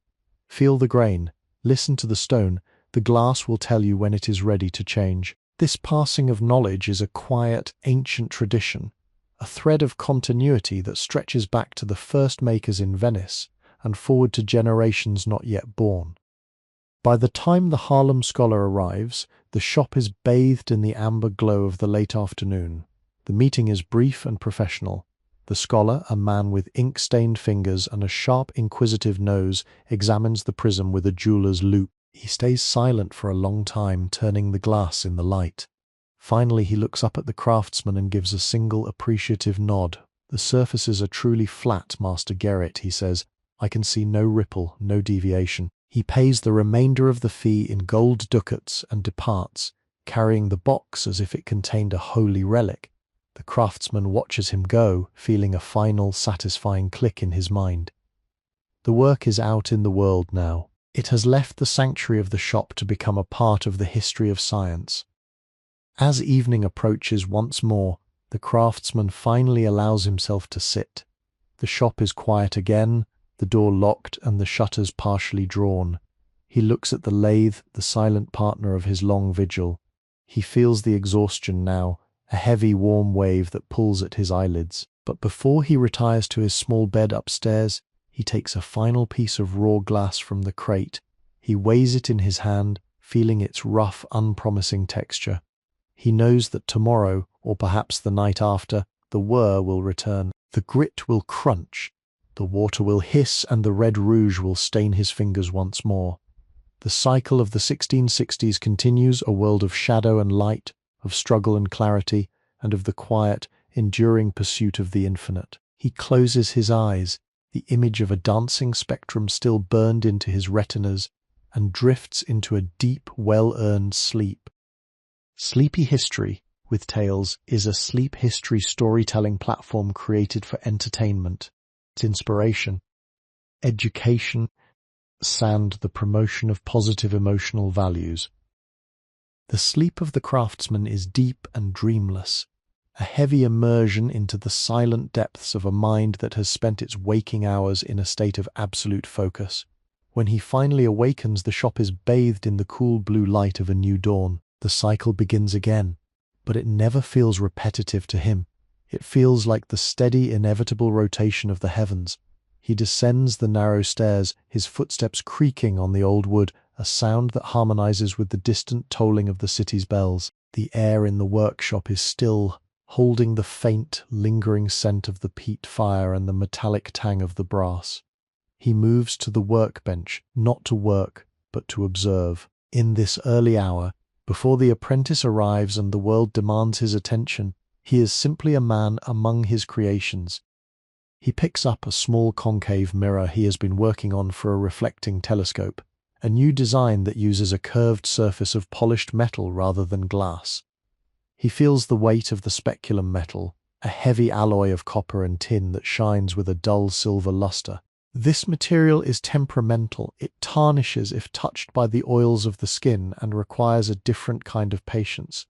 "Feel the grain. Listen to the stone. The glass will tell you when it is ready to change." This passing of knowledge is a quiet, ancient tradition, a thread of continuity that stretches back to the first makers in Venice and forward to generations not yet born. By the time the Harlem scholar arrives, the shop is bathed in the amber glow of the late afternoon. The meeting is brief and professional. The scholar, a man with ink-stained fingers and a sharp, inquisitive nose, examines the prism with a jeweler's loupe. He stays silent for a long time, turning the glass in the light. Finally, he looks up at the craftsman and gives a single appreciative nod. "The surfaces are truly flat, Master Gerrit," he says. "I can see no ripple, no deviation." He pays the remainder of the fee in gold ducats and departs, carrying the box as if it contained a holy relic. The craftsman watches him go, feeling a final, satisfying click in his mind. The work is out in the world now. It has left the sanctuary of the shop to become a part of the history of science. As evening approaches once more, the craftsman finally allows himself to sit. The shop is quiet again, the door locked and the shutters partially drawn. He looks at the lathe, the silent partner of his long vigil. He feels the exhaustion now, a heavy warm wave that pulls at his eyelids. But before he retires to his small bed upstairs, he takes a final piece of raw glass from the crate. He weighs it in his hand, feeling its rough, unpromising texture. He knows that tomorrow, or perhaps the night after, the whir will return. The grit will crunch, the water will hiss, and the red rouge will stain his fingers once more. The cycle of the 1660s continues, a world of shadow and light, of struggle and clarity, and of the quiet, enduring pursuit of the infinite. He closes his eyes, the image of a dancing spectrum still burned into his retinas, and drifts into a deep, well-earned sleep. Sleepy History, with Tales, is a sleep history storytelling platform created for entertainment, its inspiration, education, and the promotion of positive emotional values. The sleep of the craftsman is deep and dreamless, a heavy immersion into the silent depths of a mind that has spent its waking hours in a state of absolute focus. When he finally awakens, the shop is bathed in the cool blue light of a new dawn. The cycle begins again, but it never feels repetitive to him. It feels like the steady, inevitable rotation of the heavens. He descends the narrow stairs, his footsteps creaking on the old wood, a sound that harmonizes with the distant tolling of the city's bells. The air in the workshop is still, holding the faint, lingering scent of the peat fire and the metallic tang of the brass. He moves to the workbench, not to work, but to observe. In this early hour, before the apprentice arrives and the world demands his attention, he is simply a man among his creations. He picks up a small concave mirror he has been working on for a reflecting telescope, a new design that uses a curved surface of polished metal rather than glass. He feels the weight of the speculum metal, a heavy alloy of copper and tin that shines with a dull silver luster. This material is temperamental. It tarnishes if touched by the oils of the skin and requires a different kind of patience.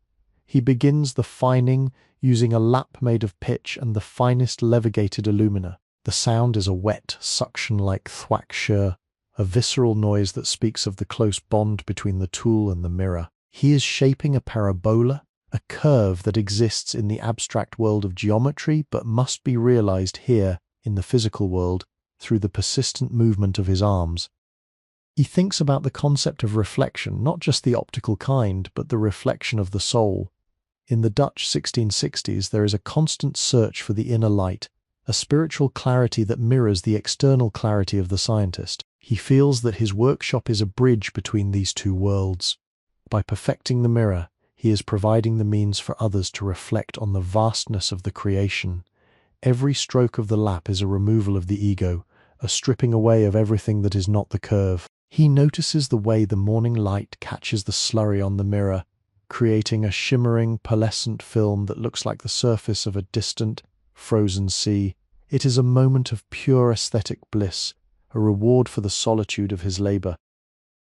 He begins the fining using a lap made of pitch and the finest levigated alumina. The sound is a wet, suction-like thwack shur, a visceral noise that speaks of the close bond between the tool and the mirror. He is shaping a parabola, a curve that exists in the abstract world of geometry but must be realized here, in the physical world, through the persistent movement of his arms. He thinks about the concept of reflection, not just the optical kind, but the reflection of the soul. In the Dutch 1660s, there is a constant search for the inner light, a spiritual clarity that mirrors the external clarity of the scientist. He feels that his workshop is a bridge between these two worlds. By perfecting the mirror, he is providing the means for others to reflect on the vastness of the creation. Every stroke of the lap is a removal of the ego, a stripping away of everything that is not the curve. He notices the way the morning light catches the slurry on the mirror, creating a shimmering, pearlescent film that looks like the surface of a distant, frozen sea. It is a moment of pure aesthetic bliss, a reward for the solitude of his labor.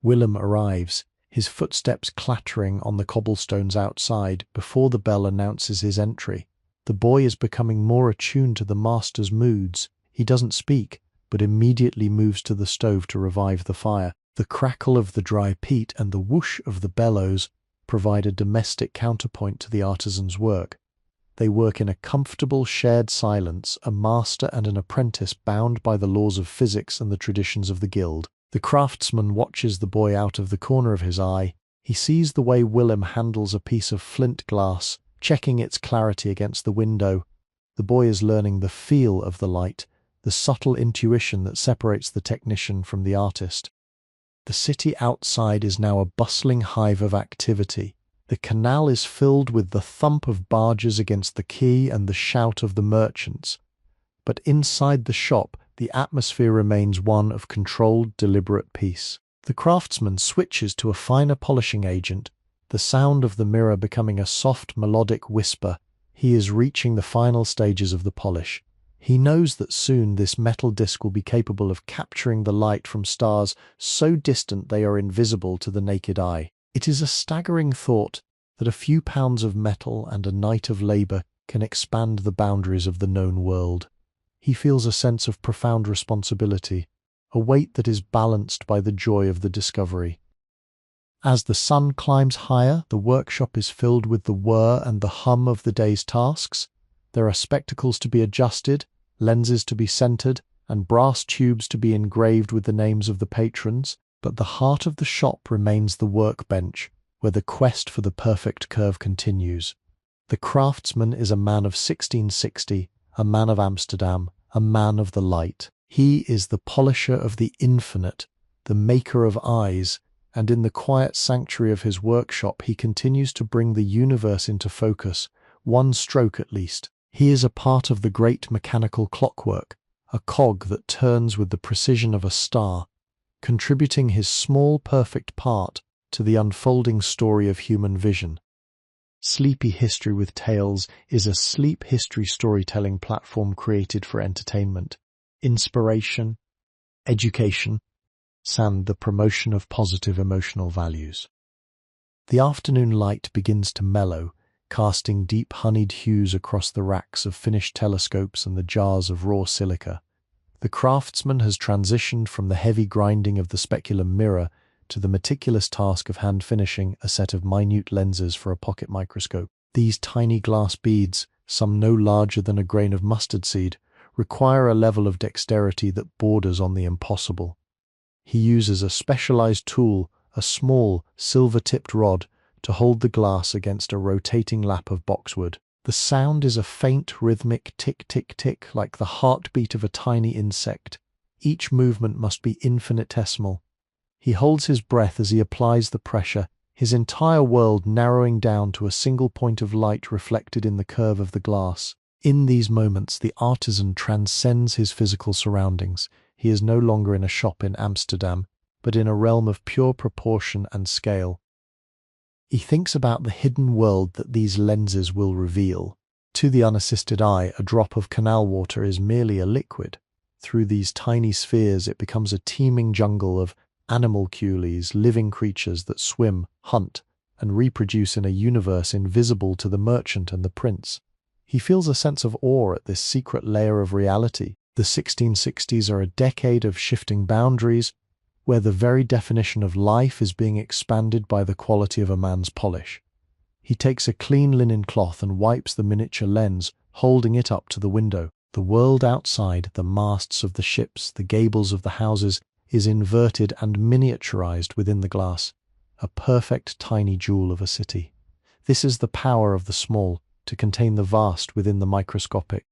Willem arrives, his footsteps clattering on the cobblestones outside before the bell announces his entry. The boy is becoming more attuned to the master's moods. He doesn't speak, but immediately moves to the stove to revive the fire. The crackle of the dry peat and the whoosh of the bellows provide a domestic counterpoint to the artisan's work. They work in a comfortable shared silence, a master and an apprentice bound by the laws of physics and the traditions of the guild. The craftsman watches the boy out of the corner of his eye. He sees the way Willem handles a piece of flint glass, checking its clarity against the window. The boy is learning the feel of the light, the subtle intuition that separates the technician from the artist. The city outside is now a bustling hive of activity. The canal is filled with the thump of barges against the quay and the shout of the merchants. But inside the shop, the atmosphere remains one of controlled, deliberate peace. The craftsman switches to a finer polishing agent, the sound of the mirror becoming a soft, melodic whisper. He is reaching the final stages of the polish. He knows that soon this metal disc will be capable of capturing the light from stars so distant they are invisible to the naked eye. It is a staggering thought that a few pounds of metal and a night of labor can expand the boundaries of the known world. He feels a sense of profound responsibility, a weight that is balanced by the joy of the discovery. As the sun climbs higher, the workshop is filled with the whir and the hum of the day's tasks. There are spectacles to be adjusted, lenses to be centered, and brass tubes to be engraved with the names of the patrons. But the heart of the shop remains the workbench, where the quest for the perfect curve continues. The craftsman is a man of 1660, a man of Amsterdam, a man of the light. He is the polisher of the infinite, the maker of eyes, and in the quiet sanctuary of his workshop he continues to bring the universe into focus, one stroke at least. He is a part of the great mechanical clockwork, a cog that turns with the precision of a star, contributing his small perfect part to the unfolding story of human vision. Sleepy History with Tales is a sleep history storytelling platform created for entertainment, inspiration, education, and the promotion of positive emotional values. The afternoon light begins to mellow, casting deep honeyed hues across the racks of finished telescopes and the jars of raw silica. The craftsman has transitioned from the heavy grinding of the speculum mirror to the meticulous task of hand-finishing a set of minute lenses for a pocket microscope. These tiny glass beads, some no larger than a grain of mustard seed, require a level of dexterity that borders on the impossible. He uses a specialized tool, a small, silver-tipped rod, to hold the glass against a rotating lap of boxwood. The sound is a faint, rhythmic tick-tick-tick like the heartbeat of a tiny insect. Each movement must be infinitesimal. He holds his breath as he applies the pressure, his entire world narrowing down to a single point of light reflected in the curve of the glass. In these moments, the artisan transcends his physical surroundings. He is no longer in a shop in Amsterdam, but in a realm of pure proportion and scale. He thinks about the hidden world that these lenses will reveal. To the unassisted eye, a drop of canal water is merely a liquid. Through these tiny spheres, it becomes a teeming jungle of animalcules, living creatures that swim, hunt, and reproduce in a universe invisible to the merchant and the prince. He feels a sense of awe at this secret layer of reality. The 1660s are a decade of shifting boundaries, where the very definition of life is being expanded by the quality of a man's polish. He takes a clean linen cloth and wipes the miniature lens, holding it up to the window. The world outside, the masts of the ships, the gables of the houses, is inverted and miniaturized within the glass, a perfect tiny jewel of a city. This is the power of the small, to contain the vast within the microscopic.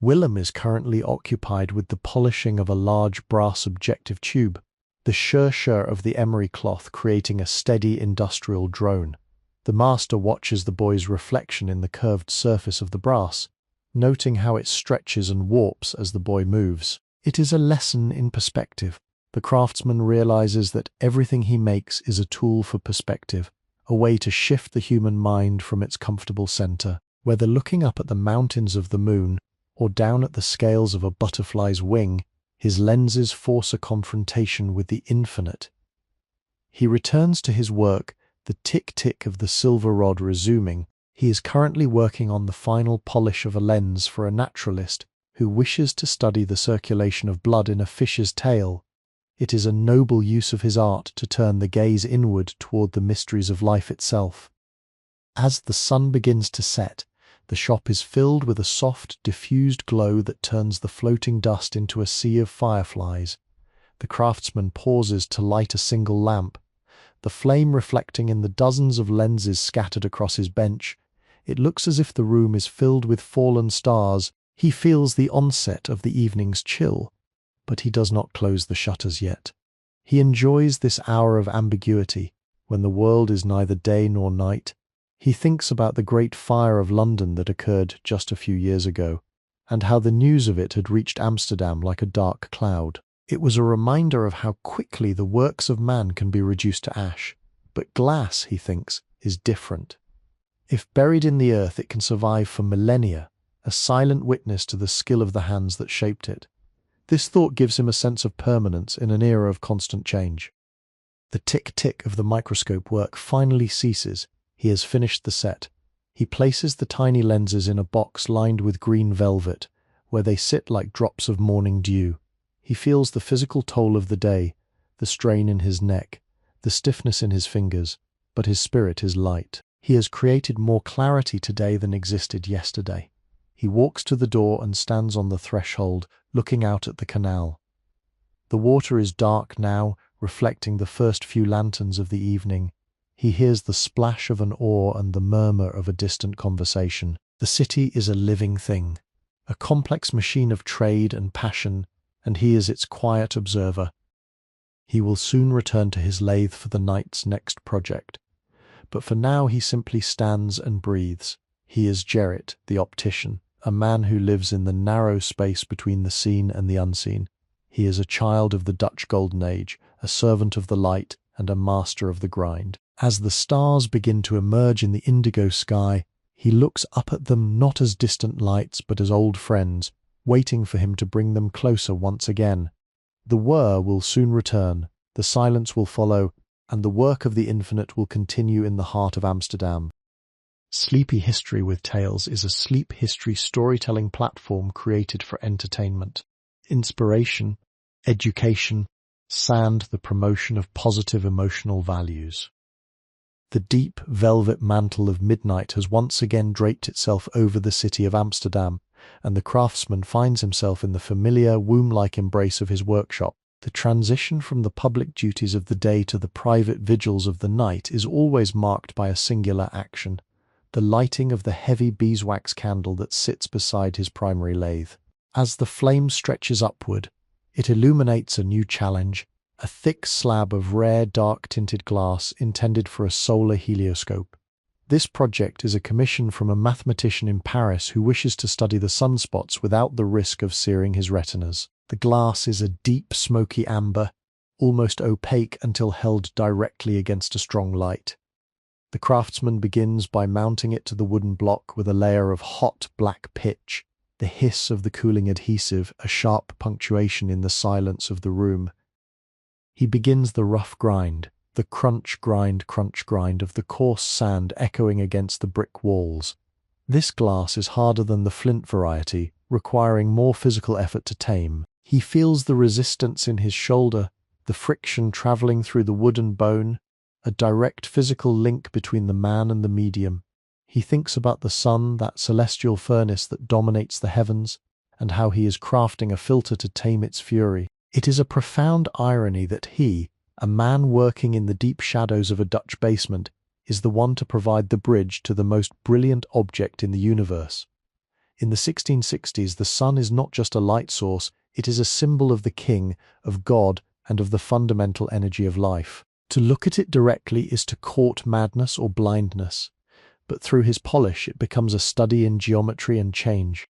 Willem is currently occupied with the polishing of a large brass objective tube, the shir of the emery cloth creating a steady industrial drone. The master watches the boy's reflection in the curved surface of the brass, noting how it stretches and warps as the boy moves. It is a lesson in perspective. The craftsman realizes that everything he makes is a tool for perspective, a way to shift the human mind from its comfortable center. Whether looking up at the mountains of the moon or down at the scales of a butterfly's wing, his lenses force a confrontation with the infinite. He returns to his work, the tick-tick of the silver rod resuming. He is currently working on the final polish of a lens for a naturalist who wishes to study the circulation of blood in a fish's tail. It is a noble use of his art to turn the gaze inward toward the mysteries of life itself. As the sun begins to set, the shop is filled with a soft, diffused glow that turns the floating dust into a sea of fireflies. The craftsman pauses to light a single lamp, the flame reflecting in the dozens of lenses scattered across his bench. It looks as if the room is filled with fallen stars. He feels the onset of the evening's chill, but he does not close the shutters yet. He enjoys this hour of ambiguity, when the world is neither day nor night. He thinks about the Great Fire of London that occurred just a few years ago, and how the news of it had reached Amsterdam like a dark cloud. It was a reminder of how quickly the works of man can be reduced to ash. But glass, he thinks, is different. If buried in the earth, it can survive for millennia, a silent witness to the skill of the hands that shaped it. This thought gives him a sense of permanence in an era of constant change. The tick-tick of the microscope work finally ceases. He has finished the set. He places the tiny lenses in a box lined with green velvet, where they sit like drops of morning dew. He feels the physical toll of the day, the strain in his neck, the stiffness in his fingers, but his spirit is light. He has created more clarity today than existed yesterday. He walks to the door and stands on the threshold, looking out at the canal. The water is dark now, reflecting the first few lanterns of the evening. He hears the splash of an oar and the murmur of a distant conversation. The city is a living thing, a complex machine of trade and passion, and he is its quiet observer. He will soon return to his lathe for the night's next project. But for now he simply stands and breathes. He is Gerrit, the optician, a man who lives in the narrow space between the seen and the unseen. He is a child of the Dutch Golden Age, a servant of the light, and a master of the grind. As the stars begin to emerge in the indigo sky, he looks up at them not as distant lights but as old friends, waiting for him to bring them closer once again. The whir will soon return, the silence will follow, and the work of the infinite will continue in the heart of Amsterdam. Sleepy History with Tales is a sleep history storytelling platform created for entertainment. inspiration, education, sand the promotion of positive emotional values. The deep velvet mantle of midnight has once again draped itself over the city of Amsterdam, and the craftsman finds himself in the familiar womb-like embrace of his workshop. The transition from the public duties of the day to the private vigils of the night is always marked by a singular action, the lighting of the heavy beeswax candle that sits beside his primary lathe. As the flame stretches upward, it illuminates a new challenge, a thick slab of rare dark-tinted glass intended for a solar helioscope. This project is a commission from a mathematician in Paris who wishes to study the sunspots without the risk of searing his retinas. The glass is a deep, smoky amber, almost opaque until held directly against a strong light. The craftsman begins by mounting it to the wooden block with a layer of hot black pitch, the hiss of the cooling adhesive a sharp punctuation in the silence of the room. He begins the rough grind, the crunch grind of the coarse sand echoing against the brick walls. This glass is harder than the flint variety, requiring more physical effort to tame. He feels the resistance in his shoulder, the friction traveling through the wooden bone, a direct physical link between the man and the medium. He thinks about the sun, that celestial furnace that dominates the heavens, and how he is crafting a filter to tame its fury. It is a profound irony that he, a man working in the deep shadows of a Dutch basement, is the one to provide the bridge to the most brilliant object in the universe. In the 1660s, the sun is not just a light source, it is a symbol of the king, of God, and of the fundamental energy of life. To look at it directly is to court madness or blindness, but through his polish it becomes a study in geometry and change.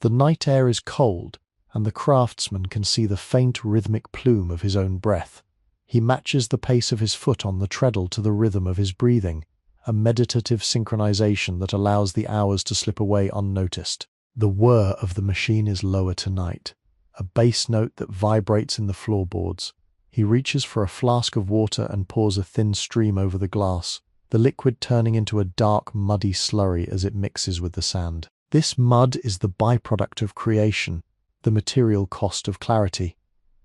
The night air is cold, and the craftsman can see the faint rhythmic plume of his own breath. He matches the pace of his foot on the treadle to the rhythm of his breathing, a meditative synchronization that allows the hours to slip away unnoticed. The whir of the machine is lower tonight, a bass note that vibrates in the floorboards. He reaches for a flask of water and pours a thin stream over the glass, the liquid turning into a dark, muddy slurry as it mixes with the sand. This mud is the byproduct of creation, the material cost of clarity.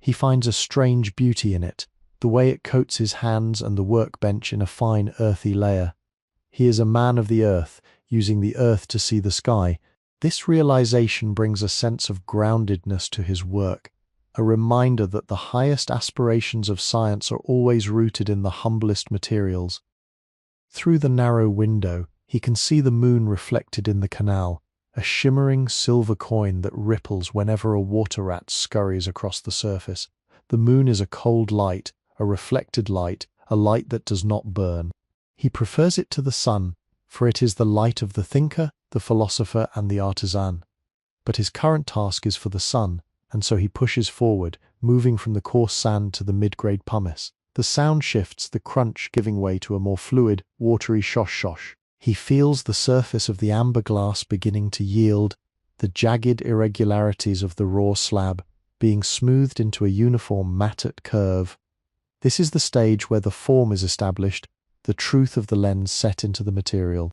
He finds a strange beauty in it, the way it coats his hands and the workbench in a fine earthy layer. He is a man of the earth, using the earth to see the sky. This realization brings a sense of groundedness to his work, a reminder that the highest aspirations of science are always rooted in the humblest materials. Through the narrow window, he can see the moon reflected in the canal, a shimmering silver coin that ripples whenever a water rat scurries across the surface. The moon is a cold light, a reflected light, a light that does not burn. He prefers it to the sun, for it is the light of the thinker, the philosopher, and the artisan. But his current task is for the sun, and so he pushes forward, moving from the coarse sand to the mid-grade pumice. The sound shifts, the crunch giving way to a more fluid, watery shosh-shosh. He feels the surface of the amber glass beginning to yield, the jagged irregularities of the raw slab being smoothed into a uniform matted curve. This is the stage where the form is established, the truth of the lens set into the material.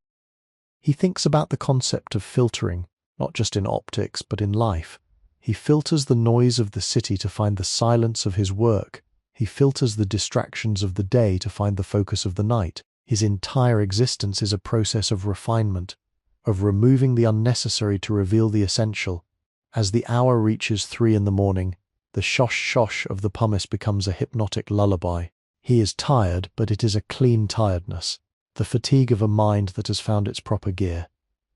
He thinks about the concept of filtering, not just in optics, but in life. He filters the noise of the city to find the silence of his work. He filters the distractions of the day to find the focus of the night. His entire existence is a process of refinement, of removing the unnecessary to reveal the essential. As the hour reaches 3 in the morning, the shosh-shosh of the pumice becomes a hypnotic lullaby. He is tired, but it is a clean tiredness, the fatigue of a mind that has found its proper gear.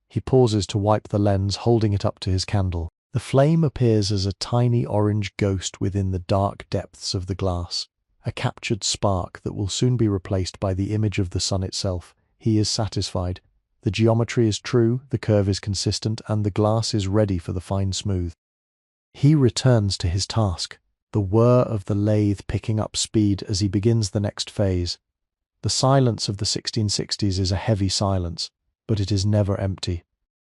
He pauses to wipe the lens, holding it up to his candle. The flame appears as a tiny orange ghost within the dark depths of the glass, a captured spark that will soon be replaced by the image of the sun itself. He is satisfied. The geometry is true, the curve is consistent, and the glass is ready for the fine smooth. He returns to his task, the whir of the lathe picking up speed as he begins the next phase. The silence of the 1660s is a heavy silence, but it is never empty.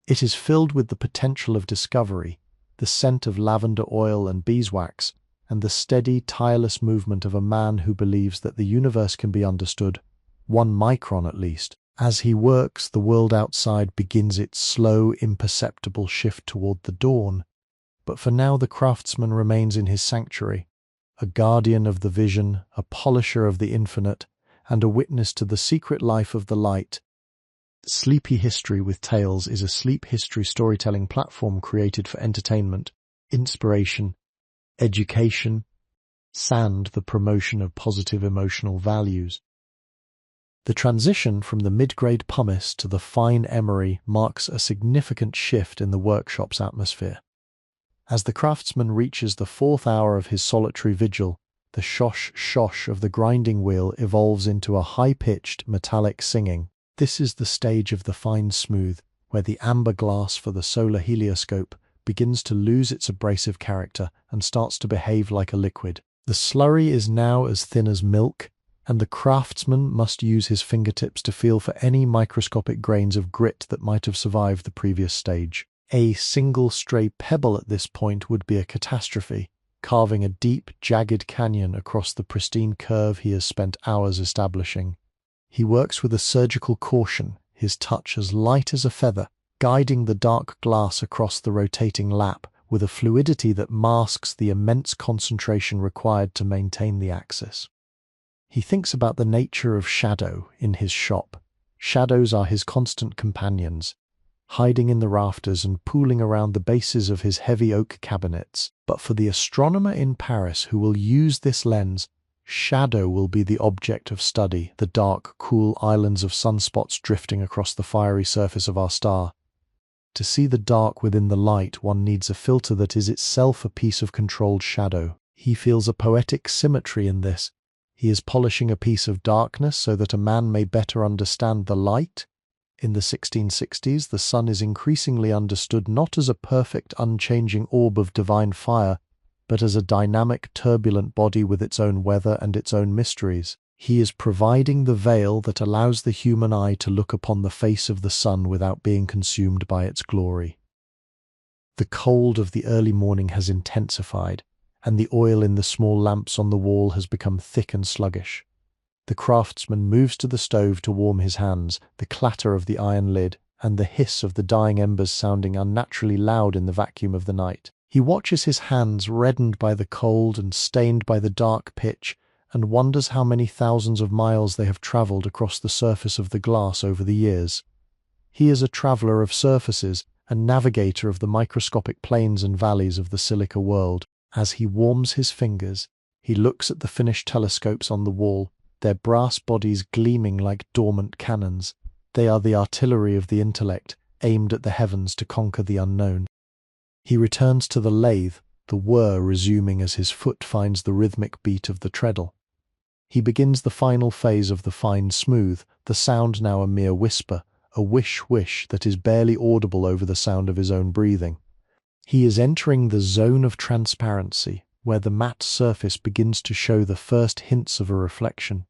It is filled with the potential of discovery, the scent of lavender oil and beeswax, and the steady, tireless movement of a man who believes that the universe can be understood, 1 micron at least. As he works, the world outside begins its slow, imperceptible shift toward the dawn. But for now the craftsman remains in his sanctuary, a guardian of the vision, a polisher of the infinite, and a witness to the secret life of the light. Sleepy History with Tales is a sleep history storytelling platform created for entertainment, inspiration, education, and the promotion of positive emotional values. The transition from the mid-grade pumice to the fine emery marks a significant shift in the workshop's atmosphere. As the craftsman reaches the fourth hour of his solitary vigil, the shosh-shosh of the grinding wheel evolves into a high-pitched, metallic singing. This is the stage of the fine smooth, where the amber glass for the solar helioscope begins to lose its abrasive character and starts to behave like a liquid. The slurry is now as thin as milk, and the craftsman must use his fingertips to feel for any microscopic grains of grit that might have survived the previous stage. A single stray pebble at this point would be a catastrophe, carving a deep, jagged canyon across the pristine curve he has spent hours establishing. He works with a surgical caution, his touch as light as a feather, guiding the dark glass across the rotating lap with a fluidity that masks the immense concentration required to maintain the axis. He thinks about the nature of shadow in his shop. Shadows are his constant companions, hiding in the rafters and pooling around the bases of his heavy oak cabinets. But for the astronomer in Paris who will use this lens, shadow will be the object of study, the dark, cool islands of sunspots drifting across the fiery surface of our star. To see the dark within the light, one needs a filter that is itself a piece of controlled shadow. He feels a poetic symmetry in this. He is polishing a piece of darkness so that a man may better understand the light. In the 1660s, the sun is increasingly understood not as a perfect, unchanging orb of divine fire, but as a dynamic, turbulent body with its own weather and its own mysteries. He is providing the veil that allows the human eye to look upon the face of the sun without being consumed by its glory. The cold of the early morning has intensified, and the oil in the small lamps on the wall has become thick and sluggish. The craftsman moves to the stove to warm his hands, the clatter of the iron lid and the hiss of the dying embers sounding unnaturally loud in the vacuum of the night. He watches his hands reddened by the cold and stained by the dark pitch, and wonders how many thousands of miles they have travelled across the surface of the glass over the years. He is a traveller of surfaces and navigator of the microscopic plains and valleys of the silica world. As he warms his fingers, he looks at the finished telescopes on the wall, their brass bodies gleaming like dormant cannons. They are the artillery of the intellect, aimed at the heavens to conquer the unknown. He returns to the lathe, the whir resuming as his foot finds the rhythmic beat of the treadle. He begins the final phase of the fine smooth, the sound now a mere whisper, a wish-wish that is barely audible over the sound of his own breathing. He is entering the zone of transparency, where the matte surface begins to show the first hints of a reflection.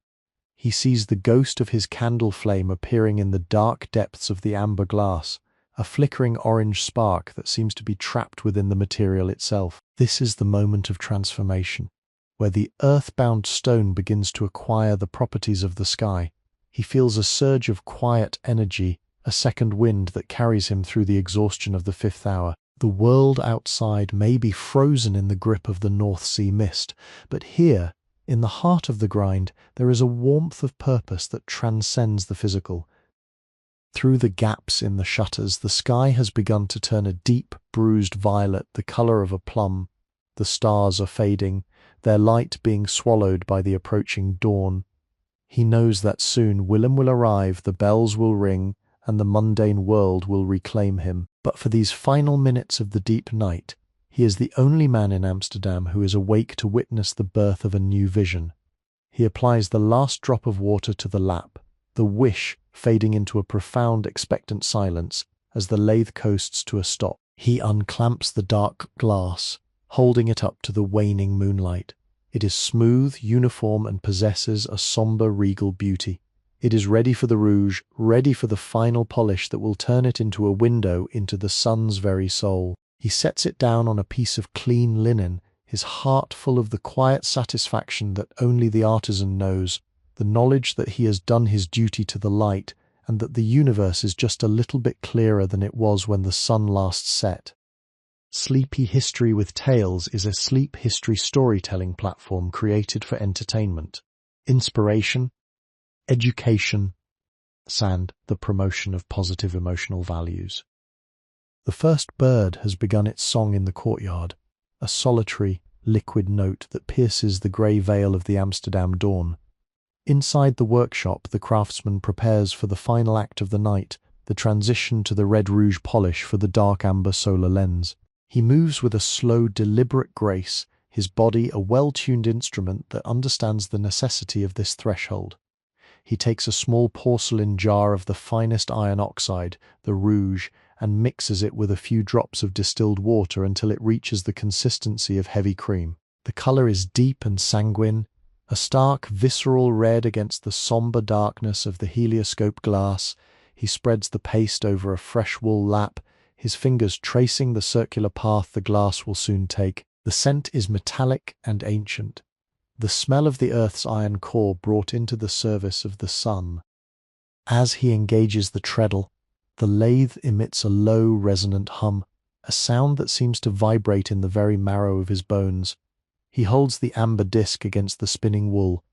He sees the ghost of his candle flame appearing in the dark depths of the amber glass, a flickering orange spark that seems to be trapped within the material itself. This is the moment of transformation, where the earth-bound stone begins to acquire the properties of the sky. He feels a surge of quiet energy, a second wind that carries him through the exhaustion of the fifth hour. The world outside may be frozen in the grip of the North Sea mist, but here, in the heart of the grind, there is a warmth of purpose that transcends the physical. Through the gaps in the shutters, the sky has begun to turn a deep, bruised violet, the colour of a plum. The stars are fading, their light being swallowed by the approaching dawn. He knows that soon Willem will arrive, the bells will ring, and the mundane world will reclaim him. But for these final minutes of the deep night, he is the only man in Amsterdam who is awake to witness the birth of a new vision. He applies the last drop of water to the lap, the wish fading into a profound, expectant silence as the lathe coasts to a stop. He unclamps the dark glass, holding it up to the waning moonlight. It is smooth, uniform, and possesses a sombre, regal beauty. It is ready for the rouge, ready for the final polish that will turn it into a window into the sun's very soul. He sets it down on a piece of clean linen, his heart full of the quiet satisfaction that only the artisan knows, the knowledge that he has done his duty to the light, and that the universe is just a little bit clearer than it was when the sun last set. Sleepy History with Tales is a sleep history storytelling platform created for entertainment, inspiration, education, and the promotion of positive emotional values. The first bird has begun its song in the courtyard, a solitary, liquid note that pierces the grey veil of the Amsterdam dawn. Inside the workshop, the craftsman prepares for the final act of the night, the transition to the red rouge polish for the dark amber solar lens. He moves with a slow, deliberate grace, his body a well-tuned instrument that understands the necessity of this threshold. He takes a small porcelain jar of the finest iron oxide, the rouge, and mixes it with a few drops of distilled water until it reaches the consistency of heavy cream. The color is deep and sanguine, a stark, visceral red against the somber darkness of the helioscope glass. He spreads the paste over a fresh wool lap, his fingers tracing the circular path the glass will soon take. The scent is metallic and ancient, the smell of the Earth's iron core brought into the service of the sun. As he engages the treadle, the lathe emits a low, resonant hum, a sound that seems to vibrate in the very marrow of his bones. He holds the amber disc against the spinning wool,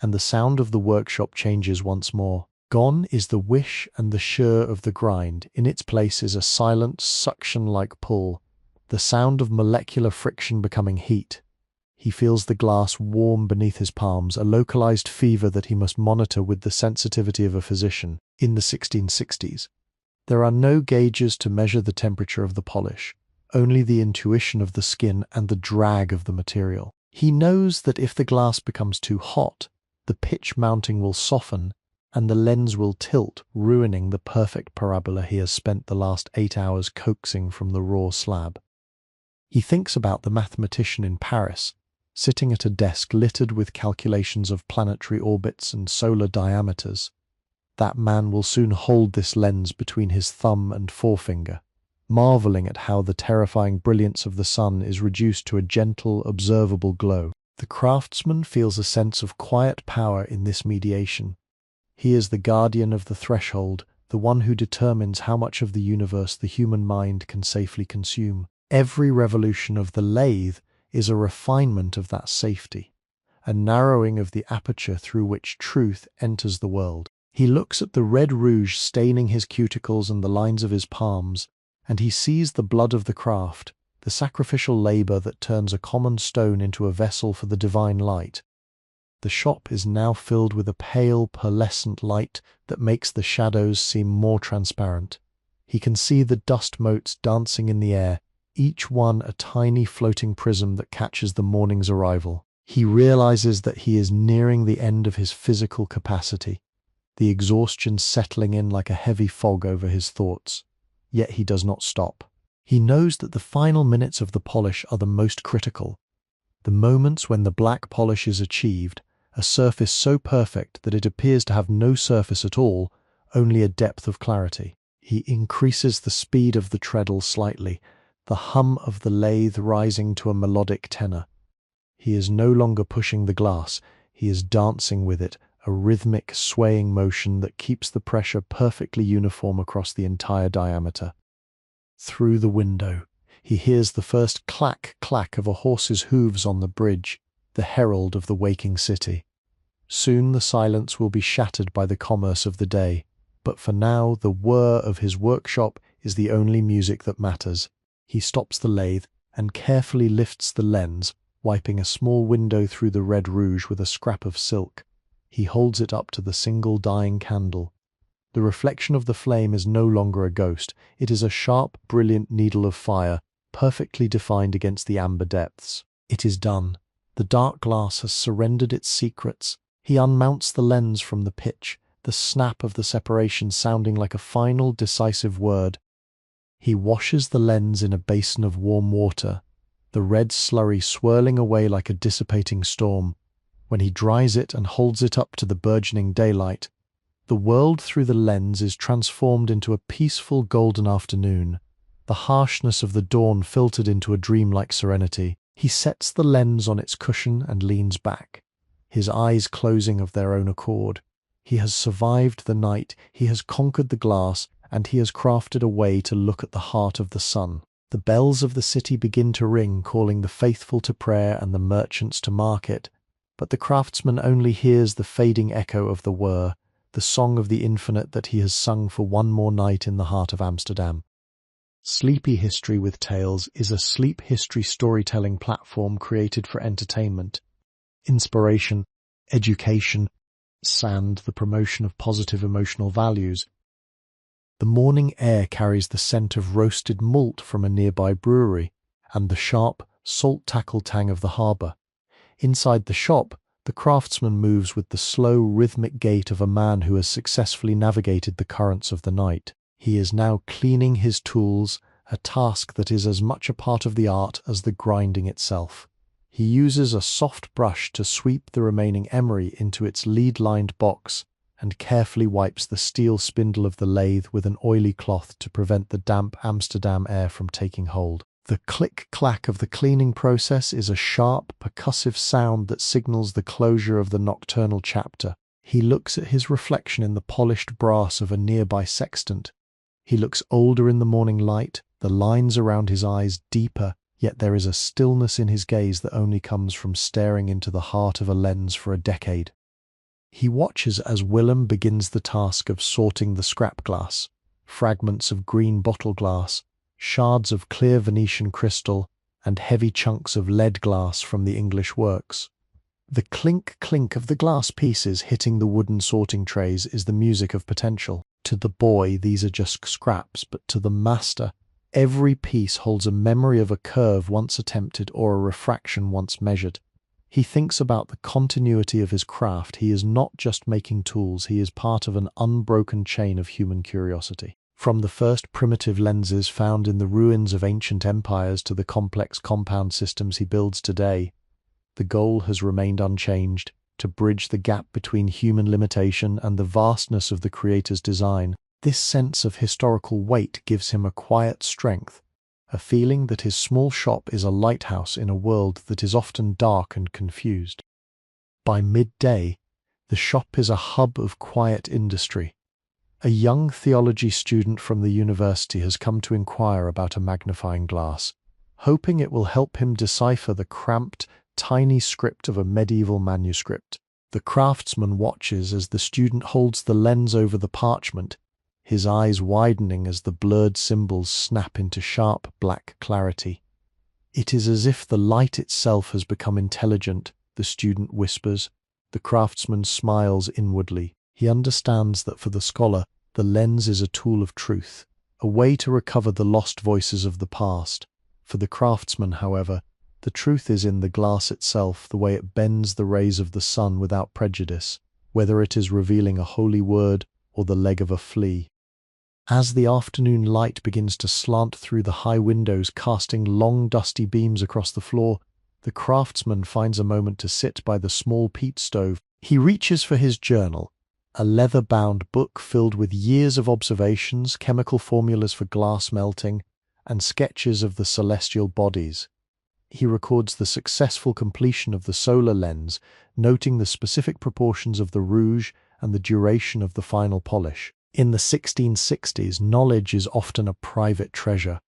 and the sound of the workshop changes once more. Gone is the whish and the shir of the grind. In its place is a silent, suction-like pull, the sound of molecular friction becoming heat. He feels the glass warm beneath his palms, a localized fever that he must monitor with the sensitivity of a physician. In the 1660s, there are no gauges to measure the temperature of the polish, only the intuition of the skin and the drag of the material. He knows that if the glass becomes too hot, the pitch mounting will soften and the lens will tilt, ruining the perfect parabola he has spent the last 8 hours coaxing from the raw slab. He thinks about the mathematician in Paris, sitting at a desk littered with calculations of planetary orbits and solar diameters. That man will soon hold this lens between his thumb and forefinger, marveling at how the terrifying brilliance of the sun is reduced to a gentle, observable glow. The craftsman feels a sense of quiet power in this mediation. He is the guardian of the threshold, the one who determines how much of the universe the human mind can safely consume. Every revolution of the lathe is a refinement of that safety, a narrowing of the aperture through which truth enters the world. He looks at the red rouge staining his cuticles and the lines of his palms, and he sees the blood of the craft, the sacrificial labor that turns a common stone into a vessel for the divine light. The shop is now filled with a pale, pearlescent light that makes the shadows seem more transparent. He can see the dust motes dancing in the air, each one a tiny floating prism that catches the morning's arrival. He realizes that he is nearing the end of his physical capacity, the exhaustion settling in like a heavy fog over his thoughts. Yet he does not stop. He knows that the final minutes of the polish are the most critical, the moments when the black polish is achieved, a surface so perfect that it appears to have no surface at all, only a depth of clarity. He increases the speed of the treadle slightly, the hum of the lathe rising to a melodic tenor. He is no longer pushing the glass, he is dancing with it, a rhythmic, swaying motion that keeps the pressure perfectly uniform across the entire diameter. Through the window, he hears the first clack-clack of a horse's hooves on the bridge, the herald of the waking city. Soon the silence will be shattered by the commerce of the day, but for now the whir of his workshop is the only music that matters. He stops the lathe and carefully lifts the lens, wiping a small window through the red rouge with a scrap of silk. He holds it up to the single dying candle. The reflection of the flame is no longer a ghost. It is a sharp, brilliant needle of fire, perfectly defined against the amber depths. It is done. The dark glass has surrendered its secrets. He unmounts the lens from the pitch, the snap of the separation sounding like a final, decisive word. He washes the lens in a basin of warm water, the red slurry swirling away like a dissipating storm. When he dries it and holds it up to the burgeoning daylight, the world through the lens is transformed into a peaceful golden afternoon, the harshness of the dawn filtered into a dreamlike serenity. He sets the lens on its cushion and leans back, his eyes closing of their own accord. He has survived the night, he has conquered the glass, and he has crafted a way to look at the heart of the sun. The bells of the city begin to ring, calling the faithful to prayer and the merchants to market, but the craftsman only hears the fading echo of the whir, the song of the infinite that he has sung for one more night in the heart of Amsterdam. Sleepy History with Tales is a sleep history storytelling platform created for entertainment, inspiration, education, and the promotion of positive emotional values. The morning air carries the scent of roasted malt from a nearby brewery and the sharp, salt-tackle tang of the harbour. Inside the shop, the craftsman moves with the slow, rhythmic gait of a man who has successfully navigated the currents of the night. He is now cleaning his tools, a task that is as much a part of the art as the grinding itself. He uses a soft brush to sweep the remaining emery into its lead-lined box and carefully wipes the steel spindle of the lathe with an oily cloth to prevent the damp Amsterdam air from taking hold. The click-clack of the cleaning process is a sharp, percussive sound that signals the closure of the nocturnal chapter. He looks at his reflection in the polished brass of a nearby sextant. He looks older in the morning light, the lines around his eyes deeper, yet there is a stillness in his gaze that only comes from staring into the heart of a lens for a decade. He watches as Willem begins the task of sorting the scrap glass, fragments of green bottle glass, shards of clear Venetian crystal, and heavy chunks of lead glass from the English works. The clink-clink of the glass pieces hitting the wooden sorting trays is the music of potential. To the boy, these are just scraps, but to the master, every piece holds a memory of a curve once attempted or a refraction once measured. He thinks about the continuity of his craft. He is not just making tools, he is part of an unbroken chain of human curiosity. From the first primitive lenses found in the ruins of ancient empires to the complex compound systems he builds today, the goal has remained unchanged: to bridge the gap between human limitation and the vastness of the Creator's design. This sense of historical weight gives him a quiet strength, a feeling that his small shop is a lighthouse in a world that is often dark and confused. By midday, the shop is a hub of quiet industry. A young theology student from the university has come to inquire about a magnifying glass, hoping it will help him decipher the cramped, tiny script of a medieval manuscript. The craftsman watches as the student holds the lens over the parchment, his eyes widening as the blurred symbols snap into sharp black clarity. It is as if the light itself has become intelligent, the student whispers. The craftsman smiles inwardly. He understands that for the scholar, the lens is a tool of truth, a way to recover the lost voices of the past. For the craftsman, however, the truth is in the glass itself, the way it bends the rays of the sun without prejudice, whether it is revealing a holy word or the leg of a flea. As the afternoon light begins to slant through the high windows, casting long dusty beams across the floor, the craftsman finds a moment to sit by the small peat stove. He reaches for his journal, a leather-bound book filled with years of observations, chemical formulas for glass melting, and sketches of the celestial bodies. He records the successful completion of the solar lens, noting the specific proportions of the rouge and the duration of the final polish. In the 1660s, knowledge is often a private treasure,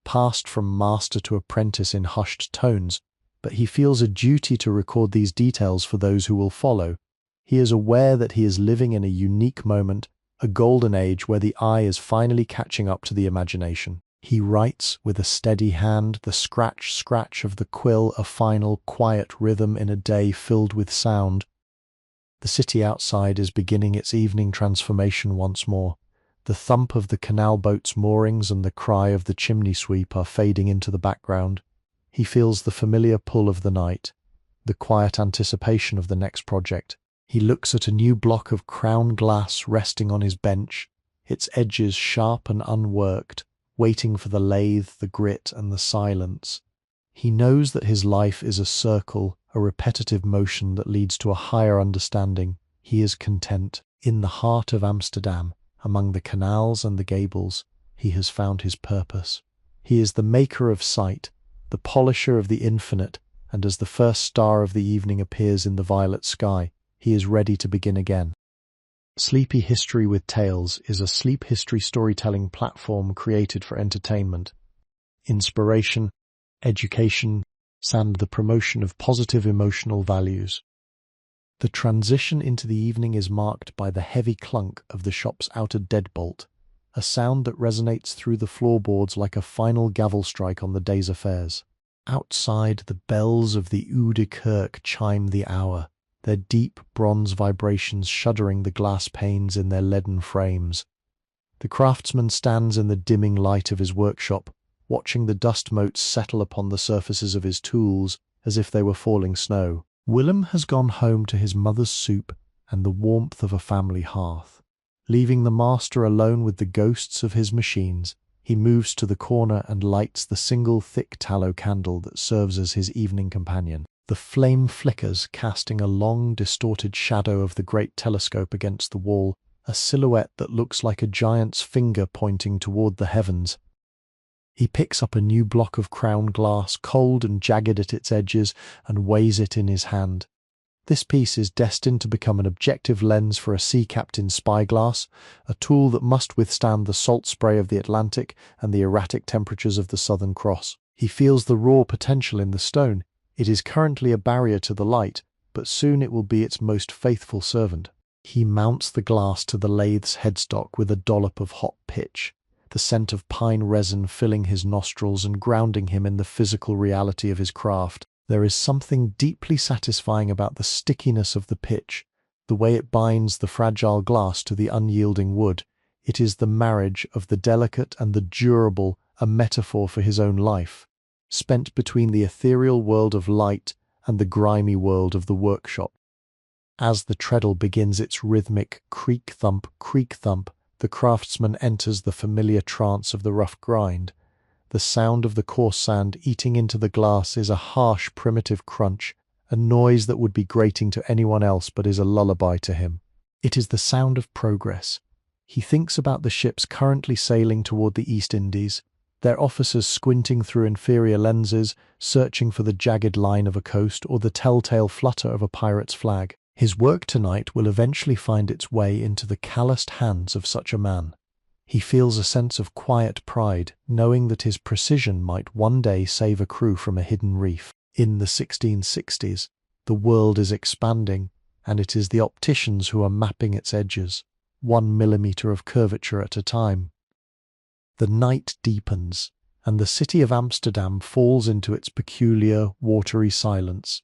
passed from master to apprentice in hushed tones, but he feels a duty to record these details for those who will follow. He is aware that he is living in a unique moment, a golden age where the eye is finally catching up to the imagination. He writes with a steady hand, the scratch-scratch of the quill, a final, quiet rhythm in a day filled with sound. The city outside is beginning its evening transformation once more. The thump of the canal boat's moorings and the cry of the chimney sweep are fading into the background. He feels the familiar pull of the night, the quiet anticipation of the next project. He looks at a new block of crown glass resting on his bench, its edges sharp and unworked, waiting for the lathe, the grit, and the silence. He knows that his life is a circle, a repetitive motion that leads to a higher understanding. He is content. In the heart of Amsterdam, among the canals and the gables, he has found his purpose. He is the maker of sight, the polisher of the infinite, and as the first star of the evening appears in the violet sky, he is ready to begin again. Sleepy History with Tales is a sleep history storytelling platform created for entertainment. inspiration, education, and the promotion of positive emotional values. The transition into the evening is marked by the heavy clunk of the shop's outer deadbolt, a sound that resonates through the floorboards like a final gavel strike on the day's affairs. Outside, the bells of the Oude Kerk chime the hour, their deep bronze vibrations shuddering the glass panes in their leaden frames. The craftsman stands in the dimming light of his workshop, watching the dust motes settle upon the surfaces of his tools as if they were falling snow. Willem has gone home to his mother's soup and the warmth of a family hearth. Leaving the master alone with the ghosts of his machines, he moves to the corner and lights the single thick tallow candle that serves as his evening companion. The flame flickers, casting a long, distorted shadow of the great telescope against the wall, a silhouette that looks like a giant's finger pointing toward the heavens. He picks up a new block of crown glass, cold and jagged at its edges, and weighs it in his hand. This piece is destined to become an objective lens for a sea captain's spyglass, a tool that must withstand the salt spray of the Atlantic and the erratic temperatures of the Southern Cross. He feels the raw potential in the stone. It is currently a barrier to the light, but soon it will be its most faithful servant. He mounts the glass to the lathe's headstock with a dollop of hot pitch, the scent of pine resin filling his nostrils and grounding him in the physical reality of his craft. There is something deeply satisfying about the stickiness of the pitch, the way it binds the fragile glass to the unyielding wood. It is the marriage of the delicate and the durable, a metaphor for his own life, spent between the ethereal world of light and the grimy world of the workshop. As the treadle begins its rhythmic creak-thump, the craftsman enters the familiar trance of the rough grind. The sound of the coarse sand eating into the glass is a harsh, primitive crunch, a noise that would be grating to anyone else but is a lullaby to him. It is the sound of progress. He thinks about the ships currently sailing toward the East Indies, their officers squinting through inferior lenses, searching for the jagged line of a coast or the telltale flutter of a pirate's flag. His work tonight will eventually find its way into the calloused hands of such a man. He feels a sense of quiet pride, knowing that his precision might one day save a crew from a hidden reef. In the 1660s, the world is expanding, and it is the opticians who are mapping its edges, 1 millimeter of curvature at a time. The night deepens, and the city of Amsterdam falls into its peculiar, watery silence.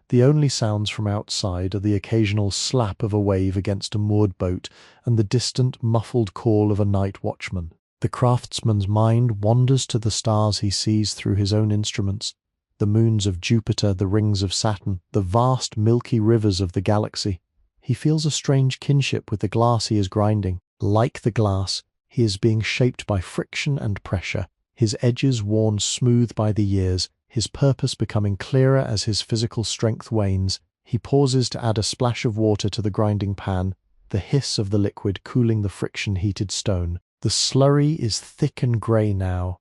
The only sounds from outside are the occasional slap of a wave against a moored boat and the distant, muffled call of a night watchman. The craftsman's mind wanders to the stars he sees through his own instruments, the moons of Jupiter, the rings of Saturn, the vast milky rivers of the galaxy. He feels a strange kinship with the glass he is grinding. Like the glass, he is being shaped by friction and pressure, his edges worn smooth by the years, his purpose becoming clearer as his physical strength wanes. He pauses to add a splash of water to the grinding pan, the hiss of the liquid cooling the friction-heated stone. The slurry is thick and grey now,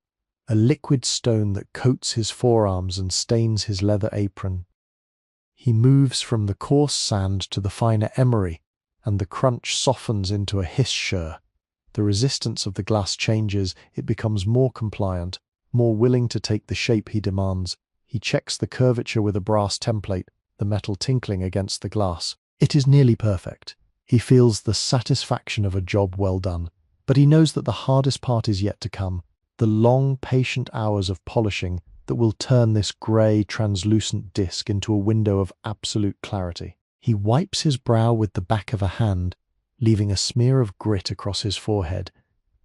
a liquid stone that coats his forearms and stains his leather apron. He moves from the coarse sand to the finer emery, and the crunch softens into a hiss-shur. The resistance of the glass changes, it becomes more compliant, more willing to take the shape he demands. He checks the curvature with a brass template, the metal tinkling against the glass. It is nearly perfect. He feels the satisfaction of a job well done. But he knows that the hardest part is yet to come, the long, patient hours of polishing that will turn this grey, translucent disc into a window of absolute clarity. He wipes his brow with the back of a hand, leaving a smear of grit across his forehead.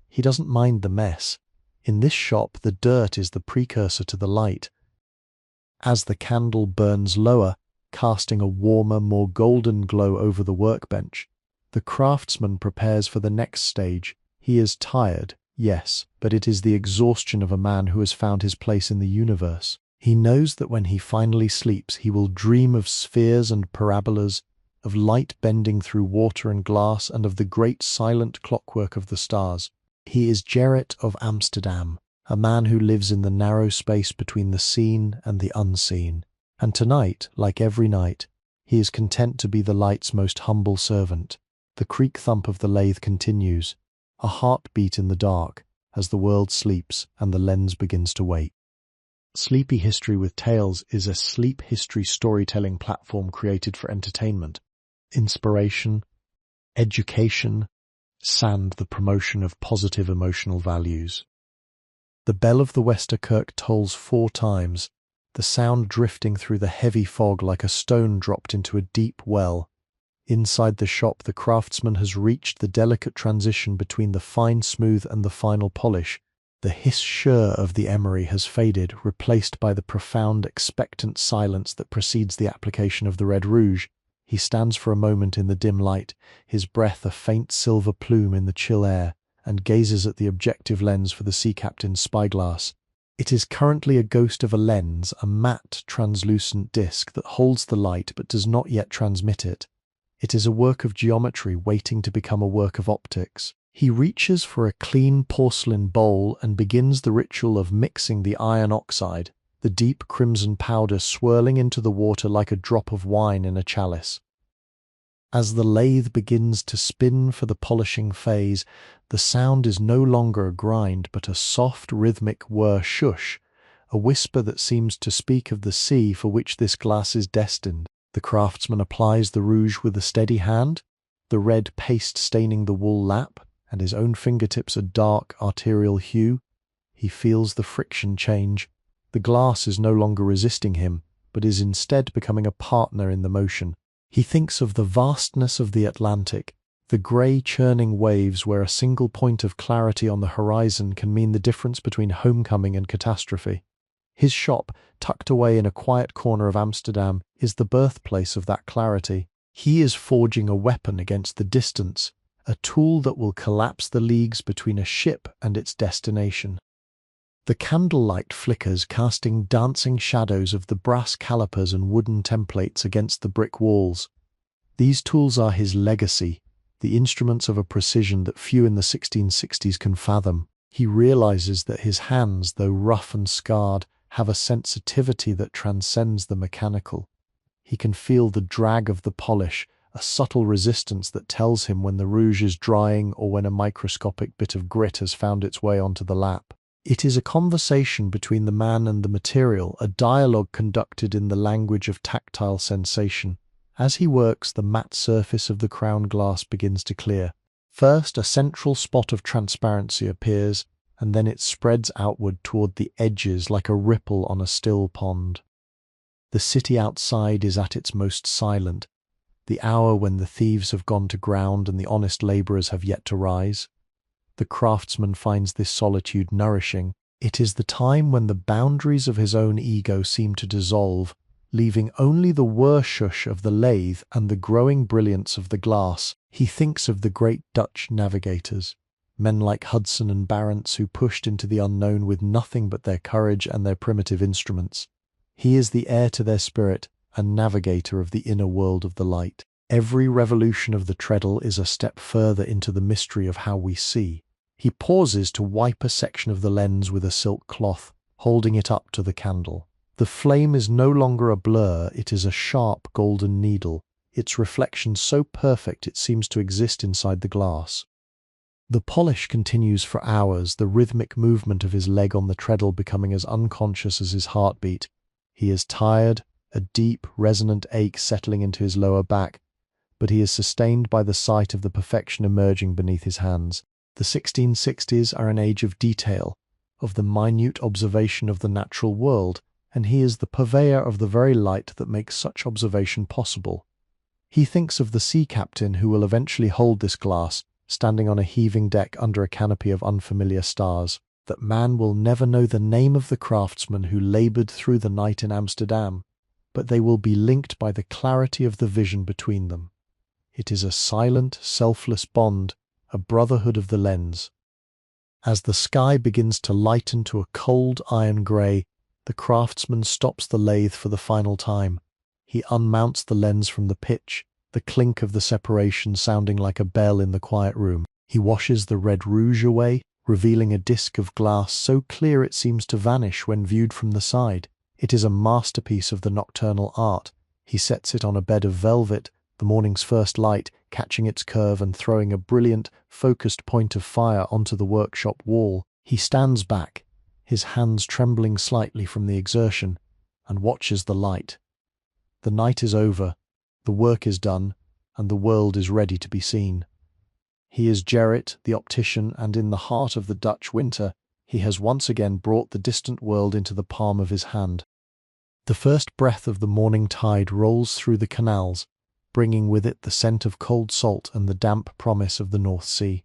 He doesn't mind the mess. In this shop, the dirt is the precursor to the light. As the candle burns lower, casting a warmer, more golden glow over the workbench, the craftsman prepares for the next stage. He is tired, yes, but it is the exhaustion of a man who has found his place in the universe. He knows that when he finally sleeps, he will dream of spheres and parabolas, of light bending through water and glass, and of the great silent clockwork of the stars. He is Gerrit of Amsterdam, a man who lives in the narrow space between the seen and the unseen. And tonight, like every night, he is content to be the light's most humble servant. The creak thump of the lathe continues, a heartbeat in the dark, as the world sleeps and the lens begins to wake. Sleepy History with Tales is a sleep history storytelling platform created for entertainment, inspiration, education, and the promotion of positive emotional values. The bell of the Westerkerk tolls 4 times, the sound drifting through the heavy fog like a stone dropped into a deep well. Inside the shop, the craftsman has reached the delicate transition between the fine smooth and the final polish. The hiss-shur of the emery has faded, replaced by the profound, expectant silence that precedes the application of the red rouge. He stands for a moment in the dim light, his breath a faint silver plume in the chill air, and gazes at the objective lens for the sea captain's spyglass. It is currently a ghost of a lens, a matte, translucent disc that holds the light but does not yet transmit it. It is a work of geometry waiting to become a work of optics. He reaches for a clean porcelain bowl and begins the ritual of mixing the iron oxide, the deep crimson powder swirling into the water like a drop of wine in a chalice. As the lathe begins to spin for the polishing phase, the sound is no longer a grind but a soft rhythmic whir-shush, a whisper that seems to speak of the sea for which this glass is destined. The craftsman applies the rouge with a steady hand, the red paste staining the wool lap, and his own fingertips a dark arterial hue. He feels the friction change. The glass is no longer resisting him, but is instead becoming a partner in the motion. He thinks of the vastness of the Atlantic, the grey churning waves where a single point of clarity on the horizon can mean the difference between homecoming and catastrophe. His shop, tucked away in a quiet corner of Amsterdam, is the birthplace of that clarity. He is forging a weapon against the distance, a tool that will collapse the leagues between a ship and its destination. The candlelight flickers, casting dancing shadows of the brass calipers and wooden templates against the brick walls. These tools are his legacy, the instruments of a precision that few in the 1660s can fathom. He realizes that his hands, though rough and scarred, have a sensitivity that transcends the mechanical. He can feel the drag of the polish, a subtle resistance that tells him when the rouge is drying or when a microscopic bit of grit has found its way onto the lap. It is a conversation between the man and the material, a dialogue conducted in the language of tactile sensation. As he works, the matte surface of the crown glass begins to clear. First, a central spot of transparency appears, and then it spreads outward toward the edges like a ripple on a still pond. The city outside is at its most silent, the hour when the thieves have gone to ground and the honest labourers have yet to rise. The craftsman finds this solitude nourishing. It is the time when the boundaries of his own ego seem to dissolve, leaving only the whir-shush of the lathe and the growing brilliance of the glass. He thinks of the great Dutch navigators, men like Hudson and Barents who pushed into the unknown with nothing but their courage and their primitive instruments. He is the heir to their spirit, a navigator of the inner world of the light. Every revolution of the treadle is a step further into the mystery of how we see. He pauses to wipe a section of the lens with a silk cloth, holding it up to the candle. The flame is no longer a blur, it is a sharp golden needle, its reflection so perfect it seems to exist inside the glass. The polish continues for hours, the rhythmic movement of his leg on the treadle becoming as unconscious as his heartbeat. He is tired, a deep, resonant ache settling into his lower back, but he is sustained by the sight of the perfection emerging beneath his hands. The 1660s are an age of detail, of the minute observation of the natural world, and he is the purveyor of the very light that makes such observation possible. He thinks of the sea captain who will eventually hold this glass, standing on a heaving deck under a canopy of unfamiliar stars, that man will never know the name of the craftsman who laboured through the night in Amsterdam, but they will be linked by the clarity of the vision between them. It is a silent, selfless bond, a brotherhood of the lens. As the sky begins to lighten to a cold iron grey, the craftsman stops the lathe for the final time. He unmounts the lens from the pitch, the clink of the separation sounding like a bell in the quiet room. He washes the red rouge away, revealing a disc of glass so clear it seems to vanish when viewed from the side. It is a masterpiece of the nocturnal art. He sets it on a bed of velvet, the morning's first light catching its curve and throwing a brilliant, focused point of fire onto the workshop wall. He stands back, his hands trembling slightly from the exertion, and watches the light. The night is over, the work is done, and the world is ready to be seen. He is Gerrit, the optician, and in the heart of the Dutch winter, he has once again brought the distant world into the palm of his hand. The first breath of the morning tide rolls through the canals, bringing with it the scent of cold salt and the damp promise of the North Sea.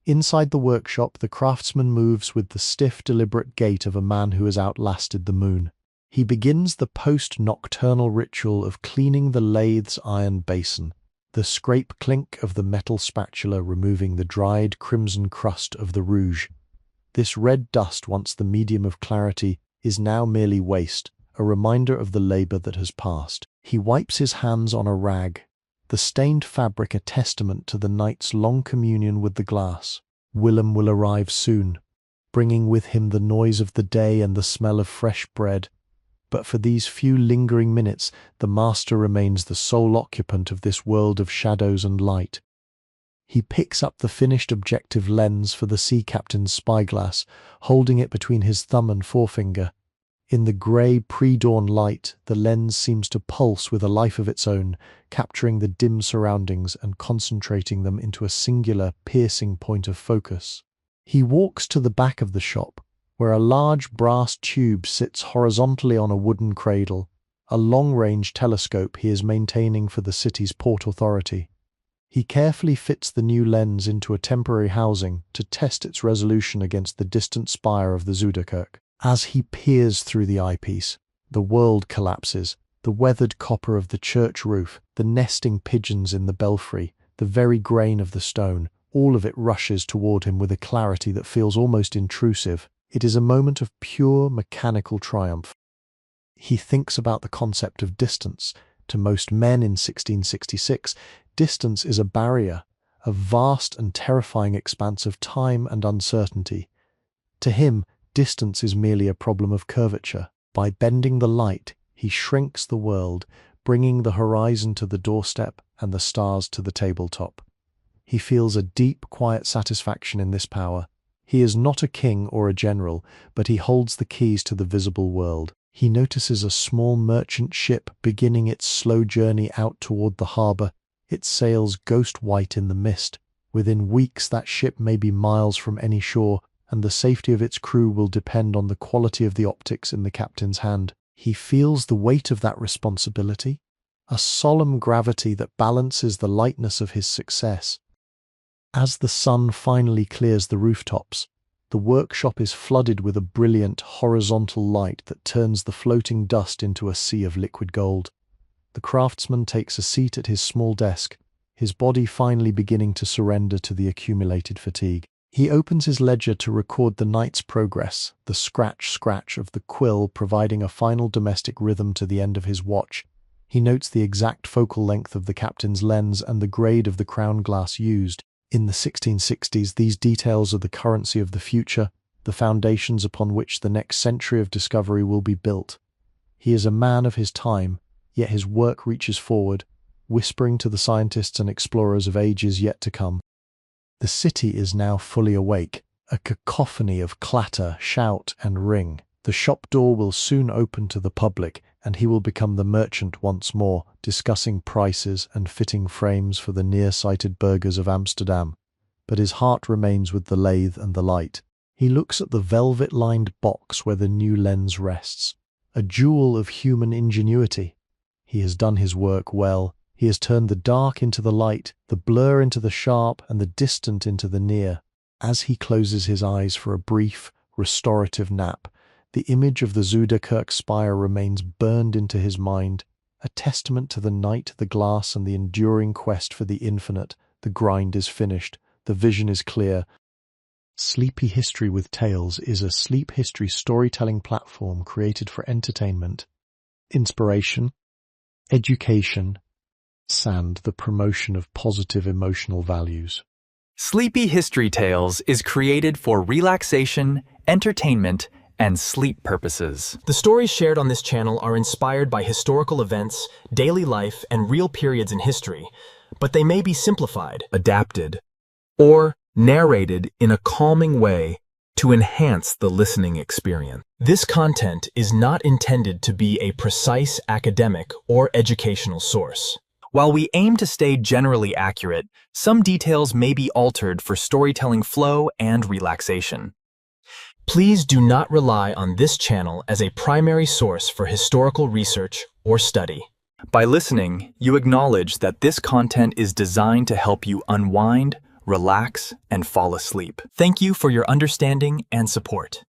Inside the workshop, the craftsman moves with the stiff, deliberate gait of a man who has outlasted the moon. He begins the post-nocturnal ritual of cleaning the lathe's iron basin, the scrape-clink of the metal spatula removing the dried crimson crust of the rouge. This red dust, once the medium of clarity, is now merely waste, a reminder of the labor that has passed. He wipes his hands on a rag, the stained fabric a testament to the night's long communion with the glass. Willem will arrive soon, bringing with him the noise of the day and the smell of fresh bread. But for these few lingering minutes, the master remains the sole occupant of this world of shadows and light. He picks up the finished objective lens for the sea captain's spyglass, holding it between his thumb and forefinger. In the grey pre-dawn light, the lens seems to pulse with a life of its own, capturing the dim surroundings and concentrating them into a singular, piercing point of focus. He walks to the back of the shop, where a large brass tube sits horizontally on a wooden cradle, a long-range telescope he is maintaining for the city's port authority. He carefully fits the new lens into a temporary housing to test its resolution against the distant spire of the Zuiderkerk. As he peers through the eyepiece, the world collapses, the weathered copper of the church roof, the nesting pigeons in the belfry, the very grain of the stone, all of it rushes toward him with a clarity that feels almost intrusive. It is a moment of pure mechanical triumph. He thinks about the concept of distance. To most men in 1666, distance is a barrier, a vast and terrifying expanse of time and uncertainty. To him, distance is merely a problem of curvature. By bending the light, he shrinks the world, bringing the horizon to the doorstep and the stars to the tabletop. He feels a deep, quiet satisfaction in this power. He is not a king or a general, but he holds the keys to the visible world. He notices a small merchant ship beginning its slow journey out toward the harbour, its sails ghost-white in the mist. Within weeks that ship may be miles from any shore, and the safety of its crew will depend on the quality of the optics in the captain's hand. He feels the weight of that responsibility, a solemn gravity that balances the lightness of his success. As the sun finally clears the rooftops, the workshop is flooded with a brilliant horizontal light that turns the floating dust into a sea of liquid gold. The craftsman takes a seat at his small desk, his body finally beginning to surrender to the accumulated fatigue. He opens his ledger to record the night's progress, the scratch-scratch of the quill providing a final domestic rhythm to the end of his watch. He notes the exact focal length of the captain's lens and the grade of the crown glass used. In the 1660s, these details are the currency of the future, the foundations upon which the next century of discovery will be built. He is a man of his time, yet his work reaches forward, whispering to the scientists and explorers of ages yet to come. The city is now fully awake, a cacophony of clatter, shout, and ring. The shop door will soon open to the public, and he will become the merchant once more, discussing prices and fitting frames for the near-sighted burghers of Amsterdam. But his heart remains with the lathe and the light. He looks at the velvet-lined box where the new lens rests, a jewel of human ingenuity. He has done his work well. He has turned the dark into the light, the blur into the sharp, and the distant into the near. As he closes his eyes for a brief, restorative nap, the image of the Zuiderkerk spire remains burned into his mind, a testament to the night, the glass, and the enduring quest for the infinite. The grind is finished. The vision is clear. Sleepy History with Tales is a sleep history storytelling platform created for entertainment, inspiration, education, and the promotion of positive emotional values. Sleepy History Tales is created for relaxation, entertainment, and sleep purposes. The stories shared on this channel are inspired by historical events, daily life, and real periods in history, but they may be simplified, adapted, or narrated in a calming way to enhance the listening experience. This content is not intended to be a precise academic or educational source. While we aim to stay generally accurate, some details may be altered for storytelling flow and relaxation. Please do not rely on this channel as a primary source for historical research or study. By listening, you acknowledge that this content is designed to help you unwind, relax, and fall asleep. Thank you for your understanding and support.